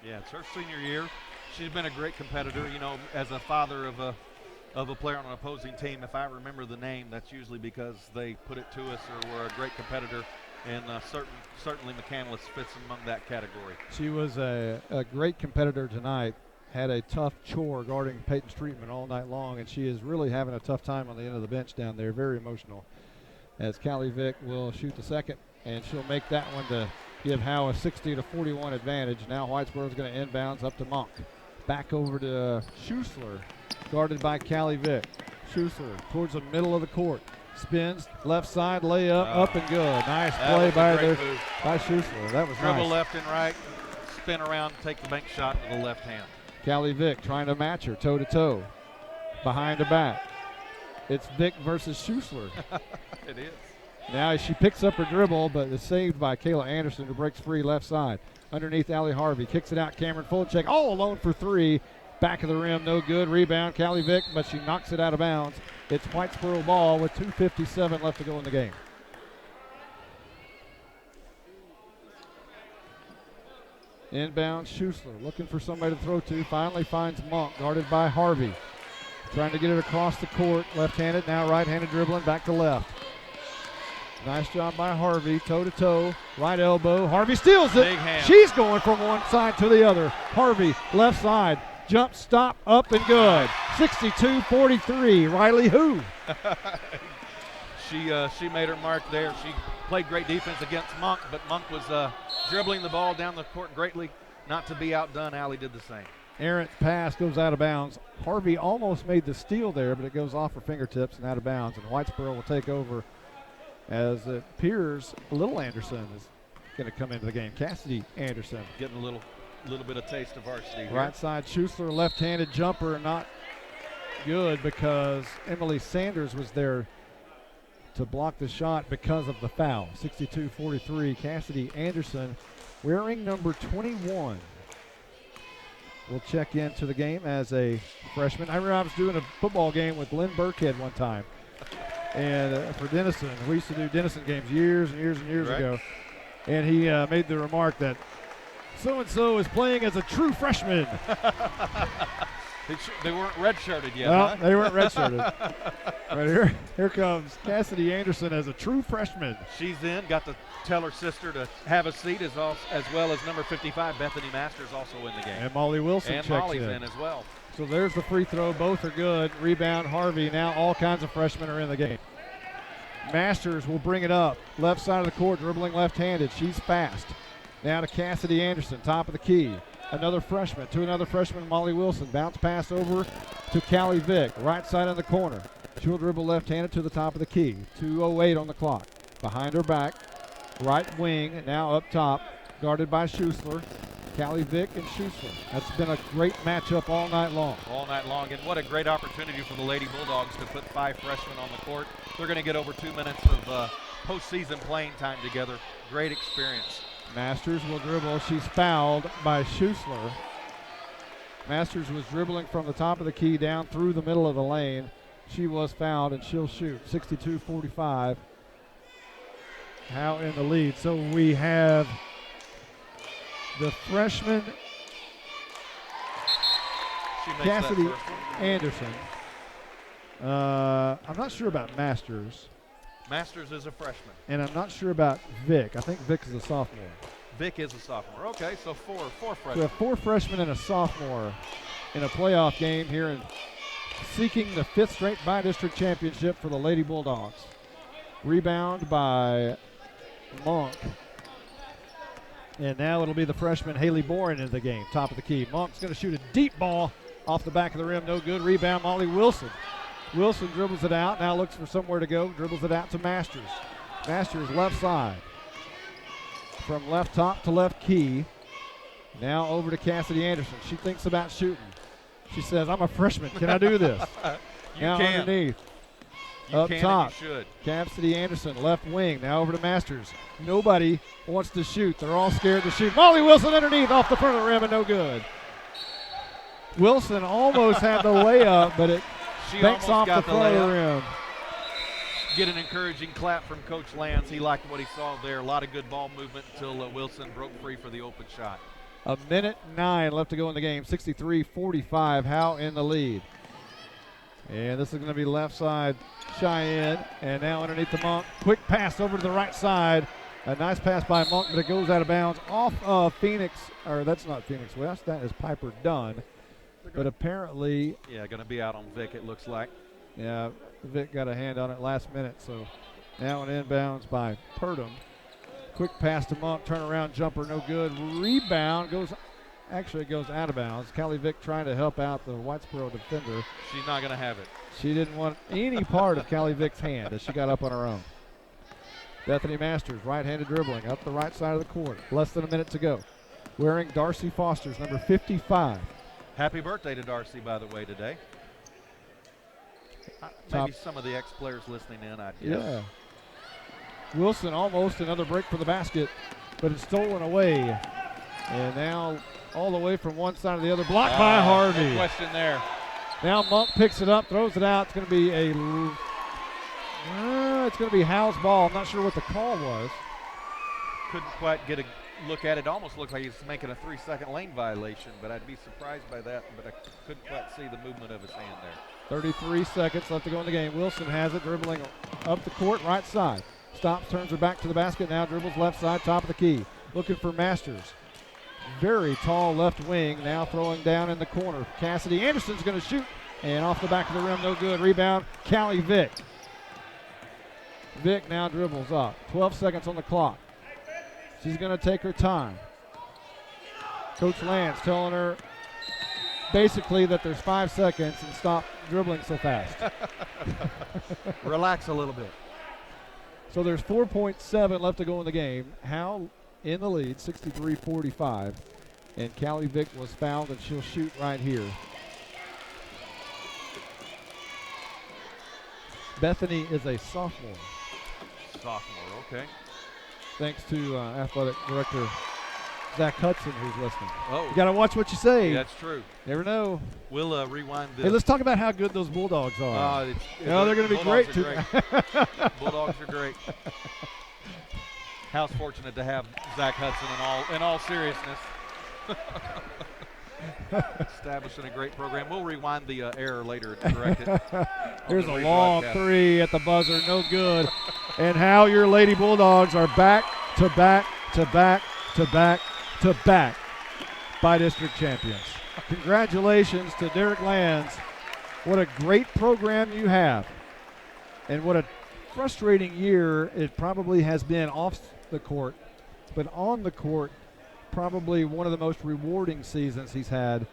Yeah, it's her senior year. She's been a great competitor. You know, as a father of a player on an opposing team, if I remember the name, that's usually because they put it to us or were a great competitor, and certainly McCandless fits among that category. She was a great competitor tonight, had a tough chore guarding Peyton Streetman all night long, and she is really having a tough time on the end of the bench down there, very emotional. As Callie Vick will shoot the second, and she'll make that one to give Howe a 60-41 advantage. Now Whitesboro's going to inbounds up to Monk. Back over to Schuessler, guarded by Callie Vick. Schuessler towards the middle of the court. Spins, left side, layup, up and good. Nice play by Schuessler. That was Dribble nice. left and right, spin around, take the bank shot with the left hand. Callie Vick trying to match her toe-to-toe. Behind the back. It's Vick versus Schuessler. It is. Now she picks up her dribble, but is saved by Kayla Anderson, who breaks free left side. underneath Allie Harvey. Kicks it out, Cameron Fulchek, all alone for three. Back of the rim, no good. Rebound, Callie Vick, but she knocks it out of bounds. It's Whitesboro ball with 2:57 left to go in the game. Inbound, Schussler looking for somebody to throw to. Finally finds Monk, guarded by Harvey. Trying to get it across the court. Left-handed, now right-handed dribbling, back to left. Nice job by Harvey, toe-to-toe, right elbow. Harvey steals it. Big hand. She's going from one side to the other. Harvey, left side, jump, stop, up and good. 62-43, Riley Howe. She made her mark there. She played great defense against Monk, but Monk was dribbling the ball down the court greatly. Not to be outdone, Allie did the same. Errant pass goes out of bounds. Harvey almost made the steal there, but it goes off her fingertips and out of bounds. And Whitesboro will take over as it appears Little Anderson is going to come into the game. Cassidy Anderson. Getting a little bit of taste of varsity here. Right side, Schussler, left-handed jumper, not good because Emily Sanders was there to block the shot because of the foul. 62-43, Cassidy Anderson wearing number 21. Will check into the game as a freshman. I remember I was doing a football game with Lynn Burkhead one time. And for Denison, we used to do Denison games years and years and years ago. And he made the remark that so-and-so is playing as a true freshman. They weren't redshirted yet, No, huh? they weren't redshirted. Right here comes Cassidy Anderson as a true freshman. She's in, got to tell her sister to have a seat as well as number 55, Bethany Masters, also in the game. And Molly Wilson and checks Molly's in. in as well. So there's the free throw. Both are good. Rebound, Harvey. Now all kinds of freshmen are in the game. Masters will bring it up. Left side of the court, dribbling left-handed. She's fast. Now to Cassidy Anderson, top of the key. Another freshman to another freshman, Molly Wilson. Bounce pass over to Callie Vick. Right side of the corner. She'll dribble left-handed to the top of the key. 2:08 on the clock. Behind her back. Right wing, now up top. Guarded by Schussler. Callie Vick and Schussler. That's been a great matchup all night long. All night long, and what a great opportunity for the Lady Bulldogs to put 5 freshmen on the court. They're going to get over 2 minutes of postseason playing time together. Great experience. Masters will dribble. She's fouled by Schussler. Masters was dribbling from the top of the key down through the middle of the lane. She was fouled, and she'll shoot. 62-45. Howe in the lead. So we have the freshman Cassidy Anderson. I'm not sure about Masters. Masters is a freshman. And I'm not sure about Vick. I think Vick is a sophomore. Vick is a sophomore. Okay, so four freshmen. We have 4 freshmen and a sophomore in a playoff game here in seeking the 5th straight bi-district championship for the Lady Bulldogs. Rebound by Monk. And now it'll be the freshman Haley Boren in the game, top of the key. Monk's going to shoot a deep ball off the back of the rim. No good. Rebound, Molly Wilson. Wilson dribbles it out, now looks for somewhere to go, dribbles it out to Masters. Masters left side. From left top to left key. Now over to Cassidy Anderson. She thinks about shooting. She says, I'm a freshman. Can I do this? Now can. underneath. You up can top. and you should. Cassidy Anderson, left wing. Now over to Masters. Nobody wants to shoot. They're all scared to shoot. Molly Wilson underneath off the front of the rim and no good. Wilson almost had the layup, but it banks off the front of the rim. Get an encouraging clap from Coach Lance. He liked what he saw there. A lot of good ball movement until Wilson broke free for the open shot. 1:09 left to go in the game. 63-45. Howe in the lead. And this is going to be left side Cheyenne. And now underneath the Monk. Quick pass over to the right side. A nice pass by Monk, but it goes out of bounds off of Phoenix. Or that's not Phoenix West. That is Piper Dunn. But apparently. Yeah, going to be out on Vic, it looks like. Yeah, Vic got a hand on it last minute. So now an inbounds by Purdom. Quick pass to Monk. Turnaround jumper, no good. Rebound goes out of bounds. Callie Vick trying to help out the Whitesboro defender. She's not going to have it. She didn't want any part of Callie Vick's hand as she got up on her own. Bethany Masters, right-handed dribbling up the right side of the court. Less than a minute to go. Wearing Darcy Foster's number 55. Happy birthday to Darcy, by the way, today. Maybe some of the ex-players listening in, I guess. Yeah. Wilson almost another break for the basket, but it's stolen away And now all the way from one side to the other, blocked by Harvey. No question there. Now Monk picks it up, throws it out. It's going to be Howe's ball. I'm not sure what the call was. Couldn't quite get a look at it. Almost looked like he was making a 3-second lane violation, but I'd be surprised by that. But I couldn't quite see the movement of his hand there. 33 seconds left to go in the game. Wilson has it, dribbling up the court, right side. Stops, turns her back to the basket. Now dribbles left side, top of the key. Looking for Masters. Very tall left wing, now throwing down in the corner. Cassidy Anderson's going to shoot, and off the back of the rim, no good. Rebound, Callie Vick. Vick now dribbles up. 12 seconds on the clock. She's going to take her time. Coach Lance telling her basically that there's 5 seconds and stop dribbling so fast. Relax a little bit. So there's 4.7 left to go in the game. Howe in the lead, 63-45. And Callie Vick was fouled, and she'll shoot right here. Bethany is a sophomore. Sophomore, okay. Thanks to athletic director Zach Hudson, who's listening. Oh. You got to watch what you say. Yeah, that's true. Never know. We'll rewind this. Hey, let's talk about how good those Bulldogs are. They're going to be Bulldogs great, too. Bulldogs are great. Howe's fortunate to have Zach Hudson in all seriousness. Establishing a great program. We'll rewind the error later and correct it. Here's a long three at the buzzer, no good. And how your Lady Bulldogs are back to back to back to back to back by district champions. Congratulations to Derek Lands. What a great program you have. And what a frustrating year it probably has been off the court, but on the court, probably one of the most rewarding seasons he's had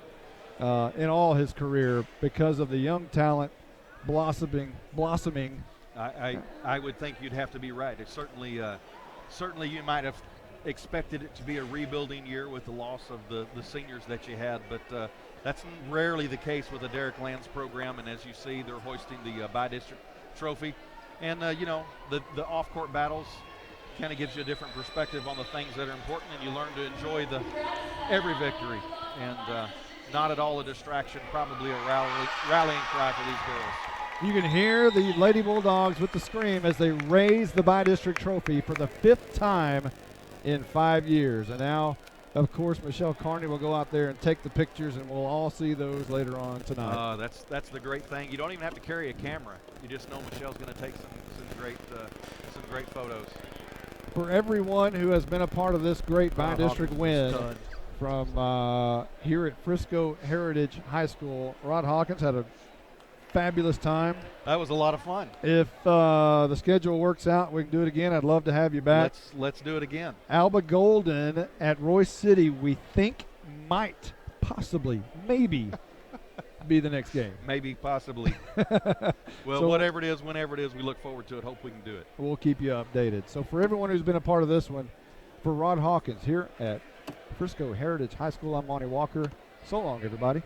in all his career because of the young talent blossoming. I would think you'd have to be right. It's certainly you might have expected it to be a rebuilding year with the loss of the seniors that you had, but that's rarely the case with the Derek Lands program. And as you see, they're hoisting the by-district trophy. And, the off-court battles kind of gives you a different perspective on the things that are important, and you learn to enjoy every victory. And not at all a distraction, probably a rallying cry for these girls. You can hear the Lady Bulldogs with the scream as they raise the by-district trophy for the 5th time in 5 years. And now, of course, Michelle Carney will go out there and take the pictures, and we'll all see those later on tonight. That's the great thing. You don't even have to carry a camera. You just know Michelle's going to take some great photos. For everyone who has been a part of this great by-district win from here at Frisco Heritage High School, Rod Hawkins had a fabulous time. That was a lot of fun. If the schedule works out, we can do it again. I'd love to have you back. Let's do it again. Alba Golden at Royce City, we think might, possibly, maybe be the next game. Maybe, possibly. Well, so, whatever it is, whenever it is, we look forward to it. Hope we can do it. We'll keep you updated. So for everyone who's been a part of this one, for Rod Hawkins here at Frisco Heritage High School, I'm Monty Walker. So long, everybody.